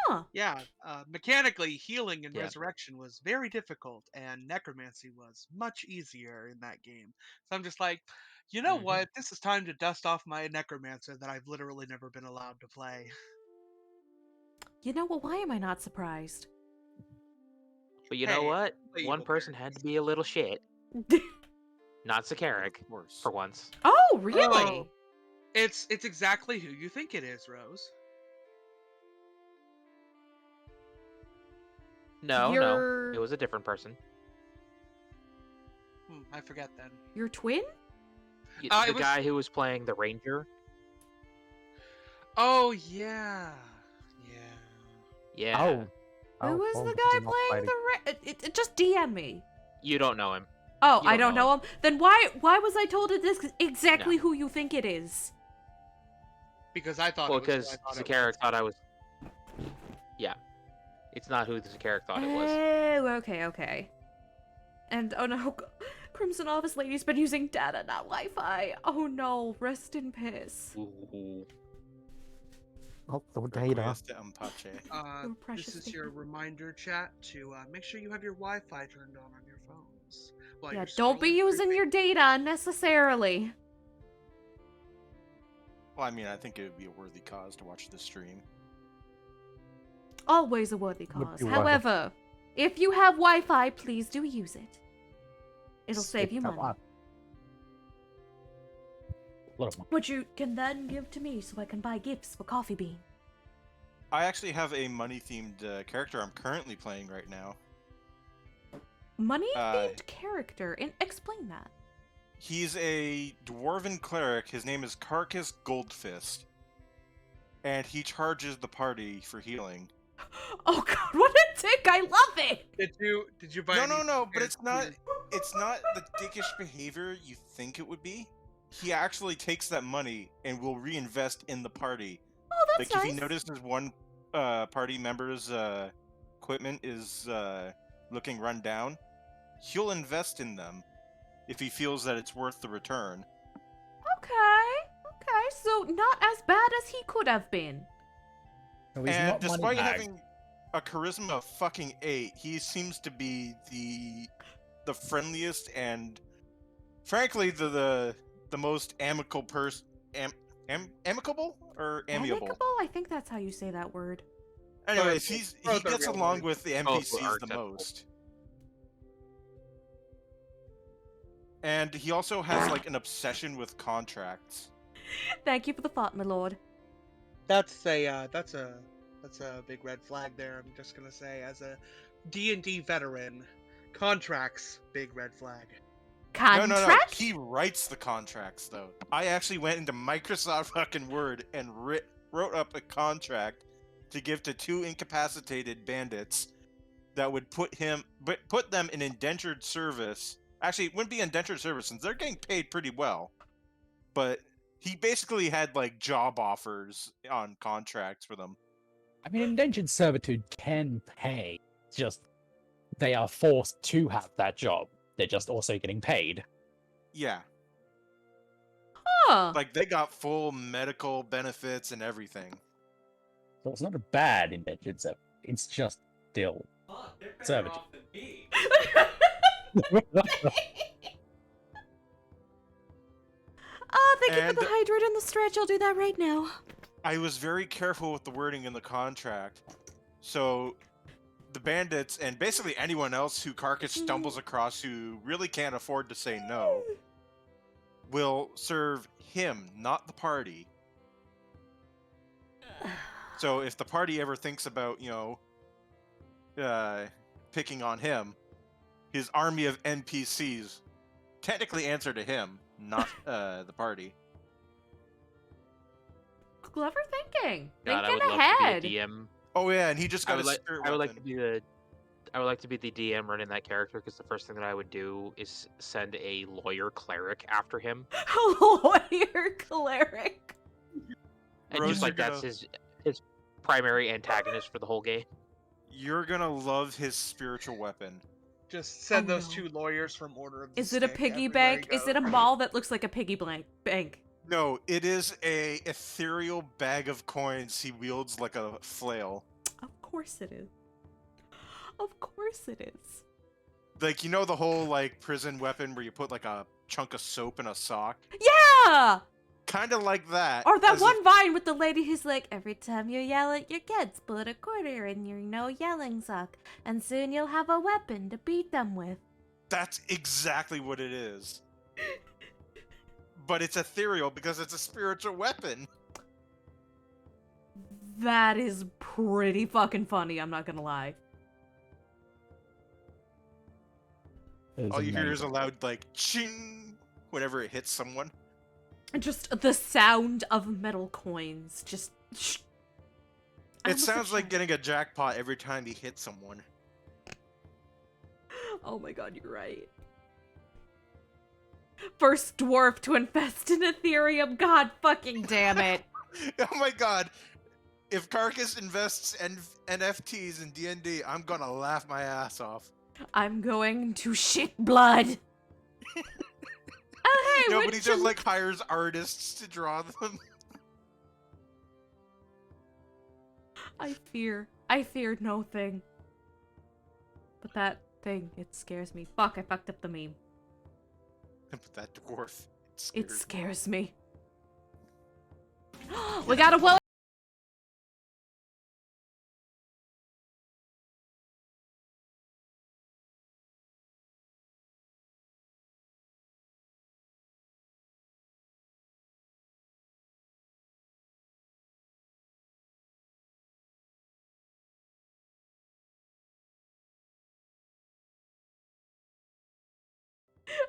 Huh. Yeah, mechanically, healing and Yeah. resurrection was very difficult, and necromancy was much easier in that game. So I'm just like, you know Mhm. what? This is time to dust off my necromancer that I've literally never been allowed to play. You know what? Why am I not surprised? But you know Hey, what? play One evil person had characters. to be a little shit. Not Sakaric, Of course. for once. Oh, really? Oh. It's exactly who you think it is, Rose. No, Your- it was a different person. I forget then. Your twin? The guy who was playing the ranger. Oh yeah, Yeah. Who was well, the this guy is not playing fighting. the just DM me. You don't know him. Oh, You I don't don't know know him. Then why was I told it is exactly No. who you think it is? because I thought. Well, it was who because I thought it Sakaric was. thought I was. Yeah. It's not who Sakaric thought it was. Oh, okay. And oh no, Crimson Office Lady's been using data, not Wi-Fi. Oh no, rest in piss. Ooh. Oh, the data. Request to Ampache. Your precious This is your baby. reminder chat to make sure you have your Wi-Fi turned on your phones. While Yeah, you're don't be scrolling using through your data unnecessarily. Well, I mean, I think it would be a worthy cause to watch the stream. Always a worthy Would cause. be worth it. However, if you have Wi-Fi, please do use it. It'll save you Stick that money. one. Little one. Which you can then give to me so I can buy gifts for Coffee Bean. I actually have a money-themed character I'm currently playing right now. Money-themed character. Explain that. He's a dwarven cleric. His name is Carcass Goldfist. And he charges the party for healing. Oh god, what a dick! I love it! Did you buy No, but any it's not the dickish behavior you think it would be. He actually takes that money and will reinvest in the party. Oh, that's Like nice. if he notices one party member's equipment is looking run down, he'll invest in them if he feels that it's worth the return. Okay, so not as bad as he could have been. No, he's And not despite money-bagged. having a charisma of fucking 8, he seems to be the friendliest and frankly the most amicable person. Amicable or amiable? Amicable? I think that's how you say that word. Anyways, he Both are gets real along words. with the Both are NPCs the acceptable. most. And he also has like an obsession with contracts. Thank you for the thought, my lord. That's a big red flag there. I'm just gonna say, as a D&D veteran, contracts big red flag. Contract? No. He writes the contracts, though. I actually went into Microsoft fucking Word and wrote up a contract to give to 2 incapacitated bandits that would put them in indentured service. Actually, it wouldn't be indentured service since they're getting paid pretty well. But he basically had like job offers on contracts for them. I mean, indentured servitude can pay. It's just they are forced to have that job. They're just also getting paid. Yeah. Huh. Like they got full medical benefits and everything. So it's not a bad indentured servitude. It's just still Fuck, they're better servitude. off than me. Thank you And- for the hydrate and the stretch. I'll do that right now. I was very careful with the wording in the contract. So the bandits and basically anyone else who Carcass stumbles across who really can't afford to say no will serve him, not the party. So if the party ever thinks about, picking on him, his army of NPCs technically answer to him, not the party. Clever thinking. God, I would Thinking love ahead. to be the DM. Oh yeah, and he just I got would a like. spirit I would like to weapon. be the. I would like to be the DM running that character because the first thing that I would do is send a lawyer cleric after him, Lawyer cleric. and Rose, just like you're that's gonna- his primary antagonist for the whole game. You're gonna love his spiritual weapon. Just send Oh, those no. 2 lawyers from Order of the Is it a Stick piggy everywhere bank? he Is it a goes. ball that looks like a piggy bank? No, it is a ethereal bag of coins he wields like a flail. Of course it is. Of course it is. Like, you know the whole, like, prison weapon where you put, like, a chunk of soap in a sock? Yeah! Kinda like that. Or that as one vine with the lady who's like, every time you yell at your kids, put a quarter in your no yelling sock, and soon you'll have a weapon to beat them with. That's exactly what it is. But it's ethereal because it's a spiritual weapon. That is pretty fucking funny, I'm not gonna lie. All you hear is a loud, like, ching whenever it hits someone. Just the sound of metal coins, just... I It almost sounds said like shit. getting a jackpot every time you hit someone. Oh my god, you're right. First dwarf to invest in Ethereum, god fucking damn it. Oh my god. If Carcass invests in NFTs in D&D, I'm gonna laugh my ass off. I'm going to shit blood. Oh hey, Nobody wouldn't just you- like hires artists to draw them. I fear no thing. But that thing, it scares me. Fuck, I fucked up the meme. But that dwarf, It scares scares me. We got a well.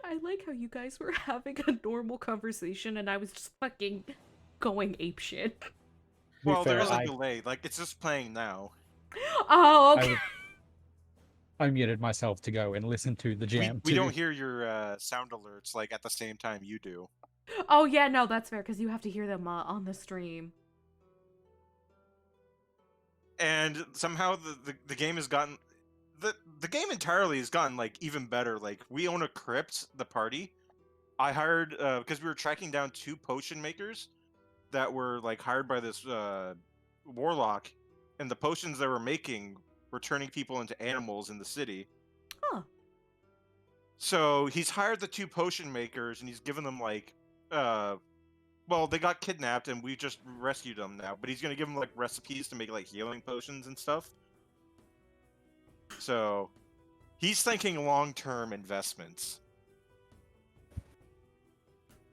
I like how you guys were having a normal conversation and I was just fucking going apeshit. Well, there fair, is a I- delay. Like, it's just playing now. Oh, okay. I muted myself to go and listen to the jam. We too. don't hear your sound alerts, like, at the same time you do. Oh yeah, no, that's fair because you have to hear them on the stream. And somehow the game has gotten... The game entirely has gotten, like, even better. Like, we own a crypt, the party. I hired... because we were tracking down 2 potion makers that were, like, hired by this warlock. And the potions they were making were turning people into animals in the city. Huh. So he's hired the 2 potion makers and he's given them like, well, they got kidnapped and we just rescued them now. But he's gonna give them like recipes to make like healing potions and stuff. So he's thinking long-term investments.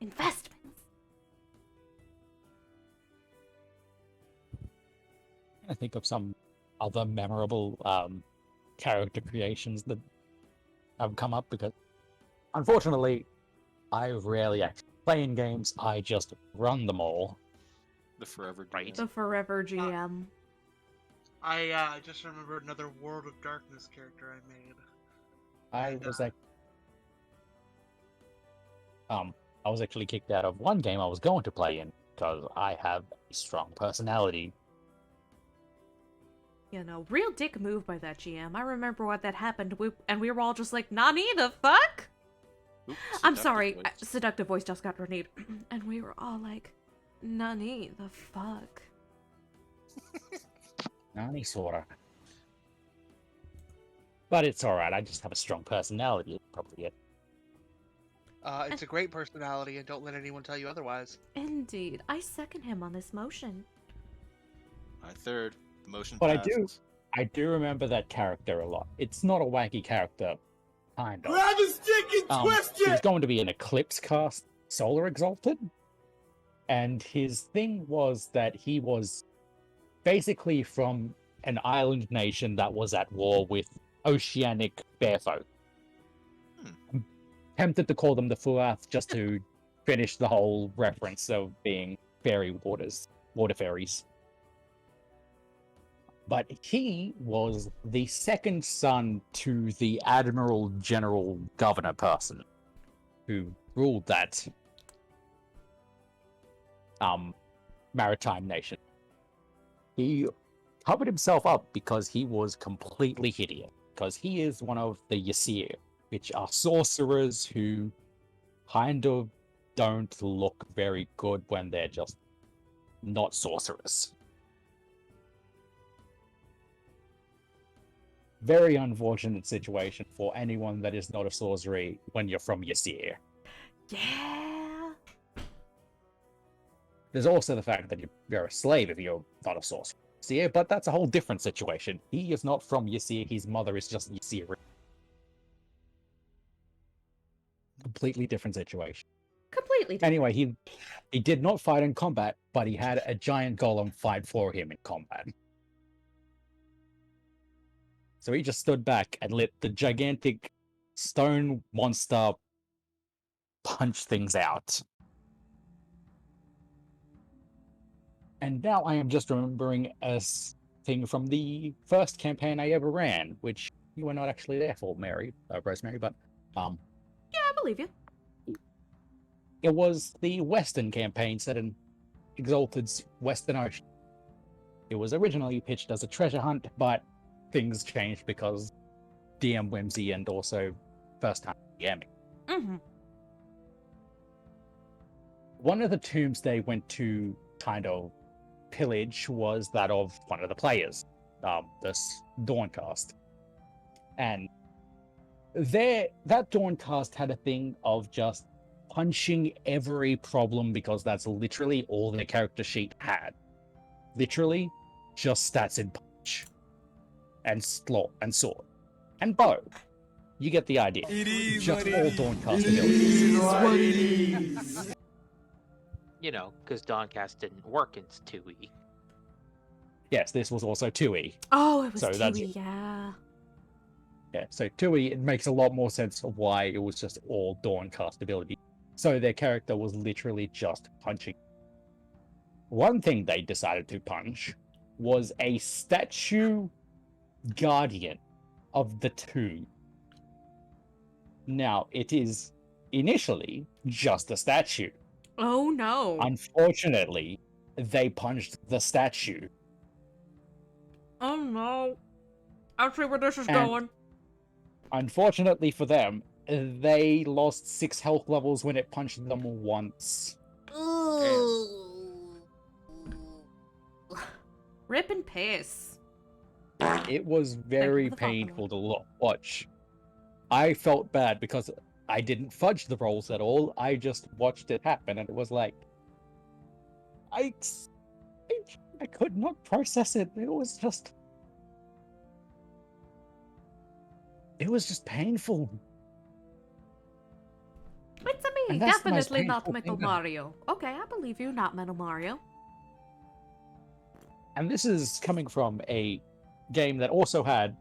Investments. I think of some other memorable character creations that have come up because Unfortunately, I rarely actually play in games. I just run them all. The forever DM. Right. The forever GM. I just remembered another World of Darkness character I made. I was actually kicked out of one game I was going to play in because I have a strong personality. You know, real dick move by that GM. I remember what that happened, and we were all just like, Nani, the fuck? Oops, I'm seductive sorry, voice. seductive voice just got renewed. And we were all like, Nani, the fuck? Nani sorta. But it's alright, I just have a strong personality, it's probably it. It's a great personality, and don't let anyone tell you otherwise. Indeed. I second him on this motion. I third. The motion But passes. I do remember that character a lot. It's not a wacky character, kind of. Grab his stick and twist It was it! going to be an Eclipse cast Solar Exalted. And his thing was that he was basically from an island nation that was at war with oceanic bearfolk. I'm tempted to call them the Fuath just to finish the whole reference of being fairy waters, water fairies. But he was the second son to the Admiral General Governor person who ruled that maritime nation. He covered himself up because he was completely hideous, because he is one of the Ysir, which are sorcerers who kind of don't look very good when they're just not sorcerers. Very unfortunate situation for anyone that is not a sorcerer when you're from Ysir. Yeah. There's also the fact that you're a slave if you're not a sorcerer. Ysir, but that's a whole different situation. He is not from Ysir, his mother is just Ysir. Completely different situation. Completely different. Anyway, he did not fight in combat, but he had a giant golem fight for him in combat. So he just stood back and let the gigantic stone monster punch things out. And now I am just remembering a thing from the first campaign I ever ran, which you were not actually there for, Rosemary, but Yeah, I believe you. it was the Western campaign set in Exalted's Western Ocean. It was originally pitched as a treasure hunt, but things changed because DM whimsy and also first time DMing. Mm-hmm. One of the tombs they went to kind of pillage was that of one of the players, this Dawncast. And that Dawncast had a thing of just punching every problem because that's literally all their character sheet had. Literally, just stats in punch. And slaw and sword. And bow. You get the idea. It is just what all it is. Dawncast It abilities. is what it is. You know, because Dawncast didn't work in 2E. Yes, this was also 2E. Oh, it was So that's 2E, yeah. Yeah, so 2E, it makes a lot more sense of why it was just all Dawncast ability. So their character was literally just punching. One thing they decided to punch was a statue guardian of the tomb. Now, it is initially just a statue. Oh no. Unfortunately, they punched the statue. Oh no. I see where this is And- going. Unfortunately for them, they lost 6 health levels when it punched them once. Rip and piss. It was very for the follow-up. painful to watch. I felt bad because I didn't fudge the rolls at all. I just watched it happen, and it was like, I could not process it. It was just painful. It's a me. And that's the most Definitely not painful Metal thing of- Mario. Okay, I believe you, not Metal Mario. And this is coming from a game that also had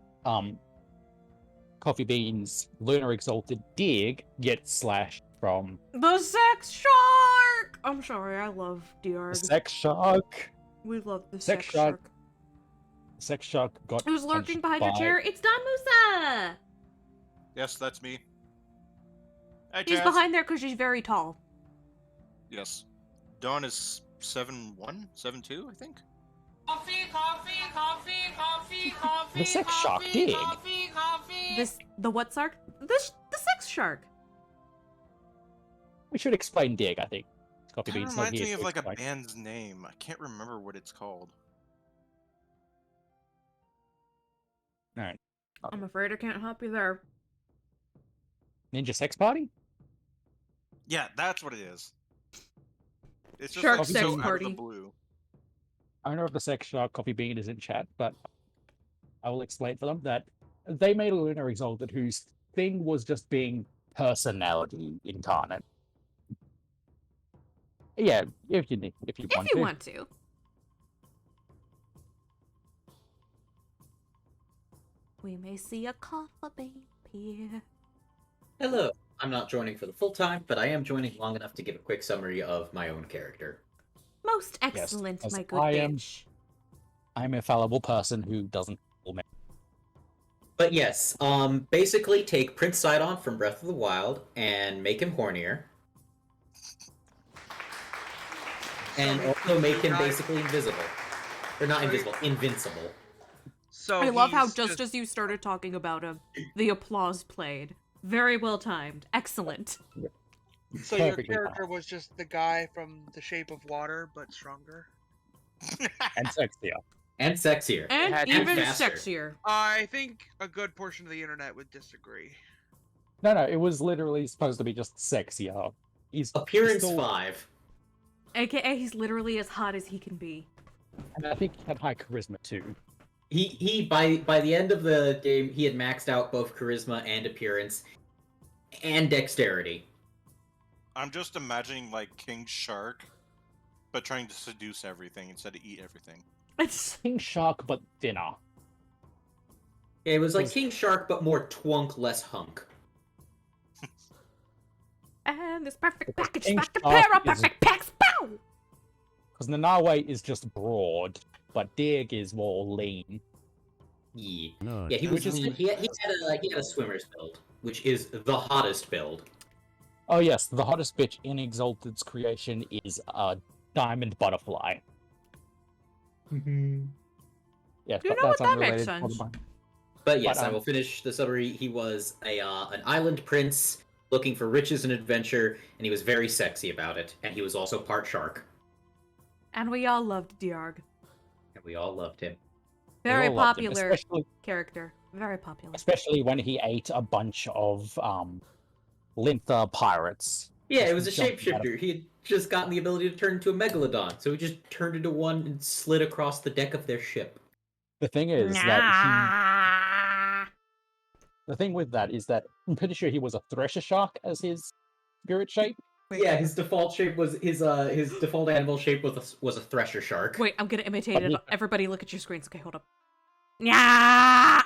Coffee Bean's Lunar Exalted Dig gets slashed from The sex shark! I'm sorry, I love the Diarg. Sex Shark. We love the Sex sex shark. shark. Sex Shark got Who's lurking punched behind your by- chair? It's Don Musa! Yes, that's me. Hey, He's Jazz. behind there because she's very tall. Yes. Dawn is 7'1", 7'2", I think. Coffee, coffee, coffee, coffee, coffee. The sex shark coffee, did. Coffee, coffee. The what shark? The sex shark. We should explain Dig, I think. Coffee That Bean's not reminds here me of to like a explain. band's name. I can't remember what it's called. Alright. I'm afraid I can't help you there. Ninja Sex Party? Yeah, that's what it is. It's just Shark like sex so out of party. the blue. Owner of the Sex Shark Coffee Bean is in chat, but I will explain for them that they made a Lunar Exalted whose thing was just being personality incarnate. Yeah, if you If you want to. want to. We may see a coffee bean here. Hello. I'm not joining for the full time, but I am joining long enough to give a quick summary of my own character. Most excellent, as my good I am- bitch. I'm a fallible person who doesn't kill me. But yes, basically take Prince Sidon from Breath of the Wild and make him hornier. And also make him basically invisible. Or not invisible, invincible. So I love how he's just as you started talking about him, the applause played. Very well timed. Excellent. So your Perfectly character was just the guy from The Shape of Water, but stronger. And sexier. And sexier. And And even faster. sexier. I think a good portion of the internet would disagree. No, it was literally supposed to be just sexier. He's Appearance still- 5. AKA he's literally as hot as he can be. And I think he had high charisma too. He by the end of the game, he had maxed out both charisma and appearance and dexterity. I'm just imagining like King Shark, but trying to seduce everything instead of eat everything. It's King Shark, but thinner. Yeah, it was like King Shark, but more twunk, less hunk. and this perfect package King back to Shark pair of is- perfect packs. Pow! Because Nanawe is just broad, but Dig is more lean. Yeah, No, yeah, he was Which is- lean. He had a swimmer's build, which is the hottest build. Oh yes, the hottest bitch in Exalted's creation is a diamond butterfly. Yes, You but know that's what? That makes unrelated. sense. But yes, But, I will finish the summary. He was an island prince looking for riches and adventure, and he was very sexy about it. And he was also part shark, And we all loved Diarg. and we all loved him. We Very all loved him, popular especially, character. Very popular. especially when he ate a bunch of Lintha pirates. Yeah, it was a Jumped out of- shapeshifter. He had just gotten the ability to turn into a megalodon, so he just turned into one and slid across the deck of their ship. The thing is that the thing with that is that I'm pretty sure he was a thresher shark as his spirit shape. Yeah, his default shape was his default animal shape was a thresher shark. Wait, I'm gonna imitate But it. he- Everybody look at your screens. Okay, hold up. Yeah.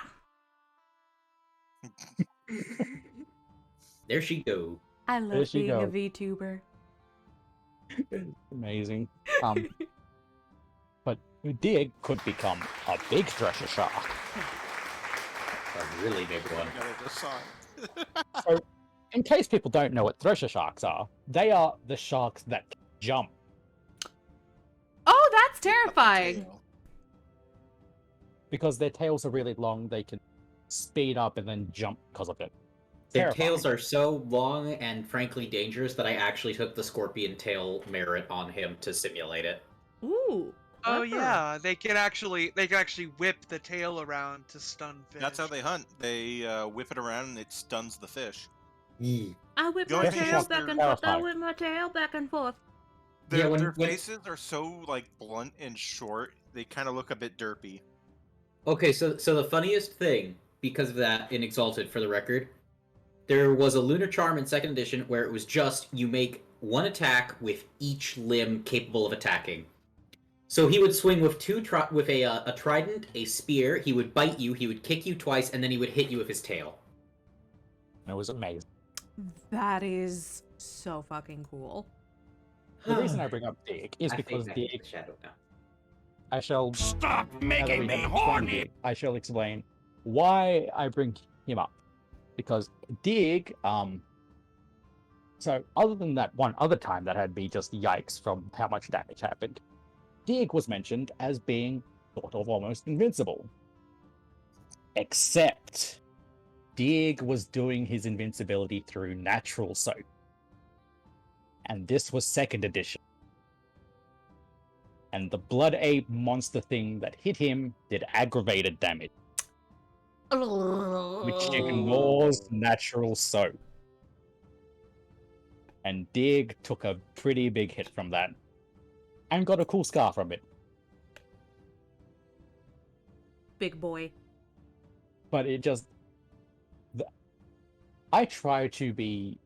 There she go. I There love she being a go. VTuber. Amazing. But Dig could become a big thresher shark. A really big one. Gotta decide. So, in case people don't know what thresher sharks are, they are the sharks that can jump. Oh, that's terrifying. Because their tails are really long, they can speed up and then jump because of it. Their Terrifying. tails are so long and frankly dangerous that I actually took the scorpion tail merit on him to simulate it. Ooh. Oh clever. yeah, they can actually whip the tail around to stun fish. That's how they hunt. They whip it around and it stuns the fish. I whip The my only thing tail is back they're and forth. I terrifying. whip my tail back and forth. Their, Yeah, when- their when- faces are so like blunt and short. They kind of look a bit derpy. Okay, so the funniest thing, because of that, in Exalted, for the record, there was a Lunar Charm in 2nd edition where it was just you make one attack with each limb capable of attacking. So he would swing with a trident, a spear. He would bite you. He would kick you twice, and then he would hit you with his tail. It was amazing. That is so fucking cool. The reason I bring up Dig is I because fade back into Dig, the shadow now. I shall Stop now that making we me have explained horny! Dig, I shall explain why I bring him up. Because Dig, so other than that one other time that had me just yikes from how much damage happened, Dig was mentioned as being sort of almost invincible. Except Dig was doing his invincibility through natural soak. And this was 2nd edition. And the Blood Ape monster thing that hit him did aggravated damage, which ignores natural soak. And Dig took a pretty big hit from that, and got a cool scar from it. Big boy. But it just... I try to be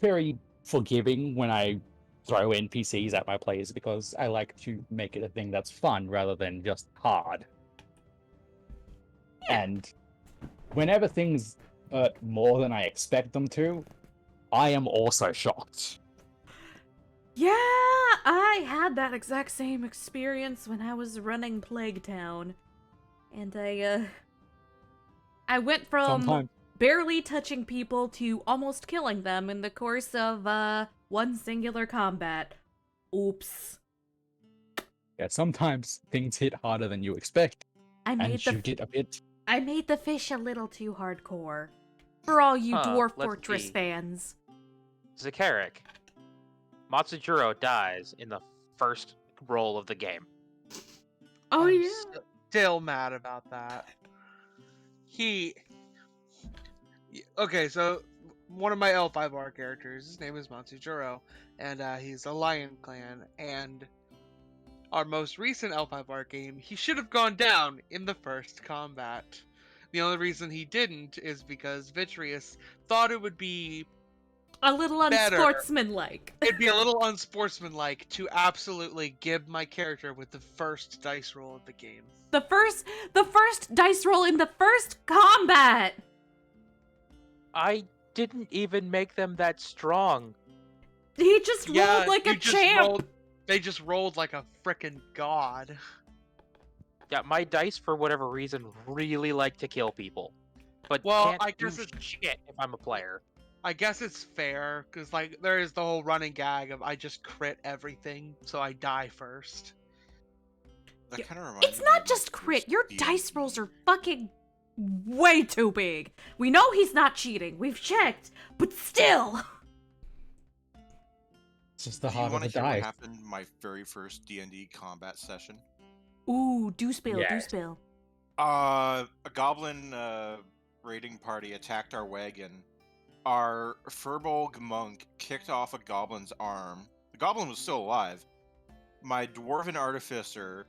very forgiving when I throw NPCs at my players, because I like to make it a thing that's fun rather than just hard. Yeah. And whenever things hurt more than I expect them to, I am also shocked. Yeah, I had that exact same experience when I was running Plague Town. And I went from Sometimes barely touching people to almost killing them in the course of one singular combat. Oops. Yeah, sometimes things hit harder than you expect, I and made you get a bit... I made the fish a little too hardcore. For all you Dwarf let's Fortress see. fans. Zakaric. Matsujiro dies in the first roll of the game. Oh I'm yeah. Still mad about that. Okay, so one of my L5R characters, his name is Matsujiro, and he's a Lion Clan, and our most recent L5R game, he should have gone down in the first combat. The only reason he didn't is because Vitreous thought it would be A little better. unsportsmanlike. It'd be a little unsportsmanlike to absolutely give my character with the first dice roll of the game. The first dice roll in the first combat. I didn't even make them that strong. He just rolled like a champ. They just rolled like a frickin' god. Yeah, my dice, for whatever reason, really like to kill people. But Well, can't I guess do it's shit if I'm a player. I guess it's fair, because like there is the whole running gag of I just crit everything, so I die first. That kind of reminds It's me not of just my crit. first Your D&D. dice rolls are fucking way too big. We know he's not cheating. We've checked, but still. It's just the Do you heart of want the to hear what dice. happened in my very first D&D combat session? Ooh, do spill, do Yes. spill. A goblin raiding party attacked our wagon. Our Furbolg monk kicked off a goblin's arm. The goblin was still alive. My dwarven artificer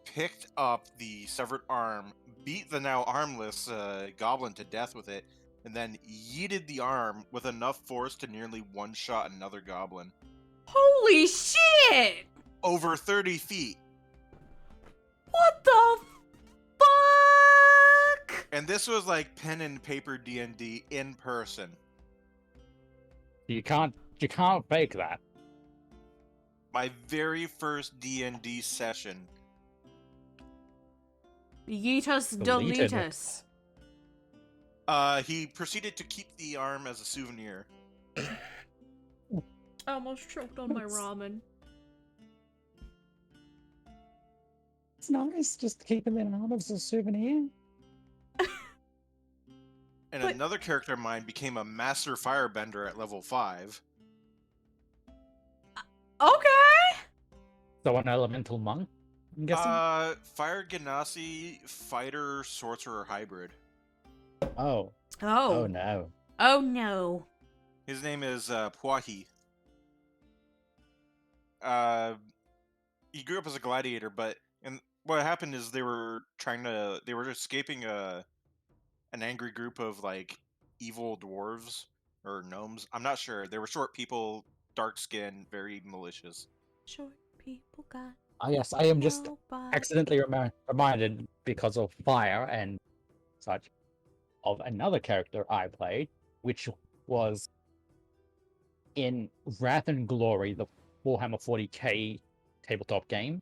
picked up the severed arm, beat the now armless goblin to death with it, and then yeeted the arm with enough force to nearly one-shot another goblin. Holy shit! Over 30 feet. What the fuck? And this was like pen and paper D&D in person. You can't fake that. My very first D&D session. Yeetus Deleted. deletus. He proceeded to keep the arm as a souvenir. I almost choked on my ramen. It's nice just keeping it on as a souvenir. And But- another character of mine became a master firebender at level 5. Okay. So an elemental monk, I'm guessing? Fire Genasi fighter sorcerer hybrid. Oh Oh. no. Oh no. His name is Whacky. He grew up as a gladiator, and what happened is they were escaping an angry group of like evil dwarves or gnomes. I'm not sure. They were short people, dark skin, very malicious. Short people got Ah, yes, I am just nobody. accidentally reminded because of fire and such of another character I played, which was in Wrath and Glory, the Warhammer 40k tabletop game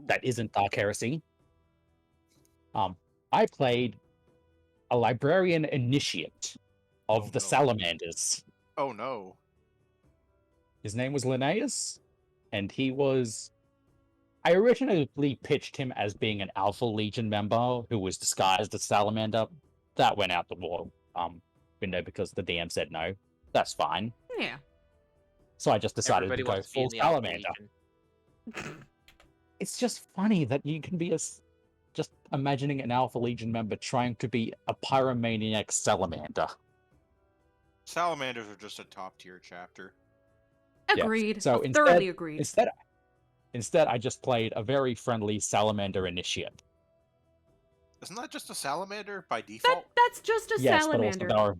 that isn't Dark Heresy. I played a librarian initiate of the Salamanders. Oh no. His name was Linnaeus, and he was... I originally pitched him as being an Alpha Legion member who was disguised as Salamander. That went out the window because the DM said no. That's fine. Yeah. So I just decided Everybody to go wants to be full in the Alpha Salamander. Legion. It's just funny that you can be just imagining an Alpha Legion member trying to be a pyromaniac Salamander. Salamanders are just a top tier chapter. Agreed. Yeah. So Thoroughly agreed. Instead, I just played a very friendly Salamander initiate. Isn't that just a salamander by default? That's just a Yes, salamander. but also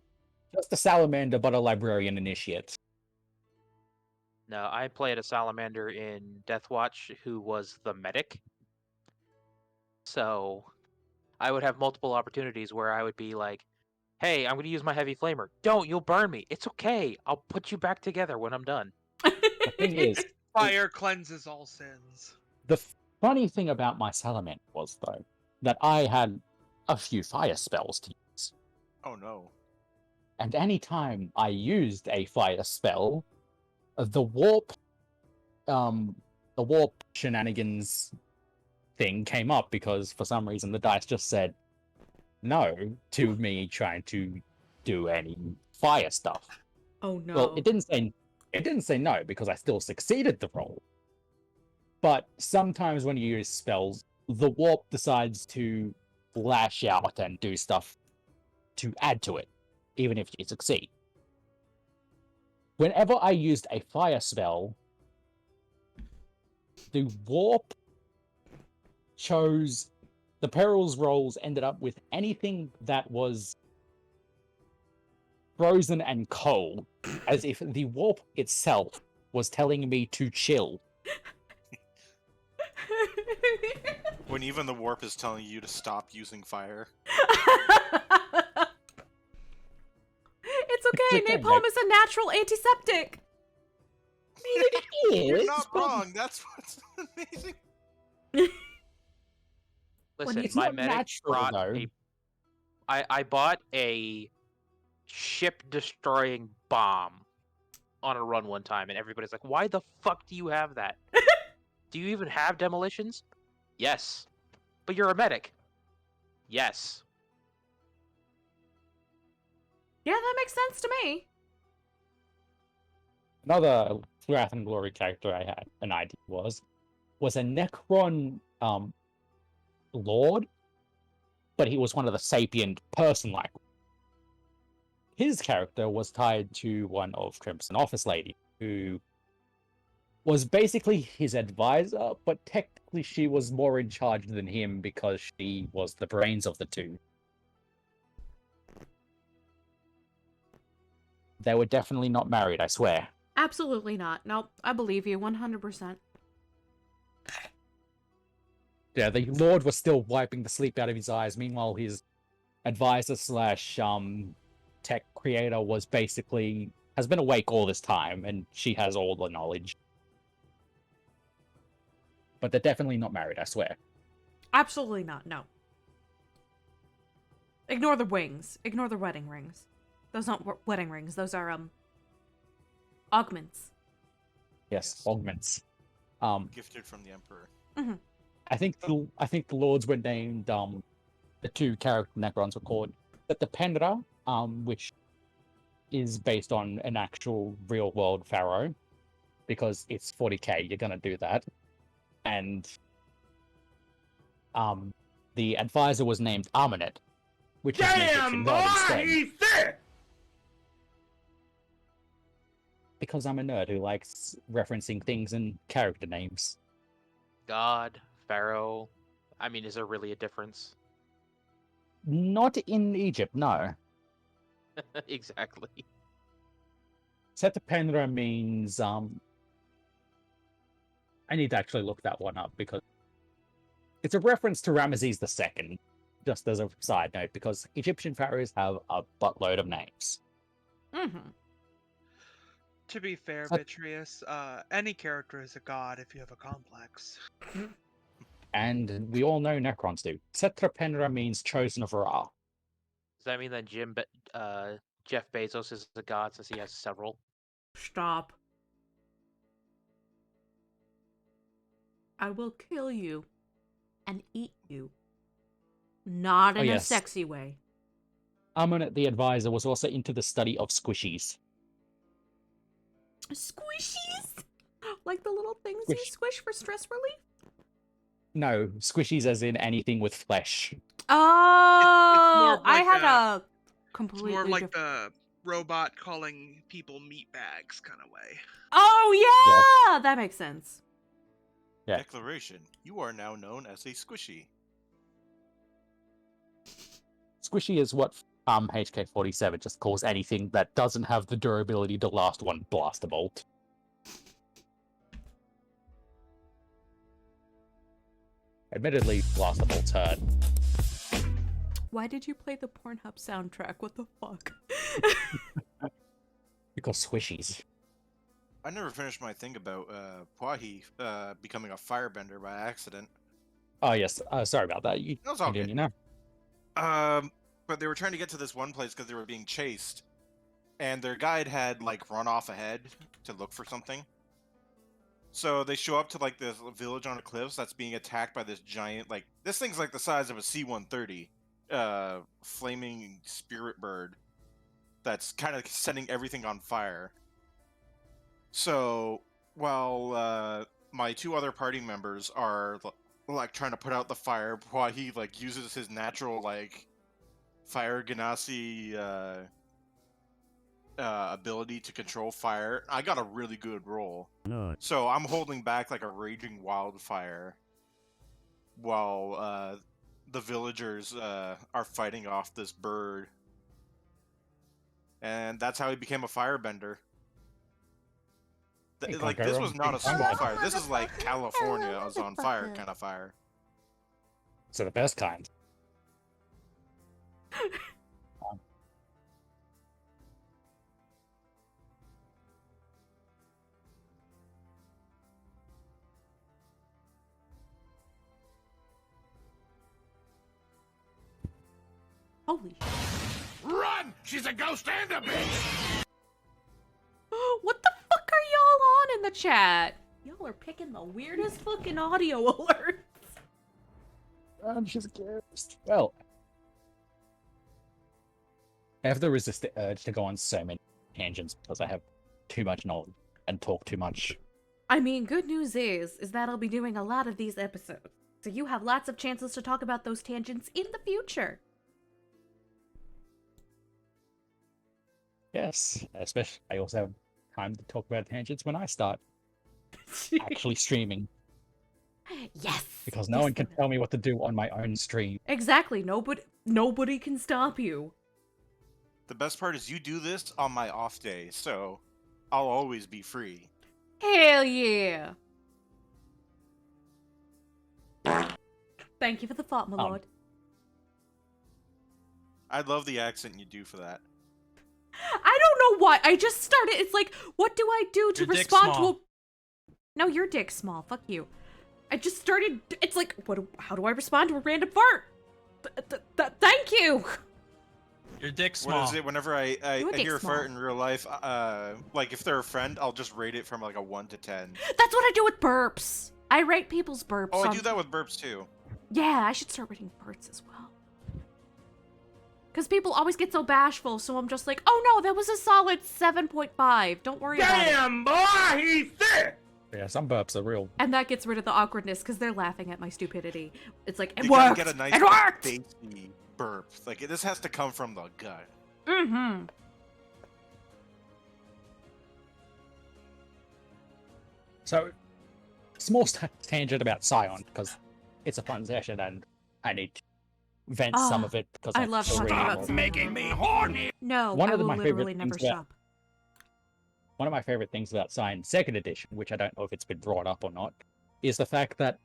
just a salamander, but a librarian initiate. No, I played a salamander in Deathwatch who was the medic. So I would have multiple opportunities where I would be like, hey, I'm going to use my heavy flamer. Don't, you'll burn me. It's okay. I'll put you back together when I'm done. The thing is, Fire cleanses all sins. the funny thing about my salamander was, though, that I had a few fire spells to use. Oh no. And anytime I used a fire spell, the warp shenanigans thing came up because for some reason the dice just said no to me trying to do any fire stuff. Oh no. Well, it didn't say no because I still succeeded the roll. But sometimes when you use spells, the warp decides to lash out and do stuff to add to it, even if you succeed. Whenever I used a fire spell, the warp chose the perils rolls ended up with anything that was frozen and cold, as if the warp itself was telling me to chill. When even the warp is telling you to stop using fire. It's okay. Napalm is a natural antiseptic. I mean, it is. You're not wrong. That's what's amazing. Listen, it's my not medic natural, brought though. I bought a ship-destroying bomb on a run one time, and everybody's like, why the fuck do you have that? Do you even have demolitions? Yes. But you're a medic. Yes. Yeah, that makes sense to me. Another Wrath and Glory character I had an idea was a Necron lord, but he was one of the sapient person-like. His character was tied to one of Crimson Office Lady, who was basically his advisor, but technically she was more in charge than him because she was the brains of the two. They were definitely not married, I swear. Absolutely not. Nope, I believe you 100%. Yeah, the Lord was still wiping the sleep out of his eyes. Meanwhile, his advisor slash tech creator has been awake all this time, and she has all the knowledge. But they're definitely not married, I swear. Absolutely not, no. Ignore the wings. Ignore the wedding rings. Those aren't wedding rings. Those are, augments. Yes, augments. Gifted from the Emperor. Mm-hmm. I think the lords were named, the two character Necrons were called the Dependra, which is based on an actual real-world pharaoh, because it's 40k, you're gonna do that. And the advisor was named Armanet, which is an Egyptian god instead. Because I'm a nerd who likes referencing things and character names. God, Pharaoh. I mean, is there really a difference? Not in Egypt, no. Exactly. Setependra means I need to actually look that one up because it's a reference to Ramesses II, just as a side note, because Egyptian pharaohs have a buttload of names. Mm-hmm. To be fair, Uh, Vitreous, any character is a god if you have a complex. And we all know Necrons do. Tetrapendra means chosen of Ra. Does that mean that Jeff Bezos is a god since he has several? Stop. I will kill you and eat you. Not in a yes. sexy way. Amunet the Advisor was also into the study of squishies. Squishies? Like the little things you squish for stress relief? No, squishies as in anything with flesh. Oh, I like had a It's completely more like different... the robot calling people meat bags kind of way. Oh, yeah! That makes sense. Yeah. Declaration. You are now known as a squishy. Squishy is what HK47 just calls anything that doesn't have the durability to last one blaster bolt. Admittedly, blaster bolts hurt. Why did you play the Pornhub soundtrack? What the fuck? Because squishies. I never finished my thing about Pwahi becoming a firebender by accident. Oh yes, sorry about that. That's okay. You know. But they were trying to get to this one place because they were being chased, and their guide had like run off ahead to look for something. So they show up to like this village on the cliffs that's being attacked by this giant, like this thing's like the size of a C-130, flaming spirit bird that's kind of setting everything on fire. So while my two other party members are like trying to put out the fire, while he like uses his natural like fire ganassi ability to control fire, I got a really good roll. No. So I'm holding back like a raging wildfire while the villagers are fighting off this bird. And that's how he became a firebender. Like, this was not a small fire. This is like California was on fire kind of fire. So the best kind. Holy shit. Run! She's a ghost and a bitch! What the fuck are y'all on in the chat? Y'all are picking the weirdest fucking audio alerts. She's a ghost. Well, I have the resistant urge to go on so many tangents because I have too much knowledge and talk too much. I mean, good news is that I'll be doing a lot of these episodes, so you have lots of chances to talk about those tangents in the future. Yes, especially I also have time to talk about tangents when I start actually streaming. Yes. Because no one can tell me what to do on my own stream. Exactly. Nobody can stop you. The best part is you do this on my off day, so I'll always be free. Hell yeah. Thank you for the thought, my lord. I love the accent you do for that. I don't know why. I just started. It's like, what do I do to Your dick's respond to a... small. No, your dick's small. Fuck you. I just started... It's like, how do I respond to a random fart? Thank you. Your dick's small. What is it? Whenever I Your dick's hear a fart small. in real life, like if they're a friend, I'll just rate it from like a 1 to 10. That's what I do with burps. I rate people's burps. Oh, I on- do that with burps too. Yeah, I should start rating burps as well. Because people always get so bashful, so I'm just like, oh no, that was a solid 7.5. Don't worry about it. Damn, boy, he's thick! Yeah, some burps are real. And that gets rid of the awkwardness because they're laughing at my stupidity. It's like, it You gotta worked! get a nice It worked! bassy burp. Like this has to come from the gut. Mm-hmm. So, small tangent about Scion, because it's a fun session and I need to vent some of it because I love talking about Scion. Making me horny! No, One I of will my literally favorite never things stop. One of my favorite things about Scion 2nd edition, which I don't know if it's been brought up or not, is the fact that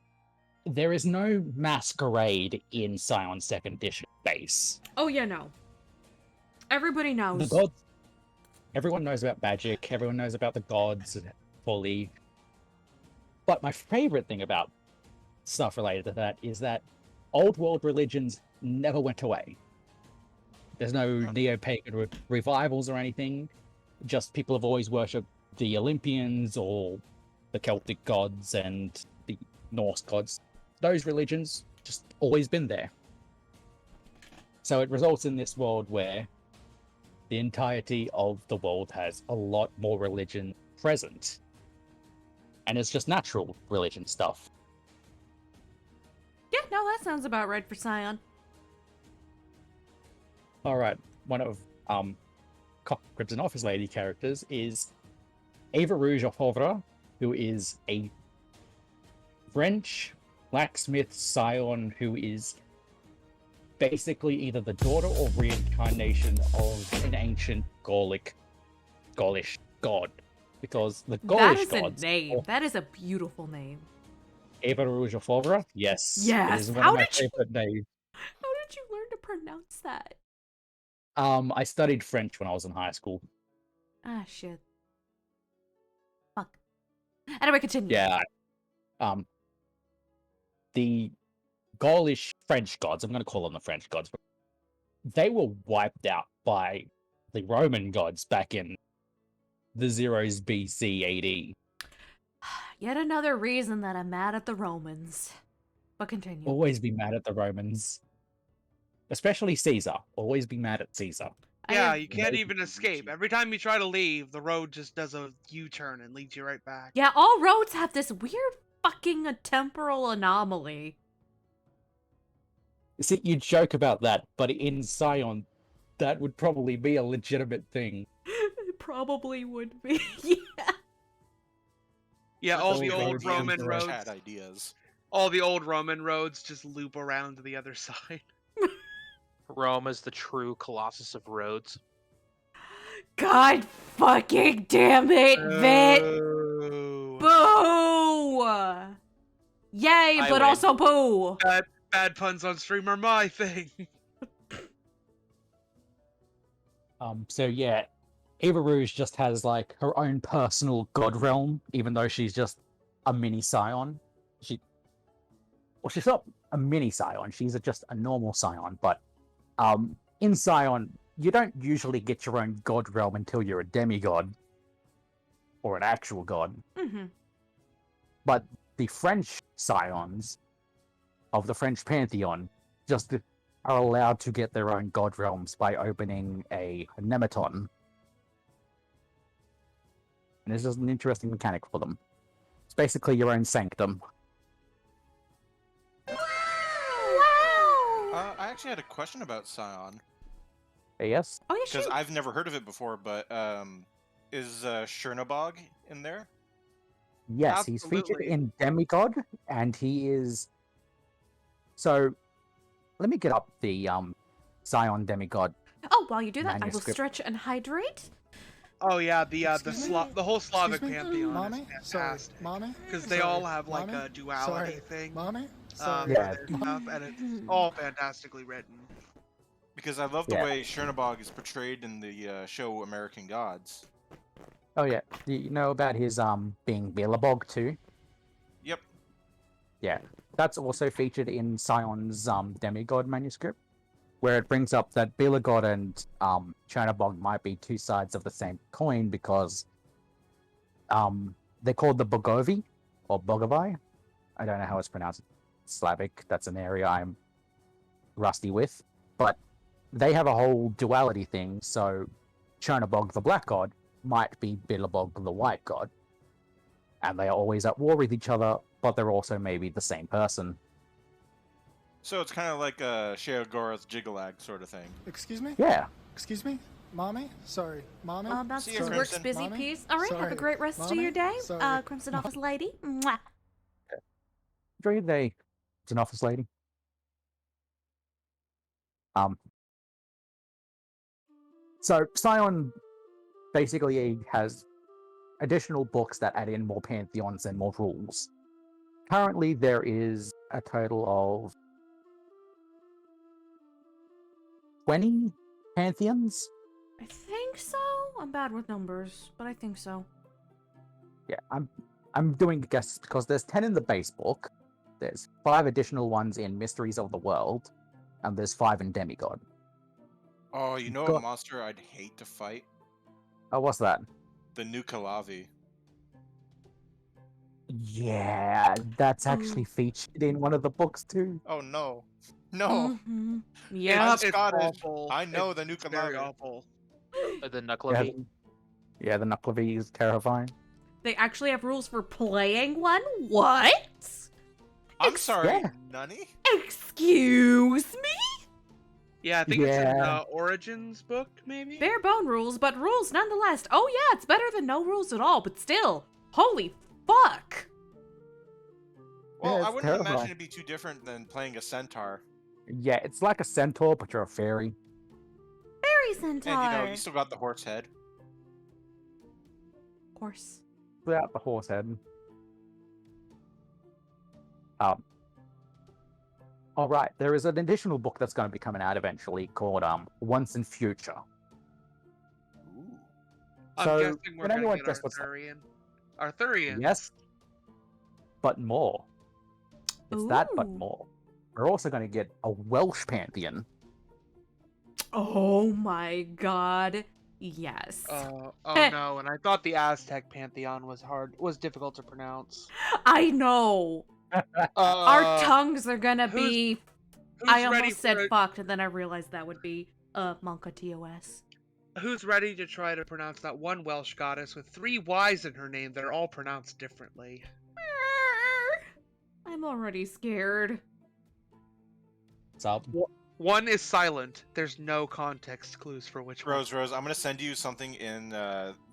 there is no masquerade in Scion Second Edition base. Oh yeah, no. Everybody knows. The gods. Everyone knows about magic. Everyone knows about the gods fully. But my favorite thing about stuff related to that is that old world religions never went away. There's no neo-pagan revivals or anything. Just people have always worshipped the Olympians or the Celtic gods and the Norse gods. Those religions just always been there. So it results in this world where the entirety of the world has a lot more religion present. And it's just natural religion stuff. Yeah, no, that sounds about right for Scion. Alright, one of Crimson Office Lady characters is Ava Rouge of Hovra, who is a French blacksmith scion who is basically either the daughter or reincarnation of an ancient Gaulish god. Because the Gaulish gods... That is a name. That is a beautiful name. Ava Rouge of Hovra? Yes. Yes. It is one of my favorite names. How did you learn to pronounce that? I studied French when I was in high school. Ah, shit. Fuck. Anyway, continue. Yeah. The Gaulish French gods, I'm going to call them the French gods, they were wiped out by the Roman gods back in the zeros BC AD. Yet another reason that I'm mad at the Romans. But continue. Always be mad at the Romans. Especially Caesar. Always be mad at Caesar. Yeah, you can't even escape. Every time you try to leave, the road just does a U-turn and leads you right back. Yeah, all roads have this weird fucking temporal anomaly. See, you joke about that, but in Scion, that would probably be a legitimate thing. It probably would be, yeah. Yeah, all the old Roman roads. Had ideas. All the old Roman roads just loop around to the other side. Rome is the true Colossus of roads. God fucking damn it, Vit! Boo! Yay, but also boo! Bad puns on stream are my thing. So yeah, Ava Rouge just has like her own personal god realm, even though she's just a mini scion. She's not a mini scion, she's just a normal scion, but in Scion, you don't usually get your own god realm until you're a demigod. Or an actual god. Mm-hmm. But the French scions of the French pantheon just are allowed to get their own god realms by opening a nematon. And it's just an interesting mechanic for them. It's basically your own sanctum. I actually had a question about Scion. Yes? Oh, yeah, Because I've never heard of it before, but is Chernobog in there? Yes, Absolutely. he's featured in Demigod, and he is... So, let me get up the Scion Demigod. Oh, while you do that, I will manuscript. stretch and hydrate. Oh yeah, the whole Slavic Excuse me? pantheon Mommy? is Sorry, fantastic. Mommy? Because they Sorry, all have like Mommy? a duality Sorry, thing. Mommy? For Sorry. their stuff, and it's all fantastically written. Because I love the Yeah. way Chernobog is portrayed in the show American Gods. Oh yeah, do you know about his being Billabog too? Yep. Yeah, that's also featured in Scion's Demigod manuscript, where it brings up that Billagod and Chernobog might be two sides of the same coin because they're called the Bogovi, or Bogovi. I don't know how it's pronounced. Slavic, that's an area I'm rusty with. But they have a whole duality thing, so Chernobog, the black god, might be Billabog, the white god. And they are always at war with each other, but they're also maybe the same person. So it's kind of like a Sheogorath Jigalag sort of thing. Excuse me? Yeah. Excuse me? Mommy? Sorry, Mommy? That's See you, his Crimson. work's busy Mommy? piece. All right, have a Sorry. great rest of Mommy? your day, Sorry. Crimson Office Lady. Mwah. Enjoy your day. It's an office lady. So Scion basically has additional books that add in more pantheons and more rules. currently there is a total of 20 pantheons. I think so. I'm bad with numbers, but I think so. Yeah, I'm doing guesses because there's 10 in the base book, there's 5 additional ones in Mysteries of the World, and there's 5 in Demigod. Oh, you know Got- a monster I'd hate to fight? Oh, what's that? The Nuka-Lavi. Yeah, that's actually featured in one of the books too. Oh no. No. Mm-hmm. I'm Yep. Scottish. awful. I know the It's very Nuka-Lavi. awful. The Yeah, Knucklevi. yeah, the Knucklevi is terrifying. They actually have rules for playing one? What? I'm sorry, yeah. Nunny? Excuse me? Yeah, I think it's in Yeah. Origins book, maybe? Bare bone rules, but rules nonetheless. Oh yeah, it's better than no rules at all, but still. Holy fuck. Well, Yeah, I it's wouldn't imagine terrifying. it'd be too different than playing a centaur. Yeah, it's like a centaur, but you're a fairy. Fairy centaur. And you know, you still got the horse head. Of course. Without the horse head. All right, there is an additional book that's going to be coming out eventually called Once in Future. Ooh. I'm So, guessing we're can gonna anyone get guess what's Arthurian. Arthurians. Yes, but more. It's that, but Ooh. more. We're also going to get a Welsh pantheon. Oh my god. Yes. Oh no, and I thought the Aztec pantheon was difficult to pronounce. I know. Our tongues are gonna be. I almost said fucked, and then I realized that would be Monka TOS. Who's ready to try to pronounce that one Welsh goddess with 3 Y's in her name that are all pronounced differently? I'm already scared. What's up? One is silent. There's no context clues for which one. Rose, I'm gonna send you something in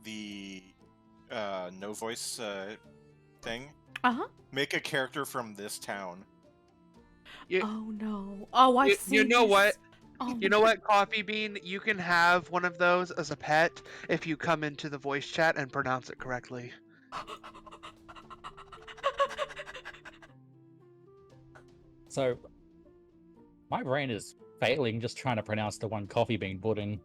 the no voice thing. Uh-huh. Make a character from this town. Oh no. Oh, I've seen You know this. what? Oh You know what, Coffee Bean? You can have one of those as a pet if you come into the voice chat and pronounce it correctly. So, my brain is failing just trying to pronounce the one Coffee Bean pudding.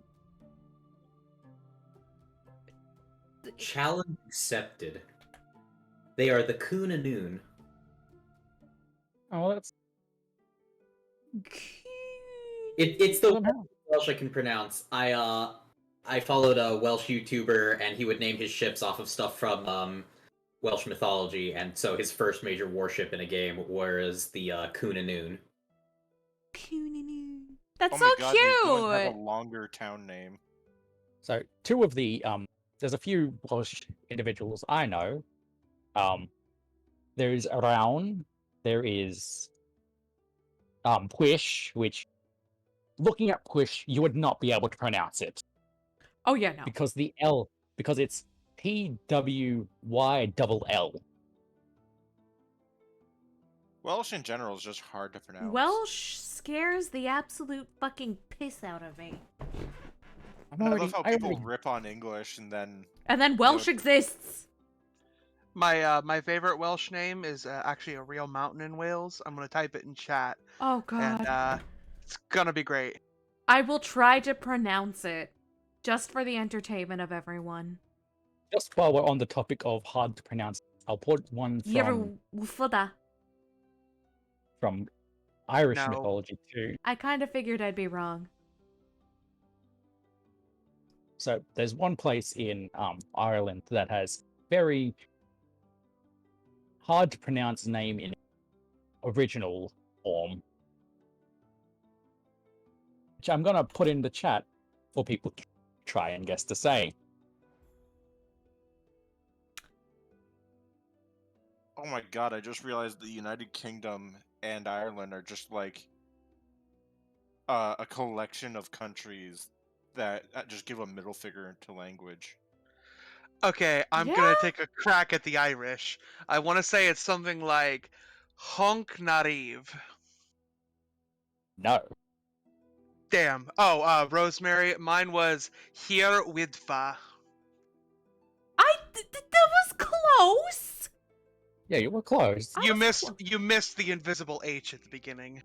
Challenge accepted. They are the Coonanoon. Oh, that's... It's the one Welsh I can pronounce. I followed a Welsh YouTuber, and he would name his ships off of stuff from Welsh mythology, and so his first major warship in a game was the Coonanoon. That's oh so my God, they cute. don't have a longer town name. So, two of the, there's a few Welsh individuals I know. There is Arawn, there is Pwish, which, looking at Pwish, you would not be able to pronounce it. Oh yeah, no. Because because it's PWYLL. Welsh in general is just hard to pronounce. Welsh scares the absolute fucking piss out of me. I love how people rip on English and then... And then Welsh exists. My favorite Welsh name is actually a real mountain in Wales. I'm gonna type it in chat. Oh god. And it's gonna be great. I will try to pronounce it, just for the entertainment of everyone. Just while we're on the topic of hard to pronounce, I'll put one from Irish No. mythology too. I kind of figured I'd be wrong. So there's one place in Ireland that has very hard to pronounce name in original form, which I'm gonna put in the chat for people to try and guess to say. Oh my God, I just realized the United Kingdom and Ireland are just like a collection of countries that just give a middle figure to language. Okay, I'm gonna take a crack at the Irish. I want to say it's something like Honk Nariv. No. Damn. Oh, Rosemary, mine was Here Widfa. That was close. Yeah, you were close. You missed the invisible H at the beginning.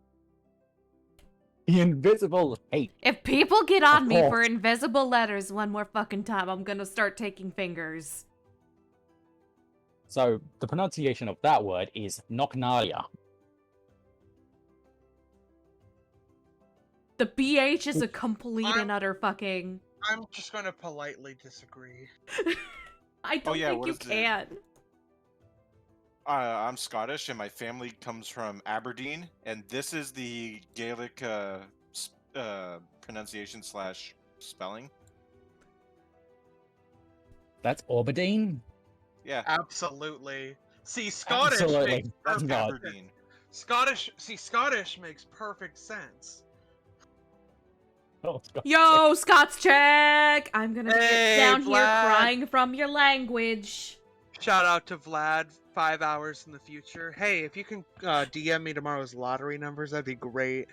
The invisible H. If people get on me for course. invisible letters one more fucking time, I'm gonna start taking fingers. So the pronunciation of that word is Noknaria. The BH is a complete and utter fucking... I'm just gonna politely disagree. I don't think you can. I'm Scottish, and my family comes from Aberdeen, and this is the Gaelic pronunciation / spelling. That's Aberdeen? Yeah. Absolutely. See, Scottish Absolutely. makes That's perfect not. Aberdeen. Scottish makes perfect sense. Oh, Scott. Yo, Scots check! I'm gonna Hey, sit down here Vlad. crying from your language. Shout out to Vlad, 5 hours in the future. Hey, if you can DM me tomorrow's lottery numbers, that'd be great.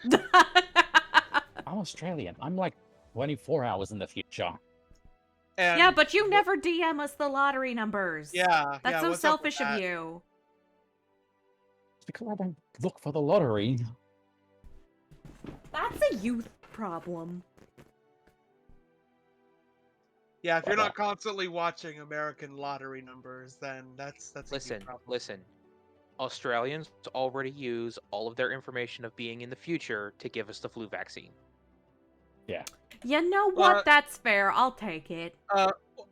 I'm Australian. I'm like 24 hours in the future. And Yeah, but you never DM us the lottery numbers. Yeah, That's yeah, so what's up with selfish of that? you. It's because I don't look for the lottery. That's a youth problem. Yeah, if you're not constantly watching American lottery numbers, then that's a Listen, huge problem. listen. Australians already use all of their information of being in the future to give us the flu vaccine. Yeah. You know what? That's fair. I'll take it.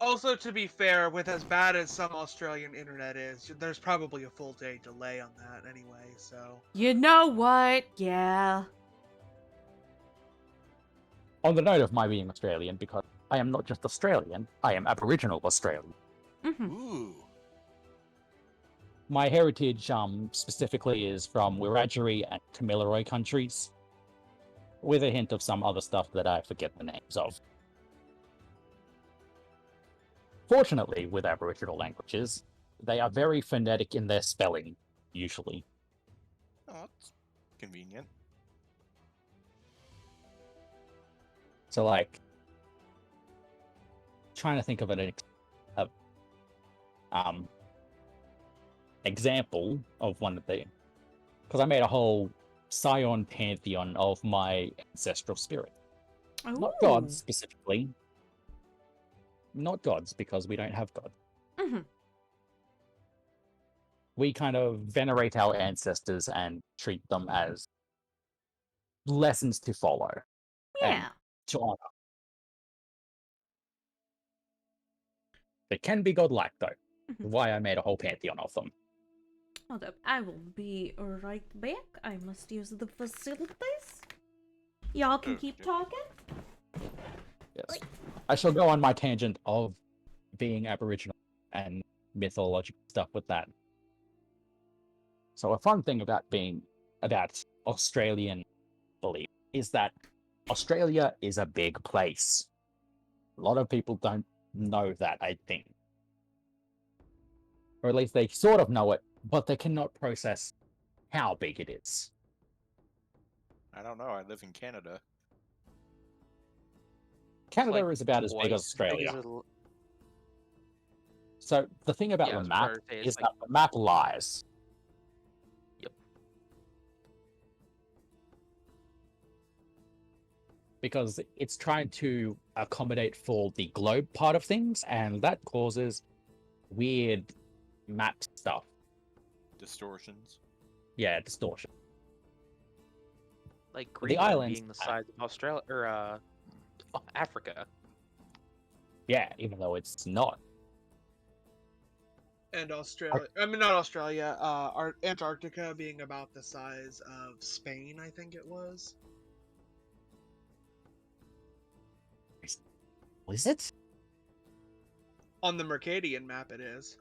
Also, to be fair, with as bad as some Australian internet is, there's probably a full day delay on that anyway, so... You know what? Yeah. On the note of my being Australian, because I am not just Australian, I am Aboriginal Australian. Ooh. My heritage specifically is from Wiradjuri and Kamilaroi countries, with a hint of some other stuff that I forget the names of. Fortunately, with Aboriginal languages, they are very phonetic in their spelling, usually. Oh, that's convenient. So, like, trying to think of an example of one of the... Because I made a whole Scion pantheon of my ancestral spirit. Not gods, specifically. Not gods, because we don't have gods. Mm-hmm. We kind of venerate our ancestors and treat them as lessons to follow. Yeah. And to honor. They can be godlike, though. Why I made a whole pantheon of them. Hold up. I will be right back. I must use the facilities. Y'all can keep talking. Yes. I shall go on my tangent of being Aboriginal and mythological stuff with that. So a fun thing about Australian belief is that Australia is a big place. A lot of people don't know that, I think. Or at least they sort of know it, but they cannot process how big it is. I don't know. I live in Canada. Canada like is about as big as Australia. So the thing about Yeah, I the was map about to say, it's is that the map lies. Yep. Because it's trying to accommodate for the globe part of things, and that causes weird map stuff. Distortions. Yeah, distortion. Like Greenland islands being the size of Australia or Africa. Yeah, even though it's not. And Australia, I mean, not Australia, Antarctica being about the size of Spain, I think it was. Was it? On the Mercadian map, it is.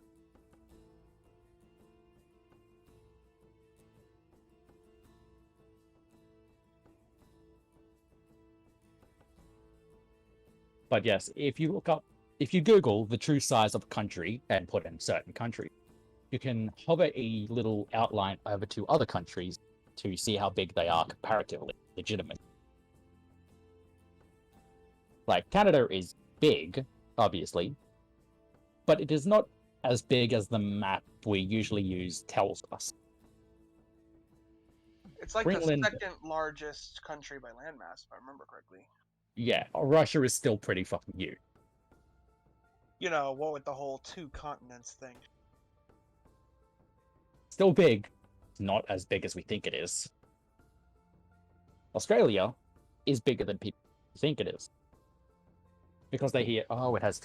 But yes, if you Google the true size of a country and put in certain country, you can hover a little outline over to other countries to see how big they are comparatively, legitimate. Like, Canada is big, obviously, but it is not as big as the map we usually use tells us. It's like Greenland- the second largest country by landmass, if I remember correctly. Yeah, Russia is still pretty fucking huge. You know, what with the whole 2 continents thing. Still big, not as big as we think it is. Australia is bigger than people think it is. Because they hear, oh, it has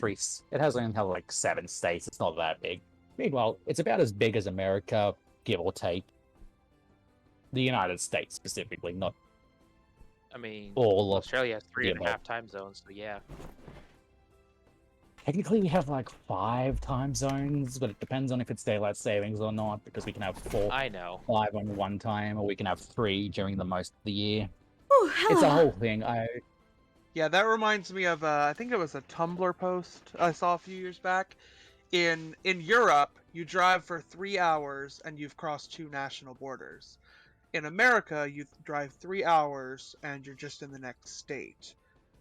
only had like 7 states, it's not that big. Meanwhile, it's about as big as America, give or take. The United States specifically, not I mean, all of Australia has 3.5 above. time zones, so yeah. Technically, we have like 5 time zones, but it depends on if it's daylight savings or not, because we can have 4, I know. 5 on one time, or we can have 3 during the most of the year. Ooh, It's a hello. whole thing. Yeah, that reminds me of, I think it was a Tumblr post I saw a few years back. In Europe, you drive for 3 hours and you've crossed 2 national borders. In America, you drive 3 hours and you're just in the next state.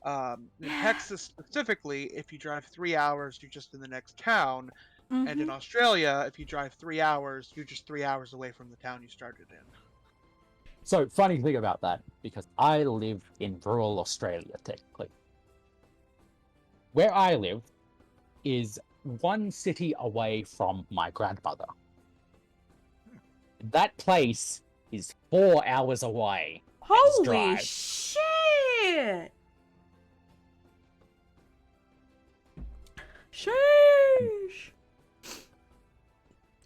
In Texas specifically, if you drive 3 hours, you're just in the next town. And in Australia, if you drive 3 hours, you're just 3 hours away from the town you started in. So, funny thing about that, because I live in rural Australia, technically. Where I live is 1 city away from my grandmother. That place is 4 hours away. Holy drive. shit! Sheesh!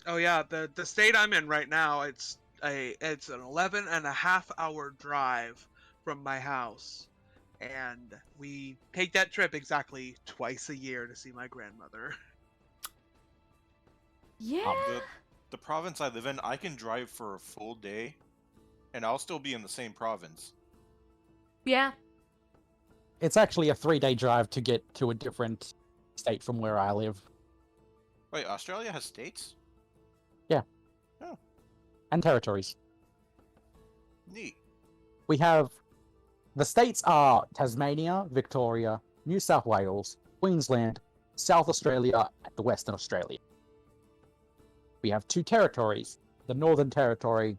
Oh yeah, the state I'm in right now, it's an 11.5-hour drive from my house, and we take that trip exactly twice a year to see my grandmother. Yeah. The province I live in, I can drive for a full day, and I'll still be in the same province. Yeah. It's actually a 3-day drive to get to a different state from where I live. Wait, Australia has states? Yeah. Oh. And territories. Neat. We have... The states are Tasmania, Victoria, New South Wales, Queensland, South Australia, and the Western Australia. We have 2 territories, the Northern Territory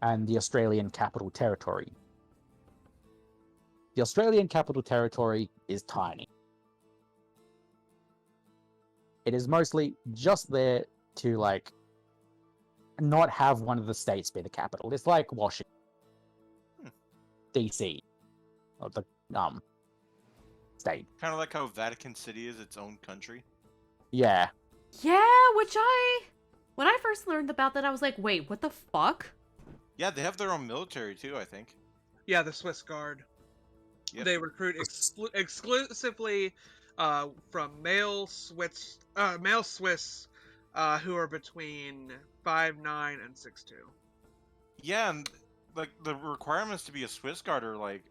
and the Australian Capital Territory. The Australian Capital Territory is tiny. It is mostly just there to, like, not have one of the states be the capital. It's like Washington, DC, or the state. Kind of like how Vatican City is its own country. Yeah. Yeah, when I first learned about that, I was like, wait, what the fuck? Yeah, they have their own military too, I think. Yeah, the Swiss Guard. Yep. They recruit exclusively from male Swiss who are between 5'9" and 6'2". Yeah, and like the requirements to be a Swiss Guard are like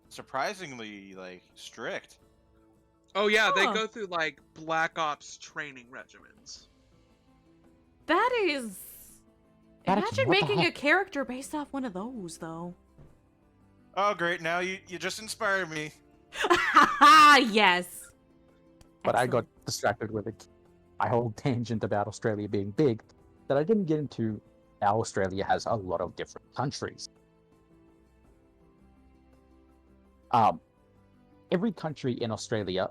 surprisingly like strict. Oh yeah, they Huh. go through like Black Ops training regimens. That is... Imagine what the making a heck? character based off one of those, though. Oh great, now you just inspired me. Yes. But I Excellent. got distracted with my whole tangent about Australia being big, that I didn't get into how Australia has a lot of different countries. Every country in Australia,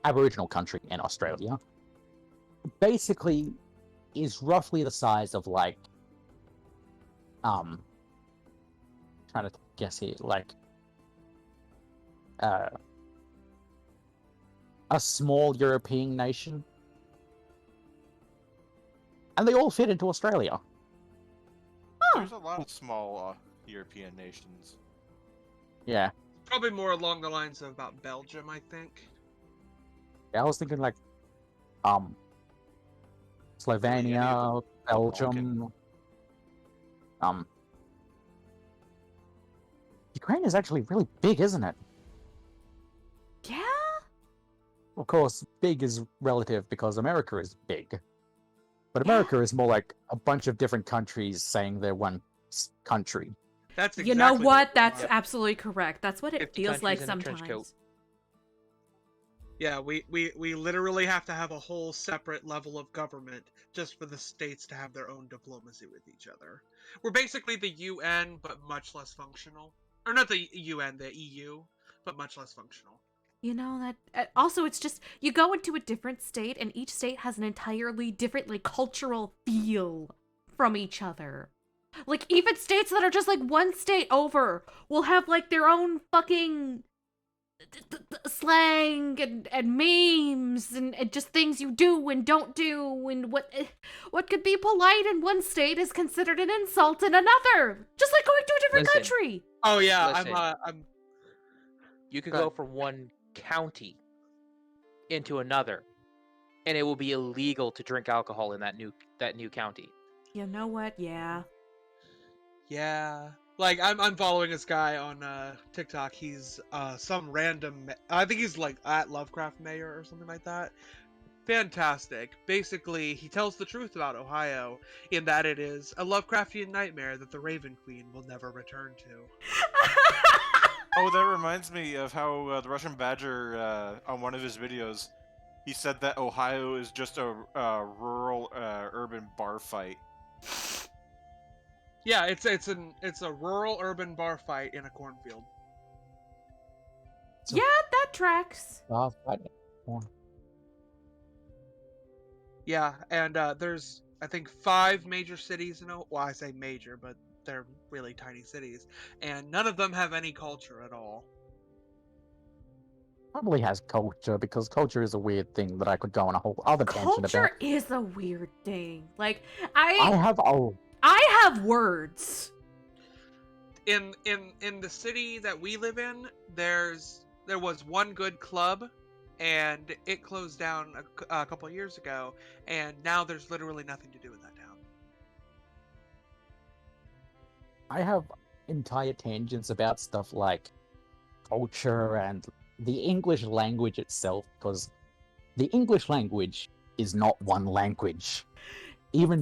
Aboriginal country in Australia, basically is roughly the size of like, trying to guess here, like, a small European nation. And they all fit into Australia. There's a lot of small European nations. Yeah. Probably more along the lines of about Belgium, I think. Yeah, I was thinking like, Slovenia, Belgium. Ukraine is actually really big, isn't it? Yeah? Of course, big is relative because America is big. But America is more like a bunch of different countries saying they're one country. That's You know exactly what? going That's on. absolutely correct. That's what it 50 feels like countries in a trench coat. sometimes. Yeah, we literally have to have a whole separate level of government just for the states to have their own diplomacy with each other. We're basically the UN, but much less functional. Or not the UN, the EU, but much less functional. You know, that also, it's just you go into a different state and each state has an entirely different like cultural feel from each other. Like even states that are just like one state over will have like their own fucking slang and memes and just things you do and don't do, and what could be polite in one state is considered an insult in another. Just like going to a different Listen. country. Oh yeah, Listen. I'm You could Go go ahead. from one county into another, and it will be illegal to drink alcohol in that new county. You know what? Yeah. Yeah. Like I'm following this guy on TikTok. He's some random I think he's like at Lovecraft Mayor or something like that. Fantastic. Basically, he tells the truth about Ohio in that it is a Lovecraftian nightmare that the Raven Queen will never return to. Oh, that reminds me of how the Russian Badger, on one of his videos, he said that Ohio is just a rural, urban bar fight. Yeah, it's a rural urban bar fight in a cornfield. Yeah, that tracks. Yeah, and there's I think 5 major cities in well, I say major, but they're really tiny cities, and none of them have any culture at all. Probably has culture, because culture is a weird thing that I could go on a whole other tangent about. Culture is a weird thing. Like I have words. In the city that we live in, there was one good club, and it closed down a couple years ago, and now there's literally nothing to do in that town. I have entire tangents about stuff like culture and the English language itself, because the English language is not one language. Even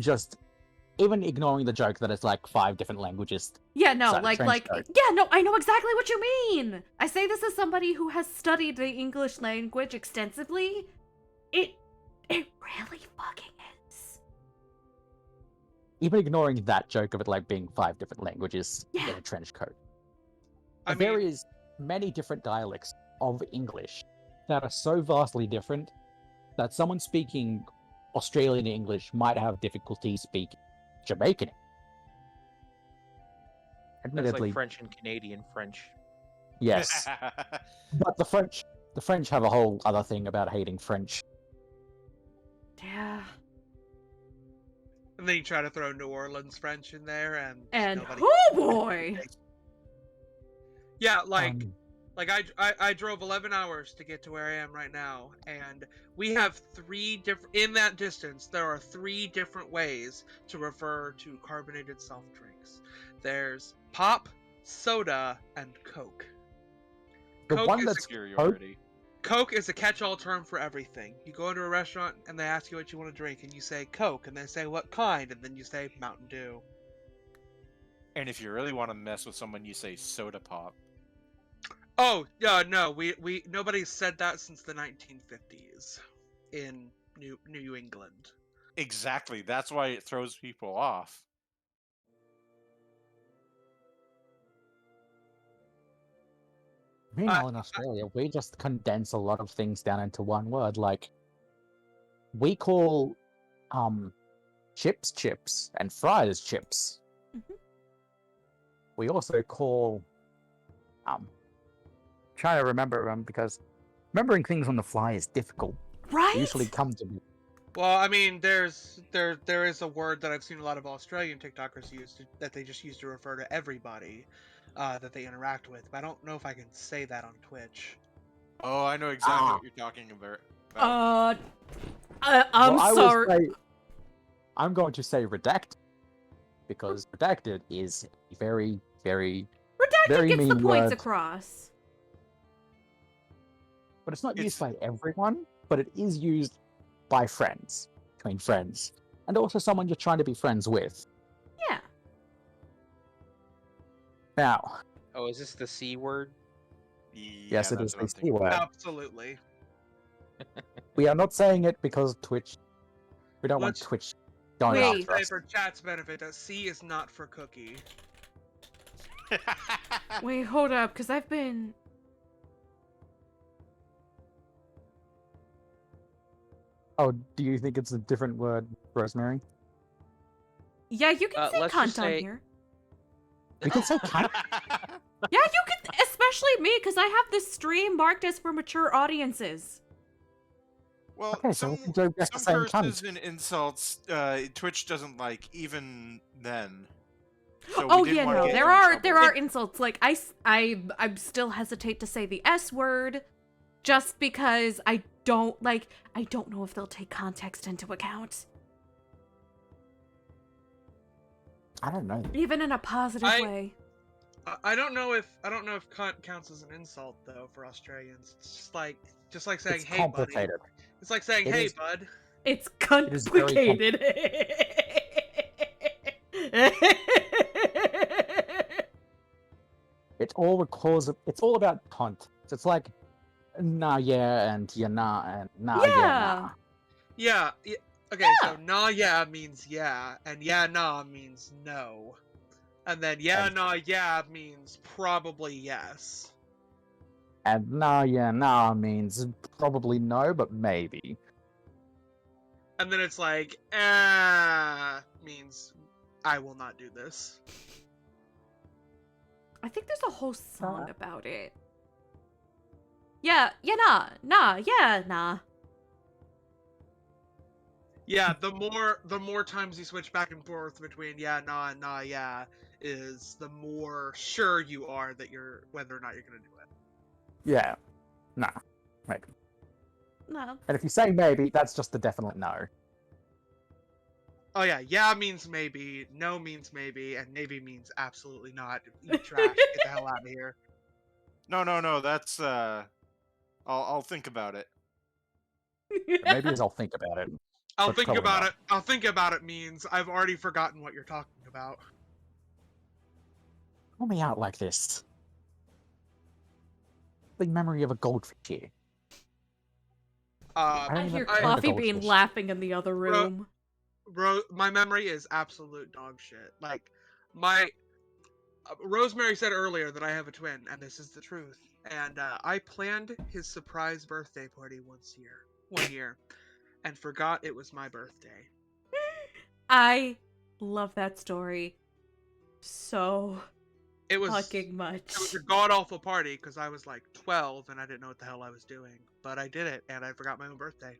ignoring the joke that it's like 5 different languages. Yeah, no, Is that a trench coat? yeah, no, I know exactly what you mean. I say this as somebody who has studied the English language extensively. It really fucking is. Even ignoring that joke of it like being 5 different languages in a trench coat. There is many different dialects of English that are so vastly different that someone speaking Australian English might have difficulty speaking Jamaican. That's Admittedly, like French and Canadian French. yes. But the French have a whole other thing about hating French. Yeah. And then you try to throw New Orleans French in there, And nobody... oh boy! Yeah, like I drove 11 hours to get to where I am right now, and we have 3 different... In that distance, there are 3 different ways to refer to carbonated soft drinks. There's pop, soda, and Coke. Coke is a catch-all term for everything. You go into a restaurant and they ask you what you want to drink, and you say Coke, and they say what kind, and then you say Mountain Dew. And if you really want to mess with someone, you say soda pop. Oh, yeah, no, we nobody's said that since the 1950s in New England. Exactly, that's why it throws people off. Meanwhile, in Australia, we just condense a lot of things down into one word. Like, we call chips chips and fries chips. Mm-hmm. We also call trying to remember because remembering things on the fly is difficult. Right? It usually comes to me. Well, I mean, there is a word that I've seen a lot of Australian TikTokers use that they just use to refer to everybody that they interact with. But I don't know if I can say that on Twitch. Oh, I know exactly what you're talking about. I'm sorry. I'm going to say redacted, because redacted is very, very, very gets mean the points word. across. But it's not used by everyone, but it is used by friends, between friends, and also someone you're trying to be friends with. Yeah. Oh, is this the C word? Yes, it is the C word. Absolutely. We are not saying it because Twitch. We don't want Let's- Twitch going Wait. after us. For chat's benefit, that C is not for cookie. Wait, hold up, because I've been... Oh, do you think it's a different word, Rosemary? Yeah, you can say let's cunt just on say- here. We can say cunt. Yeah, you can, especially me, because I have this stream marked as for mature audiences. Well, Okay, so we some, can go back to some saying curses cunt. and insults, Twitch doesn't like even then. So Oh we didn't yeah, wanna no, get there you in are trouble. there are insults. Like I still hesitate to say the S word, just because I don't know if they'll take context into account, I don't know. even in a positive way. I don't know if cunt counts as an insult though for Australians. It's just like saying It's hey buddy. complicated. It's like saying It hey is- bud. It's is very complicated. It's all about cunt. So it's like, nah, yeah, and yeah, nah, and nah, yeah, nah. Yeah. Okay, so nah yeah means yeah, and yeah nah means no. And then yeah And- nah yeah means probably yes. And nah, yeah, nah means probably no, but maybe. And then it's like means I will not do this. I think there's a whole song about it. Yeah, nah, yeah, nah. Yeah, the more times you switch back and forth between yeah, nah, and nah, yeah, is the more sure you are that you're whether or not you're gonna do it. Yeah. Nah. Maybe. No. And if you say maybe, that's just a definite no. Oh yeah means maybe, no means maybe, and maybe means absolutely not. You trash, get the hell out of here. No, that's I'll think about it. Maybe I'll think about it. I'll But think probably about not. it. I'll think about it means I've already forgotten what you're talking about. Call me out like this. The memory of a goldfish here. I hear I- Coffee I- Bean goldfish. laughing in the other room. My memory is absolute dog shit. Like, my Rosemary said earlier that I have a twin, and this is the truth. And I planned his surprise birthday party one year, and forgot it was my birthday. I love that story so It was fucking much. It was a god awful party because I was like 12 and I didn't know what the hell I was doing, but I did it, and I forgot my own birthday.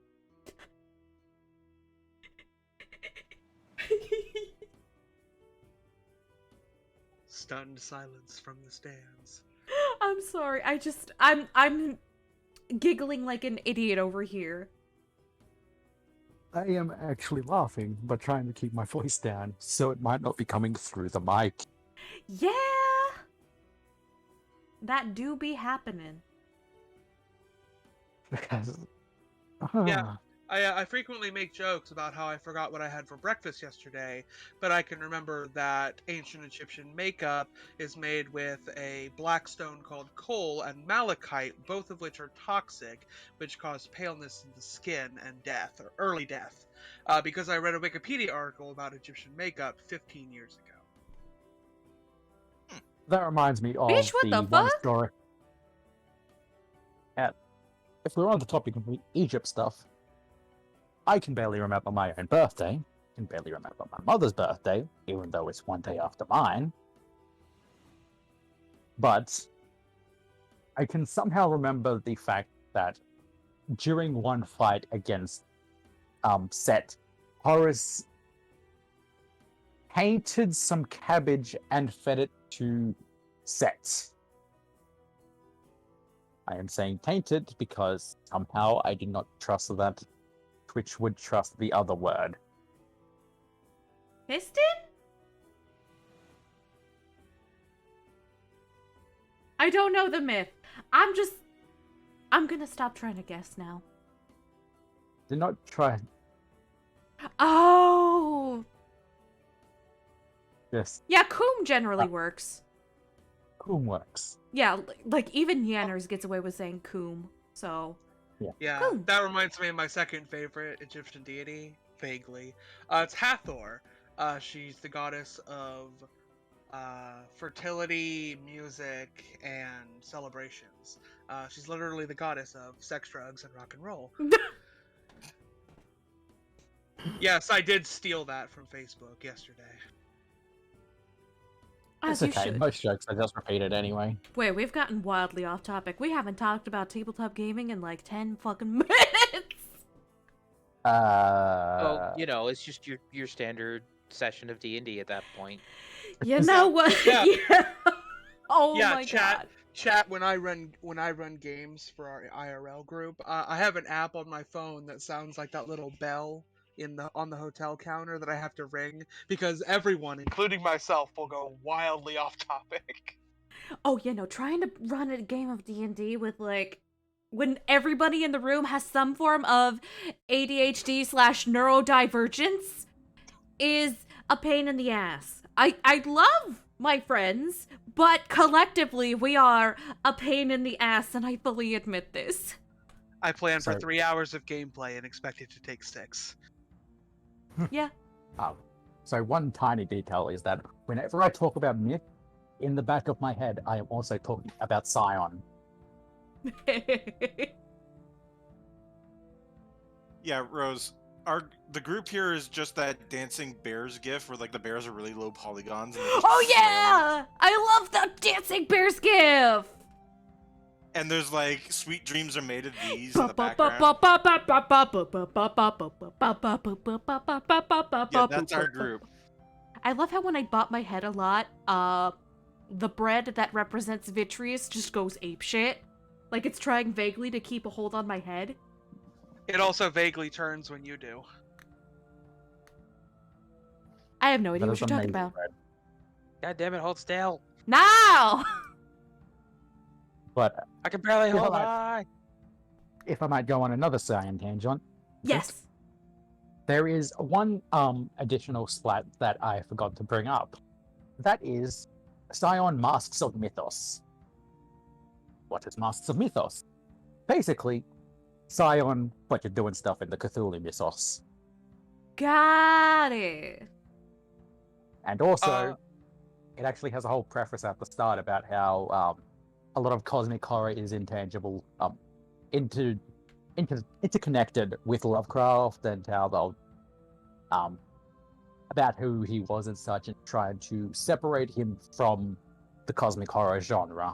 Stunned silence from the stands. I'm sorry. I'm giggling like an idiot over here. I am actually laughing, but trying to keep my voice down, so it might not be coming through the mic. Yeah. That do be happening. Because... Yeah. I frequently make jokes about how I forgot what I had for breakfast yesterday, but I can remember that ancient Egyptian makeup is made with a black stone called coal and malachite, both of which are toxic, which cause paleness in the skin and death, or early death, because I read a Wikipedia article about Egyptian makeup 15 years ago. That reminds me of Bitch, what the the one fuck? story. If we're on the topic of the Egypt stuff, I can barely remember my own birthday. I can barely remember my mother's birthday, even though it's one day after mine. But I can somehow remember the fact that during one fight against Set, Horus painted some cabbage and fed it to Set. I am saying tainted because somehow I do not trust that Twitch would trust the other word. Piston? I don't know the myth. I'm gonna stop trying to guess now. Do not try Oh! this. Yeah, coom generally works. Coom works. Yeah, like even Yanners gets away with saying coom, so... Yeah, Cool. that reminds me of my second favorite Egyptian deity, vaguely. It's Hathor. She's the goddess of fertility, music, and celebrations. She's literally the goddess of sex, drugs, and rock and roll. Yes, I did steal that from Facebook yesterday. As It's you okay. should. Most jokes are just repeated anyway. Wait, we've gotten wildly off topic. We haven't talked about tabletop gaming in like 10 fucking minutes. Well, you know, it's just your standard session of D&D at that point. You know what? Yeah. Yeah. Oh Yeah, my god. chat. When I run games for our IRL group, I have an app on my phone that sounds like that little bell on the hotel counter that I have to ring because everyone, including myself, will go wildly off topic. Oh, you know, trying to run a game of D&D with like when everybody in the room has some form of ADHD/neurodivergence is a pain in the ass. I love my friends, but collectively we are a pain in the ass, and I fully admit this. I plan for So- 3 hours of gameplay and expect it to take 6. Yeah. So one tiny detail is that whenever I talk about myth, in the back of my head, I am also talking about Scion. Yeah, Rose. The group here is just that dancing bears gif where like the bears are really low polygons. And they're just Oh flailing. yeah! I love the dancing bears gif! And there's like "Sweet Dreams Are Made of These" in the background. Yeah, that's our group. I love how when I bop my head a lot, the bread that represents Vitreous just goes apeshit. Like it's trying vaguely to keep a hold on my head. It also vaguely turns when you do. I have no idea That what is you're talking amazing, about. Brad. God damn it, hold still. Now! But I can barely Yeah, hold but on. if I might go on another Scion tangent, Yes. there is one additional splat that I forgot to bring up. That is Scion Masks of Mythos. What is Masks of Mythos? Basically, Scion, but you're doing stuff in the Cthulhu mythos. Got it. And also, it actually has a whole preface at the start about how a lot of cosmic horror is intangible, interconnected with Lovecraft, and how they'll about who he was and such, and trying to separate him from the cosmic horror genre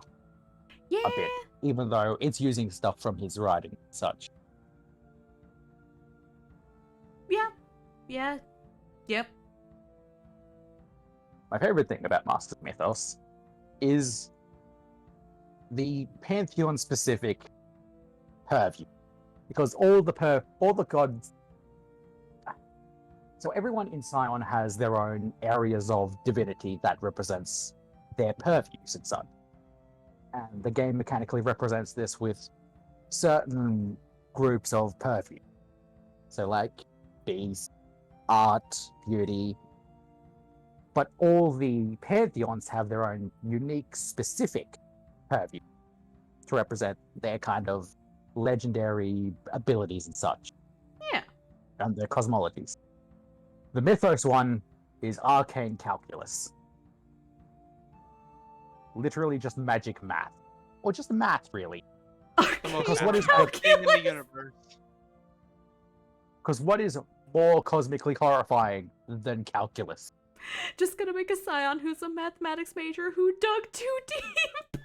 Yeah. a bit, even though it's using stuff from his writing and such. Yeah. Yep. My favorite thing about Masters of Mythos is the pantheon-specific purview, because all the gods. So everyone in Scion has their own areas of divinity that represents their purviews and such. And the game mechanically represents this with certain groups of purview. So like beast, art, beauty. But all the pantheons have their own unique, specific purview to represent their kind of legendary abilities and such. Yeah. And their cosmologies. The Mythos one is arcane calculus. Literally just magic math. Or just math, really. The most Because what is magical thing in the universe. Because what is more cosmically horrifying than calculus? Just gonna make a Scion who's a mathematics major who dug too deep.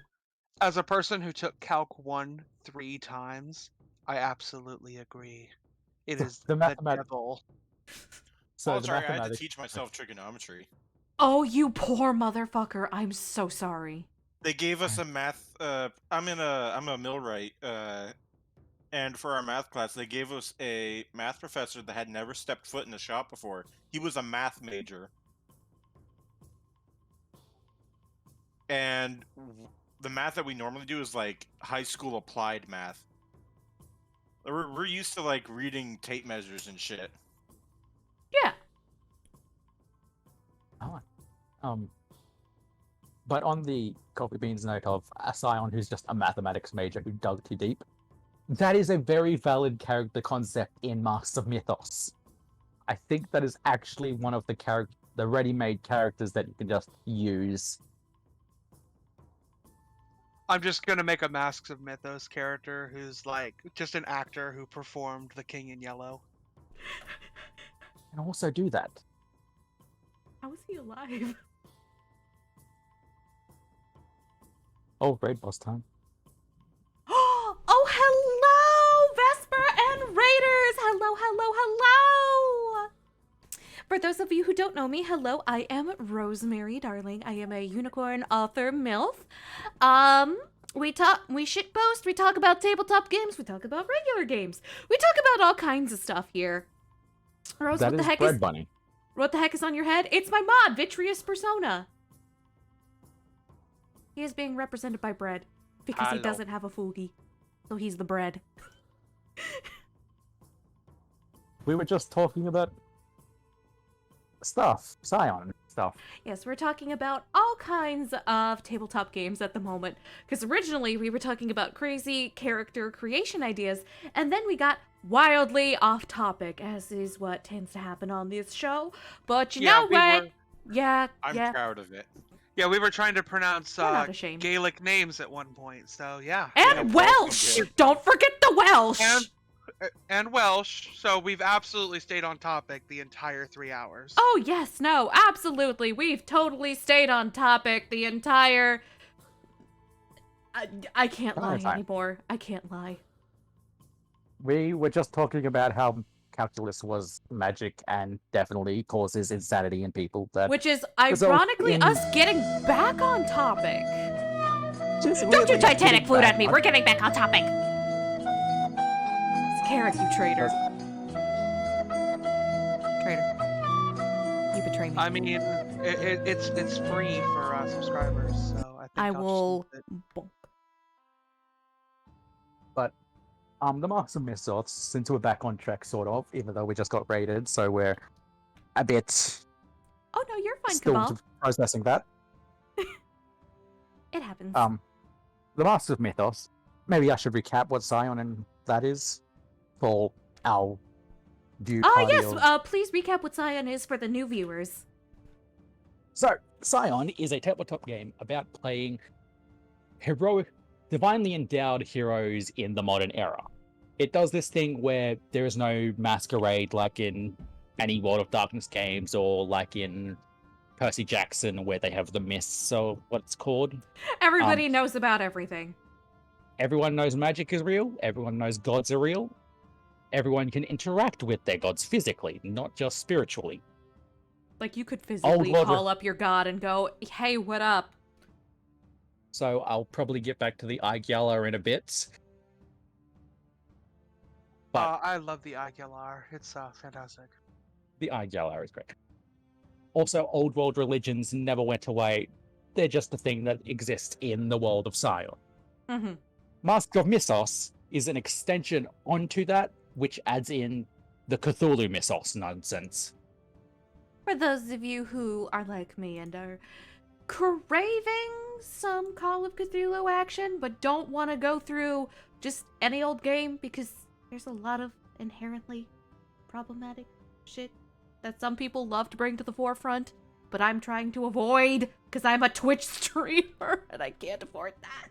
As a person who took Calc 1 3 times, I absolutely agree. It is The the mathemat- devil. So Oh, the sorry, I had to mathematics. teach myself trigonometry. Oh, you poor motherfucker. I'm so sorry. They gave us a math. I'm a millwright. And for our math class, they gave us a math professor that had never stepped foot in a shop before. He was a math major. And the math that we normally do is like high school applied math. We're used to like reading tape measures and shit. Yeah. But on the coffee beans note of a Scion who's just a mathematics major who dug too deep, that is a very valid character concept in Master of Mythos. I think that is actually one of the ready-made characters that you can just use. I'm just gonna make a Masks of Mythos character who's like just an actor who performed the King in Yellow. And also do that. How is he alive? Oh, raid boss time. Oh, hello, Vesper and Raiders! Hello, hello, hello! For those of you who don't know me, hello, I am Rosemary Darling. I am a unicorn author MILF. We shitpost, we talk about tabletop games, we talk about regular games. We talk about all kinds of stuff here. Rose, That what the is heck Bread is Bunny. what the heck is on your head? It's my mod, Vitreous Persona. He is being represented by bread because he Hello. doesn't have a Fugi. So he's the bread. We were just talking about stuff, Scion stuff. Yes, we're talking about all kinds of tabletop games at the moment. Because originally we were talking about crazy character creation ideas, and then we got wildly off topic, as is what tends to happen on this show. But you know what? Yeah, I'm yeah. proud of it. Yeah, we were trying to pronounce We're not ashamed. Gaelic names at one point, so yeah. And Welsh! Don't forget the Welsh! And Welsh, so we've absolutely stayed on topic the entire 3 hours. Oh, yes, no, absolutely. We've totally stayed on topic the entire... I can't lie anymore. I can't lie. We were just talking about how calculus was magic and definitely causes insanity in people. Which is ironically us getting back on topic. Don't you Titanic flute at me. We're getting back on topic. It's Carrick, you traitor. Traitor. You betray me. I mean, it's free for subscribers, so I think I I'll will... just leave it. But the Master of Mythos, since we're back on track, sort of, even though we just got raided, so we're a bit Oh, no, you're fine, still Cabal. processing that. It happens. The Master of Mythos. Maybe I should recap what Scion and that is for our view. Oh, yes, please recap what Scion is for the new viewers. So, Scion is a tabletop game about playing heroic, divinely endowed heroes in the modern era. It does this thing where there is no masquerade like in any World of Darkness games or like in Percy Jackson where they have the mists or what it's called. Everybody knows about everything. Everyone knows magic is real. Everyone knows gods are real. Everyone can interact with their gods physically, not just spiritually. Like, you could physically Lord call up your god and go, hey, what up? So I'll probably get back to the Aguilar in a bit. But I love the Aguilar. It's fantastic. the Aguilar is great. Also, old world religions never went away. They're just a thing that exists in the world of Scion. Mm-hmm. Mask of Mythos is an extension onto that, which adds in the Cthulhu Mythos nonsense. For those of you who are like me and are craving some Call of Cthulhu action, but don't want to go through just any old game because there's a lot of inherently problematic shit that some people love to bring to the forefront, but I'm trying to avoid because I'm a Twitch streamer and I can't afford that.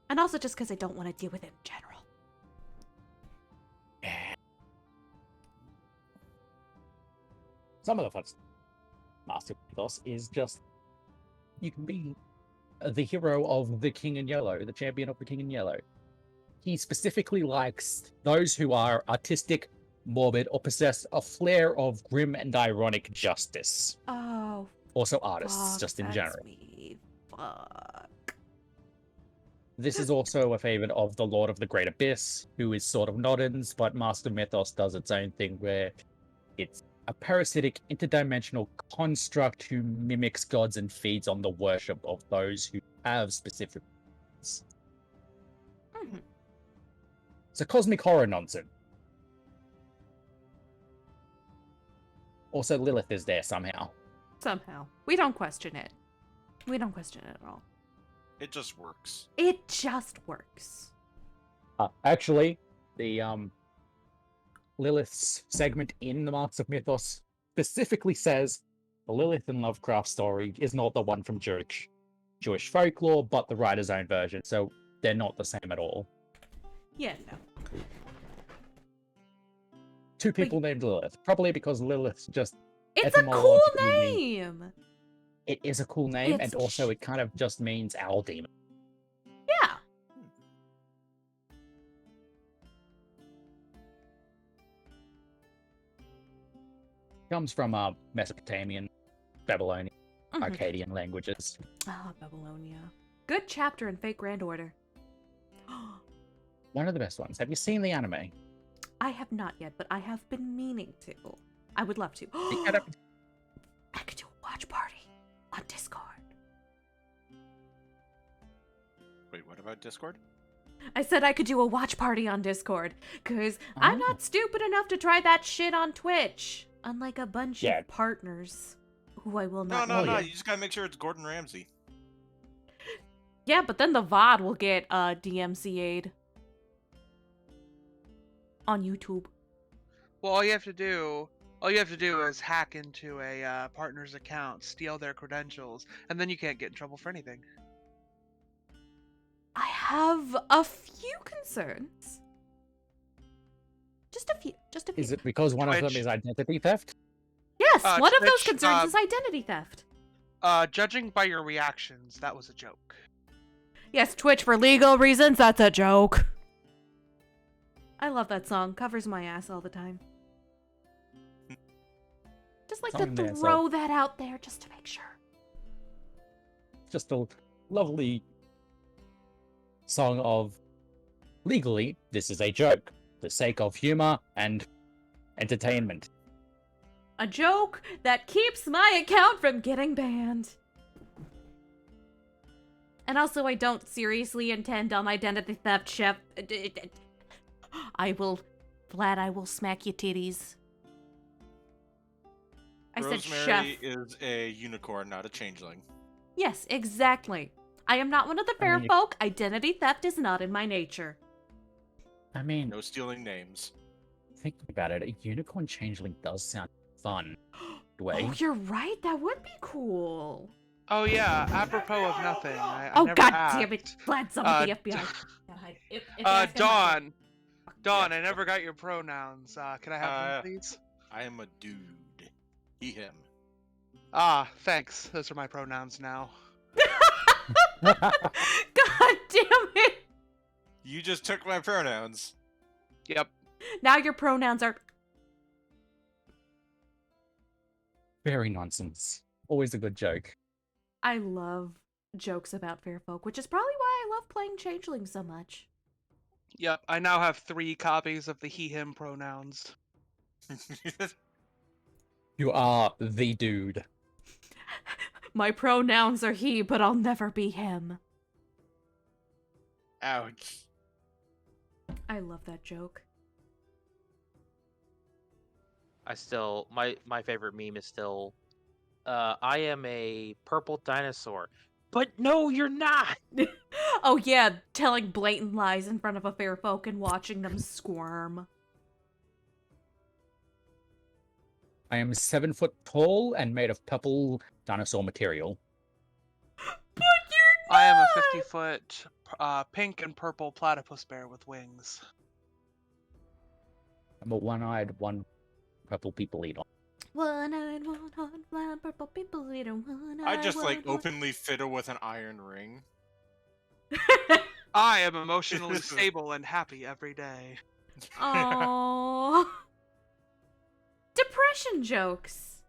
And also just because I don't want to deal with it in general. Some of the fun stuff. Master of Mythos is just you can be the hero of the King in Yellow, the champion of the King in Yellow. He specifically likes those who are artistic, morbid, or possess a flair of grim and ironic justice. Oh. Also artists, Fuck, just in that's general. me. Fuck. This is also a favorite of the Lord of the Great Abyss, who is sort of Noddins, but Master Mythos does its own thing where it's a parasitic interdimensional construct who mimics gods and feeds on the worship of those who have specific needs. Mm-hmm. It's a cosmic horror nonsense. Also, Lilith is there somehow. Somehow. We don't question it. We don't question it at all. It just works. It just works. Actually, the Lilith's segment in the Marks of Mythos specifically says the Lilith in Lovecraft story is not the one from Jewish folklore, but the writer's own version, so they're not the same at all. Yeah, no. Two people named Lilith, probably because Lilith's just It's a cool etymologically name! It is a cool name, It's and also it kind of just means owl demon. Yeah. Comes from Mesopotamian, Babylonian, Akkadian languages. Ah, Babylonia. Good chapter in Fate Grand Order. One of the best ones. Have you seen the anime? I have not yet, but I have been meaning to. I would love to. I could do a watch party on Discord. Wait, what about Discord? I said I could do a watch party on Discord, because I'm not stupid enough to try that shit on Twitch. Unlike a bunch of partners who I will not No, you just gotta make sure it's Gordon Ramsay. Yeah, but then the VOD will get DMCA'd on YouTube. Well, all you have to do is hack into a partner's account, steal their credentials, and then you can't get in trouble for anything. I have a few concerns. Just a few. Is it because one of them is identity theft? Yes, one of those Twitch, concerns is identity theft. Judging by your reactions, that was a joke. Yes, Twitch, for legal reasons, that's a joke. I love that song. Covers my ass all the time. Just like Song to there, throw that out there just to make sure. Just a lovely song of legally, this is a joke. For the sake of humor and entertainment. A joke that keeps my account from getting banned. And also, I don't seriously intend on identity theft, Chef. I will smack your titties. I said chef. Rosemary is a unicorn, not a changeling. Yes, exactly. I am not one of the fair folk. Identity theft is not in my nature. I mean, no stealing names. Thinking about it, a unicorn changeling does sound fun. Oh, you're right. That would be cool. Oh yeah, apropos of nothing. I Oh never god asked. damn it! Glad somebody FBI. If Dawn, I never got your pronouns. Can I have them, please? I am a dude. He, him. Ah, thanks. Those are my pronouns now. God damn it! You just took my pronouns. Yep. Now your pronouns are... Very nonsense. Always a good joke. I love jokes about fair folk, which is probably why I love playing Changeling so much. Yep, I now have 3 copies of the he/him pronouns. You are the dude. My pronouns are he, but I'll never be him. Ouch. I love that joke. My favorite meme is still, I am a purple dinosaur. But no, you're not! Oh yeah, telling blatant lies in front of a fair folk and watching them squirm. I am 7 foot tall and made of purple dinosaur material. But you're not! I am a 50-foot pink and purple platypus bear with wings. I'm a one-eyed, one purple people eater. One-eyed, one purple people eater, one-eyed, I just like openly fiddle with an iron ring. I am emotionally stable and happy every day. Aww. Depression jokes.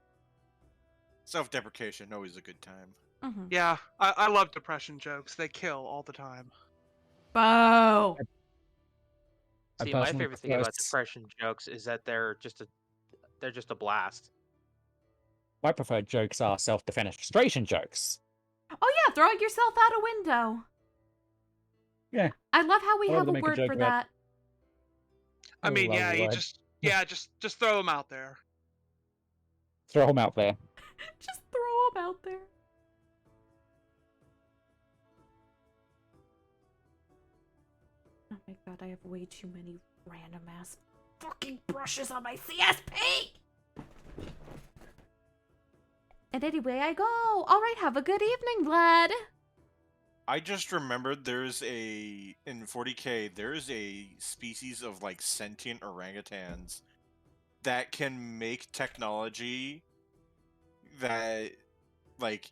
Self-deprecation, always a good time. Mm-hmm. Yeah, I love depression jokes. They kill all the time. Bo. See, my favorite thing about depression jokes is that they're just a blast. My preferred jokes are self-defenestration jokes. Oh yeah, throwing yourself out a window. Yeah. I love how we I have a make a word joke for about- that. I mean, yeah, love just throw them out there. Throw them out there. Just throw them out there. Oh my god, I have way too many random ass fucking brushes on my CSP! And anyway, I go. Alright, have a good evening, Vlad. I just remembered in 40k, there's a species of like sentient orangutans that can make technology that like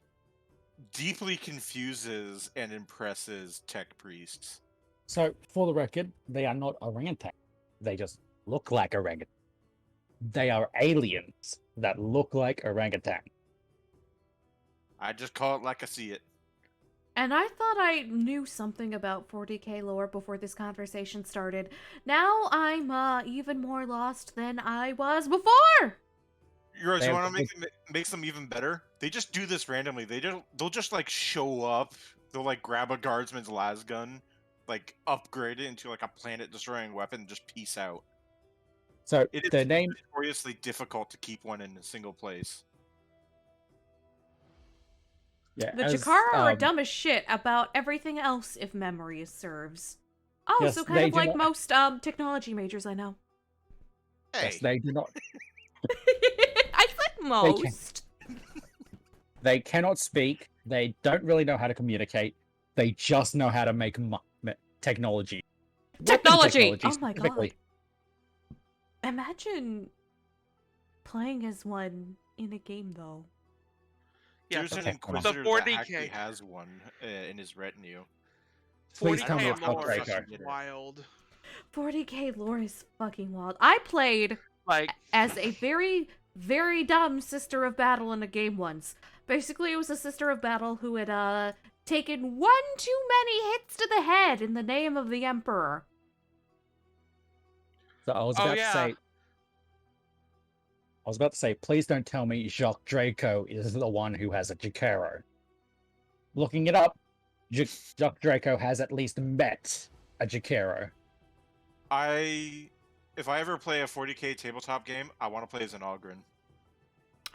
deeply confuses and impresses tech priests. So, for the record, they are not orangutan. They just look like orangutan. They are aliens that look like orangutan. I just call it like I see it. And I thought I knew something about 40k lore before this conversation started. Now I'm even more lost than I was before! Yours, you want to make them even better? They just do this randomly. They'll just like show up. They'll like grab a guardsman's las gun, like upgrade it into like a planet-destroying weapon, and just peace out. So It the is name notoriously difficult to keep one in a single place. Yeah, The Jakara are dumb as shit about everything else, if memory serves. Oh, Yes, so kind they of do like not- most technology majors I know. Yes, they do not. I said most. They cannot speak. They don't really know how to communicate. They just know how to make technology. Weapon Technology! Oh my god. specifically. Imagine playing as one in a game, though. Yeah, There's an the Inquisitor 40K. that actually has one in his retinue. Please tell me 40k it's not lore is Draco. wild. 40k lore is fucking wild. I played Like as a very, very dumb Sister of Battle in a game once. Basically, it was a Sister of Battle who had taken one too many hits to the head in the name of the Emperor. So I was about to say, please don't tell me Jacques Draco is the one who has a Jakaro. Looking it up, Jacques Draco has at least met a Jakaro. If I ever play a 40k tabletop game, I want to play as an Ogren.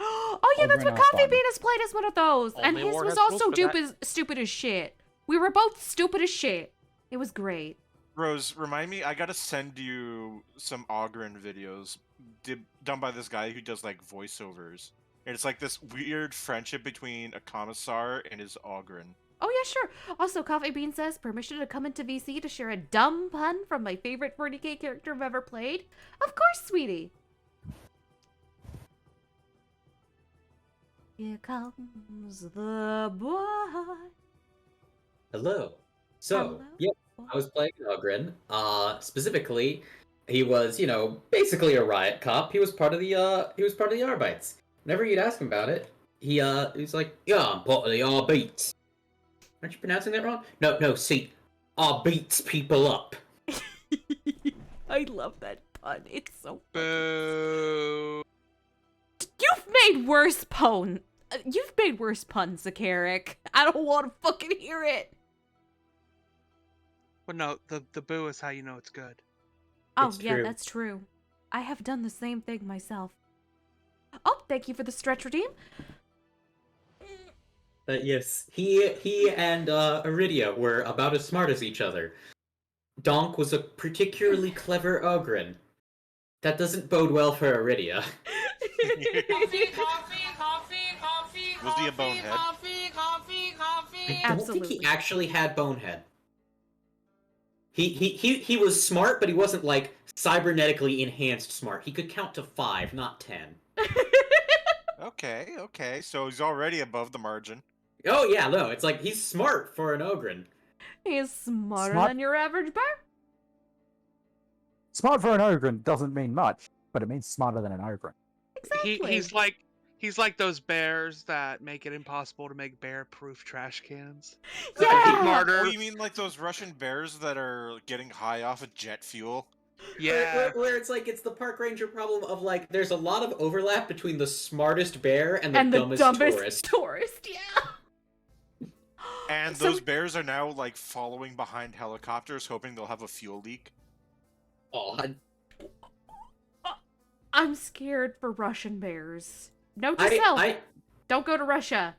Oh yeah, that's Ogren what are Coffee fun. Bean has played as one of those. And Only his War was has also rules for that. stupid as shit. We were both stupid as shit. It was great. Rose, remind me, I gotta send you some Ogren videos done by this guy who does like voiceovers. And it's like this weird friendship between a commissar and his Ogren. Oh yeah, sure. Also, Coffee Bean says, permission to come into VC to share a dumb pun from my favorite 40k character I've ever played? Of course, sweetie. Here comes the boy. Hello. So, Hello. yeah, I was playing Ogren. Specifically, he was, basically a riot cop. He was part of the Arbites. Whenever you'd ask him about it, he's like, yeah, I'm part of the Arbites. Aren't you pronouncing that wrong? No, see, Arbites people up. I love that pun. It's so funny. Boo. You've made worse puns, Zakaric. I don't want to fucking hear it. Well, no, the boo is how you know it's good. Oh, It's yeah, true. that's true. I have done the same thing myself. Oh, thank you for the stretch redeem. Yes, he and Iridia were about as smart as each other. Donk was a particularly clever Ogren. That doesn't bode well for Iridia. Coffee. Was he a bonehead? Coffee. I don't think Absolutely. he actually had bonehead. He was smart, but he wasn't like cybernetically enhanced smart. He could count to 5, not 10. Okay. So he's already above the margin. Oh yeah, no, it's like he's smart for an Ogren. He is smarter Smart- than your average bear. Smart for an ogren doesn't mean much, but it means smarter than an ogren. Exactly. He's like those bears that make it impossible to make bear-proof trash cans. Yeah! Smarter. Oh, you mean like those Russian bears that are getting high off of jet fuel? Yeah. Where it's like it's the park ranger problem of like there's a lot of overlap between the smartest bear and the dumbest tourist, yeah. And So- those bears are now like following behind helicopters, hoping they'll have a fuel leak. Oh, I'm scared for Russian bears. Note to self, don't go to Russia.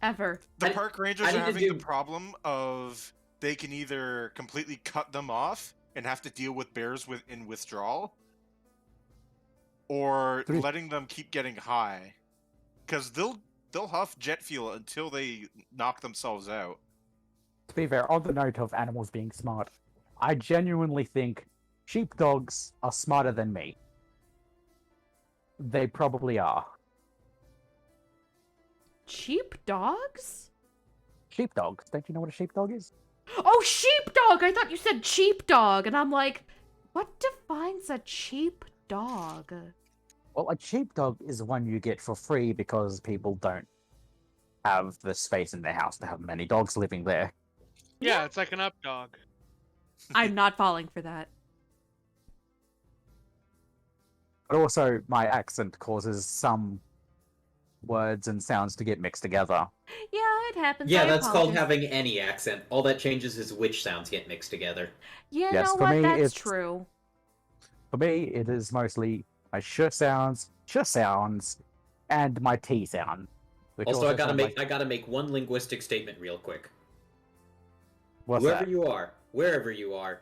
Ever. The park rangers I need are to having the do- problem of they can either completely cut them off and have to deal with bears in withdrawal, or letting them keep getting high, because they'll huff jet fuel until they knock themselves out. To be fair, on the note of animals being smart, I genuinely think sheepdogs are smarter than me. They probably are. Sheepdogs? Sheepdogs. Don't you know what a sheepdog is? Oh, sheepdog! I thought you said sheepdog, and I'm like, what defines a cheap dog? Well, a sheepdog is one you get for free because people don't have the space in their house to have many dogs living there. Yeah, it's like an up dog. I'm not falling for that. But also, my accent causes some words and sounds to get mixed together. Yeah, it happens. Yeah, I that's called apologize. having any accent. All that changes is which sounds get mixed together. Yeah, Yes, know for what? me, That's it's- true. For me, it is mostly my sh sounds, and my T sound. Which Also, I gotta sound make like- I gotta make one linguistic statement real quick. What's Whoever that? you are, wherever you are,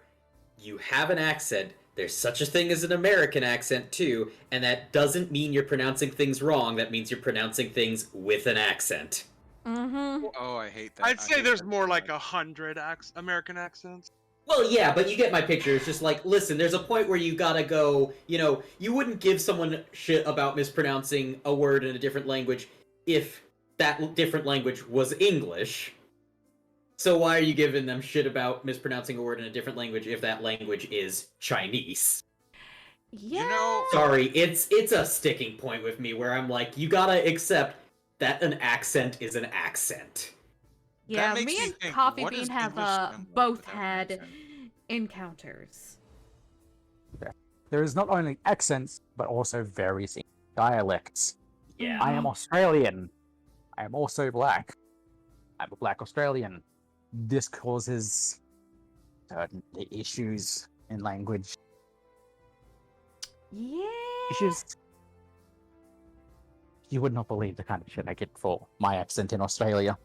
you have an accent. There's such a thing as an American accent too, and that doesn't mean you're pronouncing things wrong. That means you're pronouncing things with an accent. Mm-hmm. Oh, I hate that. I'd I say hate there's that more so like much. 100 American accents. Well, yeah, but you get my picture. It's just like, listen, there's a point where you gotta go, you wouldn't give someone shit about mispronouncing a word in a different language if that different language was English. So why are you giving them shit about mispronouncing a word in a different language if that language is Chinese? Yeah. Sorry, it's a sticking point with me where I'm like, you gotta accept that an accent is an accent. Yeah, makes me me and think, Coffee what Bean does have English sound like both without an had accent? encounters. There is not only accents, but also various dialects. Yeah. I am Australian. I am also black. I'm a black Australian. This causes certain issues in language. Yeah. Issues. You would not believe the kind of shit I get for my accent in Australia.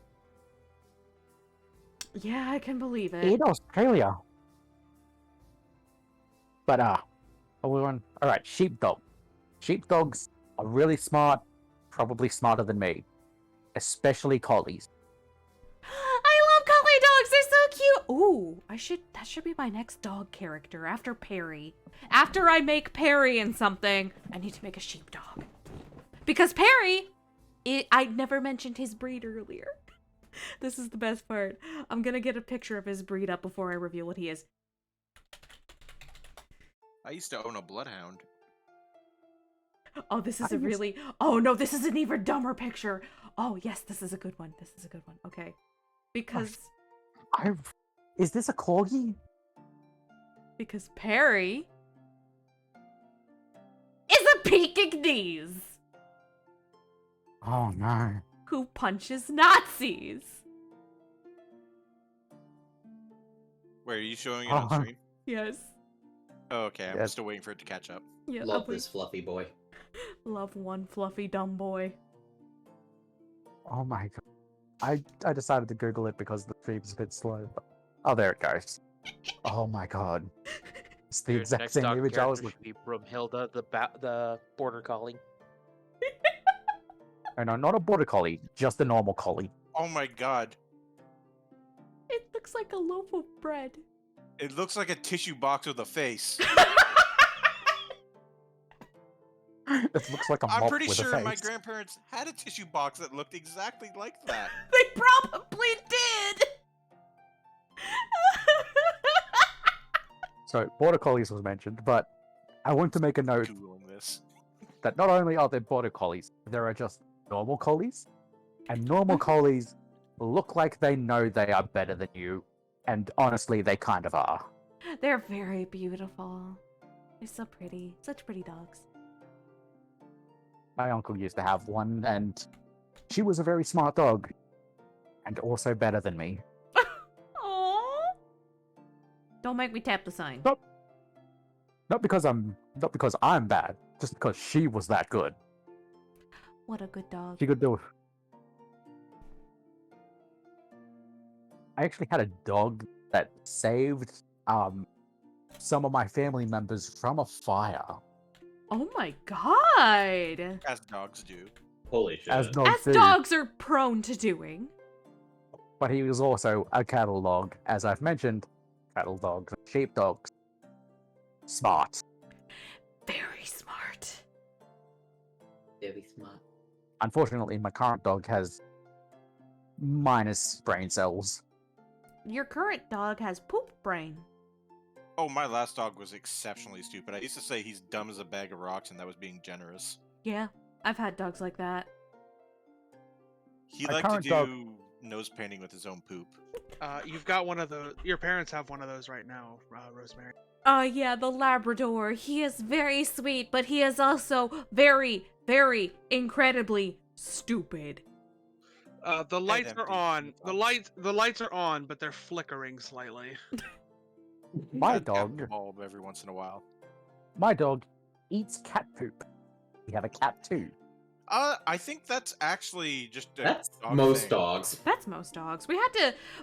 Yeah, I can believe it. In Australia. But alright, sheepdog. Sheepdogs are really smart, probably smarter than me. Especially collies. I love collie dogs. They're so cute. Ooh, that should be my next dog character after Perry. After I make Perry in something, I need to make a sheepdog. Because Perry, I never mentioned his breed earlier. This is the best part. I'm gonna get a picture of his breed up before I reveal what he is. I used to own a bloodhound. Oh, this is a really... Oh, no, this is an even dumber picture. Oh, yes, this is a good one. This is a good one. Okay. Because... Is this a corgi? Because Perry... is a Pekingese! Oh, no. Who punches Nazis. Wait, are you showing it on Uh-huh. stream? Yes. Oh, okay, I'm Yes. still waiting for it to catch up. Yeah, Love lovely. this fluffy boy. Love one fluffy dumb boy. Oh my god. I decided to Google it because the stream's a bit slow. But... Oh, there it goes. Oh my god. It's the Your exact next same dog image I was character looking. should be Broomhilda, the border collie. No, not a border collie, just a normal collie. Oh my god. It looks like a loaf of bread. It looks like a tissue box with a face. It looks like a I'm mop pretty with sure a my face. grandparents had a tissue box that looked exactly like that. They probably did! So, border collies was mentioned, but I want to make a note Googling this. that not only are there border collies, there are just normal collies. And normal collies look like they know they are better than you. And honestly, they kind of are. They're very beautiful. They're so pretty. Such pretty dogs. My uncle used to have one, and she was a very smart dog. And also better than me. Aww. Don't make me tap the sign. Not because I'm bad, just because she was that good. What a good dog. She could do it. I actually had a dog that saved some of my family members from a fire. Oh my god! As dogs do. Holy shit. As dogs As do. dogs are prone to doing. But he was also a cattle dog, as I've mentioned. Cattle dogs, sheep dogs. Smart. Very smart. Very smart. Unfortunately, my current dog has minus brain cells. Your current dog has poop brain. Oh, my last dog was exceptionally stupid. I used to say he's dumb as a bag of rocks, and that was being generous. Yeah, I've had dogs like that. He My liked to current do dog- nose painting with his own poop. You've got one of those. Your parents have one of those right now, Rosemary. Yeah, the Labrador. He is very sweet, but he is also very, very incredibly stupid. The lights empty are on. sometimes. The lights are on, but they're flickering slightly. My I'd tap dog, the bulb every once in a while. my dog eats cat poop. We have a cat too. I think that's actually just a That's dog most thing. dogs. That's most dogs.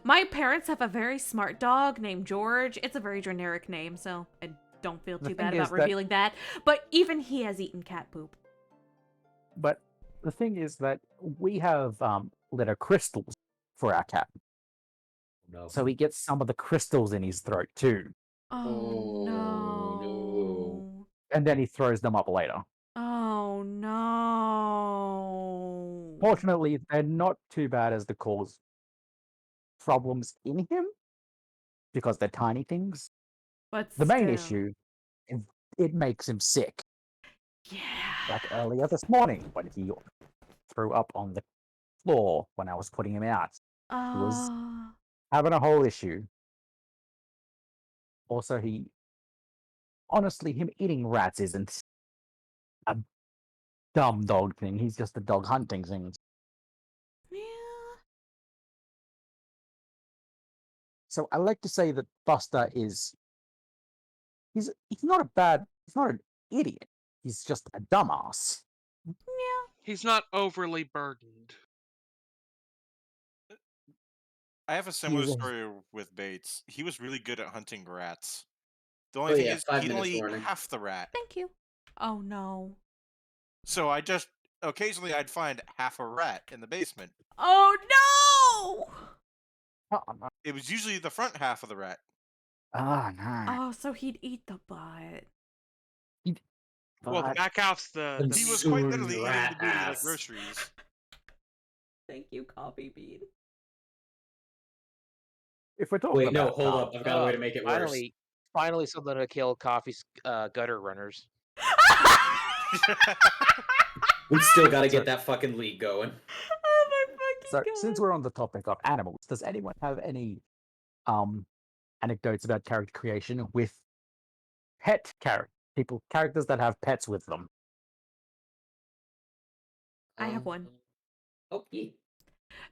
My parents have a very smart dog named George. It's a very generic name, so I don't feel The too thing bad is about that- revealing that. But even he has eaten cat poop. But the thing is that we have litter crystals for our cat. No. So he gets some of the crystals in his throat too. Oh, no. And then he throws them up later. Oh no. Fortunately, they're not too bad as to cause problems in him because they're tiny things. But The main still. issue is it makes him sick. Yeah. Like earlier this morning when he threw up on the floor when I was putting him out. He was having a whole issue. Also, honestly, him eating rats isn't a dumb dog thing. He's just a dog hunting thing. Yeah. So I like to say that Buster is he's not an idiot. He's just a dumbass. Yeah. He's not overly burdened. I have a similar He's a- story with Bates. He was really good at hunting rats. The only Oh, thing yeah, is, 5 he'd minutes only eat warning. half the rat. Thank you. Oh no. So occasionally I'd find half a rat in the basement. Oh no! no. It was usually the front half of the rat. Oh no. Oh, so he'd eat the butt. Well, the But- back half's the. He was quite Soon literally eating rat the booty like ass. groceries. Thank you, Coffee Bean. If we're talking Wait, no, about hold up. I've got a way to make it worse. Finally something to kill Coffee's gutter runners. We still got to get that fucking league going. Oh my fucking So god. since we're on the topic of animals, does anyone have any anecdotes about character creation with pet characters that have pets with them? I have one. Okay.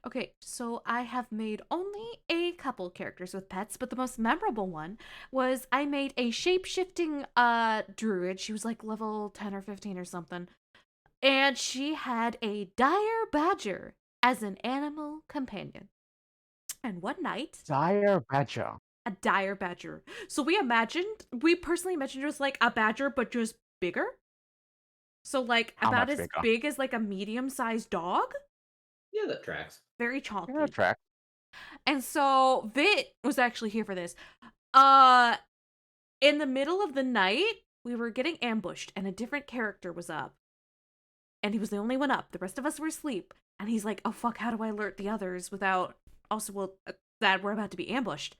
Okay, so I have made only a couple characters with pets, but the most memorable one was I made a shape-shifting druid. She was like level 10 or 15 or something. And she had a dire badger as an animal companion. And one night, Dire badger. a dire badger. So we personally imagined it was like a badger, but just bigger. So like How about much as bigger? big as like a medium-sized dog. Yeah, that tracks. Very chonky. Yeah, track. And so Vit was actually here for this. In the middle of the night, we were getting ambushed and a different character was up. And he was the only one up. The rest of us were asleep. And he's like, oh fuck, how do I alert the others without that we're about to be ambushed?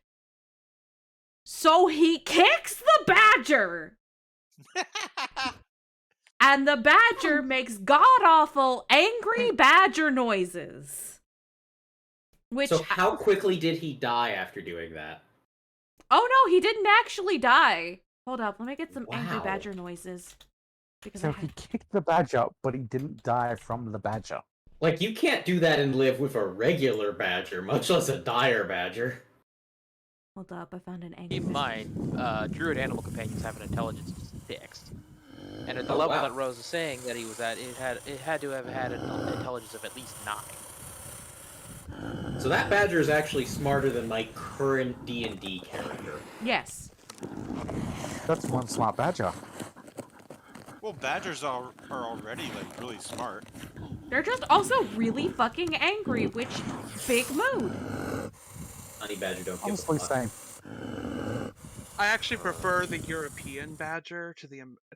So he kicks the badger! And the badger makes god-awful, angry badger noises. Which, So how quickly did he die after doing that? oh no, he didn't actually die. Hold up, let me get some angry Wow. badger noises. Because So he kicked the badger, but he didn't die from the badger. Like, you can't do that and live with a regular badger, much less a dire badger. Hold up, I found an angry Keep in mind, druid animal companions have an intelligence of 6. And at the Oh, level wow. that Rose is saying that he was at, it had to have had an intelligence of at least 9. So that badger is actually smarter than my current D&D character. Yes. That's one smart badger. Well, badgers are already like really smart. They're just also really fucking angry, which big mood. Honey badger don't give Honestly, a fuck. same. I actually prefer the European badger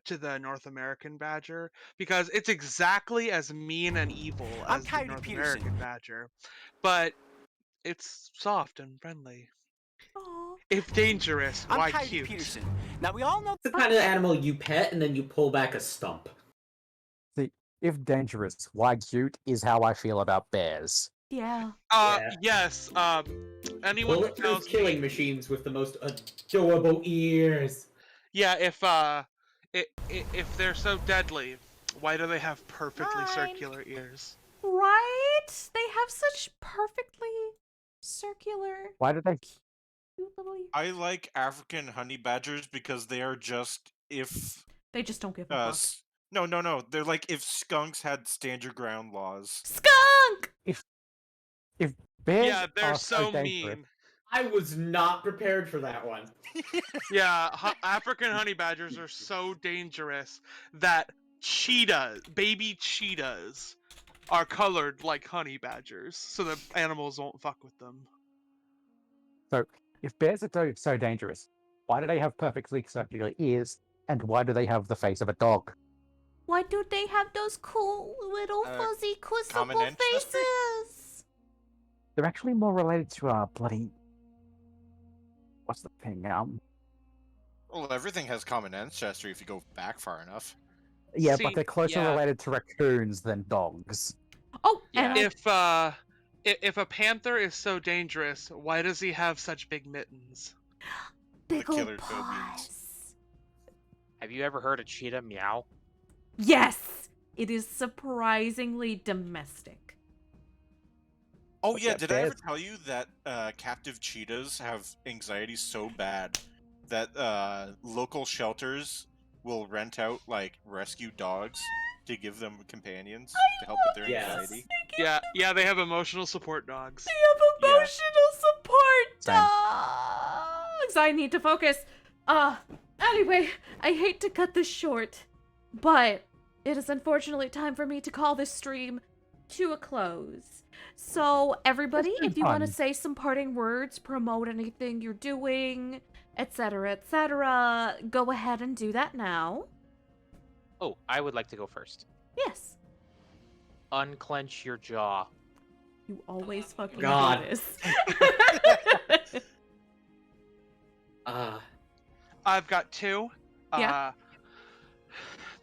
to the North American badger because it's exactly as mean and evil as the North American badger, but it's soft and friendly. Aww. If dangerous, why cute? Now we all know it's the kind of animal you pet and then you pull back a stump. See, if dangerous, why cute is how I feel about bears. Yeah. Yes. Anyone who tells me, killing machines with the most adorable ears. yeah, if they're so deadly, why do they have perfectly circular ears? Right? They have such perfectly circular, Why do they? cute little ears. I like African honey badgers because they are just if They just don't give a fuck. no. They're like if skunks had stand your ground laws. Skunk! If bears Yeah, they're are so dangerous, mean. I was not prepared for that one. Yeah, African honey badgers are so dangerous that baby cheetahs, are colored like honey badgers, so that animals won't fuck with them. So, if bears are so dangerous, why do they have perfectly circular ears, and why do they have the face of a dog? Why do they have those cool little fuzzy common kissable ancestry? faces? They're actually more related to bloody. What's the thing? Well, everything has common ancestry if you go back far enough. Yeah, See, but they're closer yeah. related to raccoons than dogs. Oh, Yeah. and If a panther is so dangerous, why does he have such big mittens? The big killer old toad means. paws. Have you ever heard a cheetah meow? Yes! It is surprisingly domestic. Oh But yeah, yeah, did I ever bears- tell you that captive cheetahs have anxiety so bad that local shelters will rent out like rescue dogs to give them companions to help with their Yes. anxiety? Yeah, they have emotional support dogs. They have Yeah. emotional support Same. dogs! I need to focus. Anyway, I hate to cut this short, but it is unfortunately time for me to call this stream to a close. So, everybody, It's been if you want to fun. say some parting words, promote anything you're doing, etc., go ahead and do that now. Oh, I would like to go first. Yes. Unclench your jaw. You always fucking God. do this. I've got two. Yeah.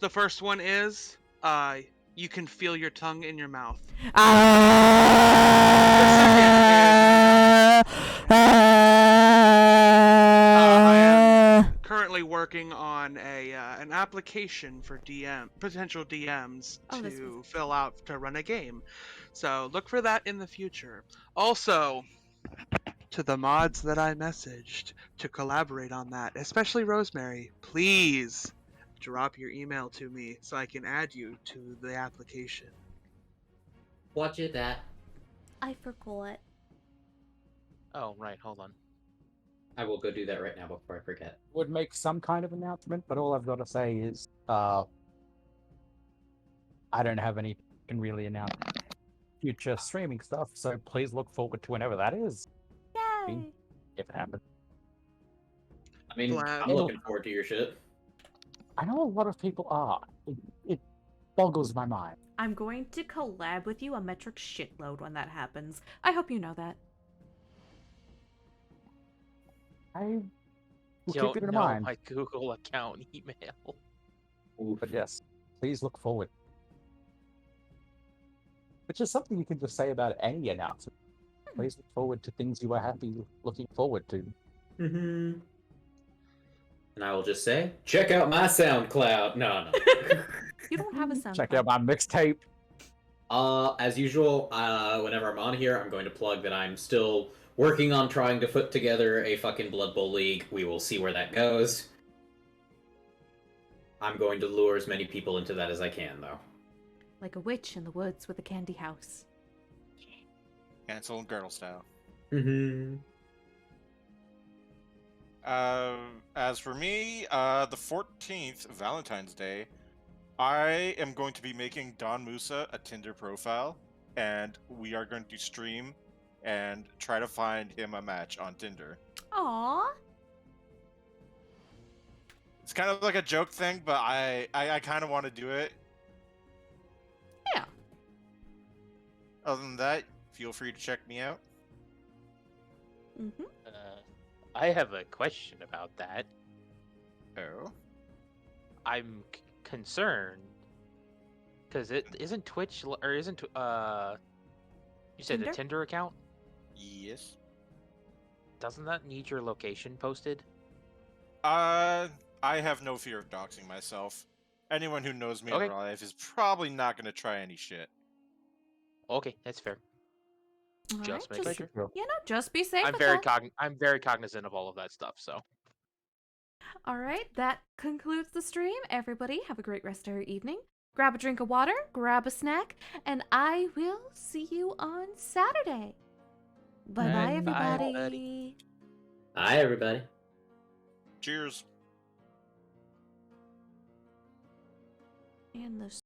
The first one is you can feel your tongue in your mouth. I am currently working on an application for potential DMs Oh, this to fill out to run a game. So look for that in the future. Also, to the mods that I messaged to collaborate on that, especially Rosemary, please drop your email to me so I can add you to the application. Watch it that. I forgot. Oh, right, hold on. I will go do that right now before I forget. Would make some kind of announcement, but all I've got to say is, I don't have any can really announce future streaming stuff, so please look forward to whenever that is, Yay! if it happens. I mean, Glad- I'm looking forward to your shit. I know a lot of people are. It boggles my mind. I'm going to collab with you a metric shitload when that happens. I hope you know that. I will Don't keep it in know mind. my Google account email. But yes, please look forward. Which is something you can just say about any announcement. Please look forward to things you are happy looking forward to. Mm-hmm. And I will just say, check out my SoundCloud. No. You don't have a sound. Check out my mixtape. As usual, whenever I'm on here, I'm going to plug that I'm still working on trying to put together a fucking Blood Bowl league. We will see where that goes. I'm going to lure as many people into that as I can, though. Like a witch in the woods with a candy house. Hansel and Gretel style. Mm-hmm. As for me, the 14th, Valentine's Day, I am going to be making Don Musa a Tinder profile, and we are going to stream and try to find him a match on Tinder. Aww. It's kind of like a joke thing, but I kind of want to do it. Yeah. Other than that, feel free to check me out. Mm-hmm. I have a question about that. Oh? I'm concerned because it isn't Twitch or isn't you said Tinder? the Tinder account? Yes. Doesn't that need your location posted? I have no fear of doxing myself. Anyone who knows me in Okay. real life is probably not going to try any shit. Okay, that's fair. All right, Just making sure. just be safe. I'm with very that. I'm very cognizant of all of that stuff. So. All right, that concludes the stream. Everybody, have a great rest of your evening. Grab a drink of water, grab a snack, and I will see you on Saturday. Bye bye, everybody. Bye, everybody. Cheers. And the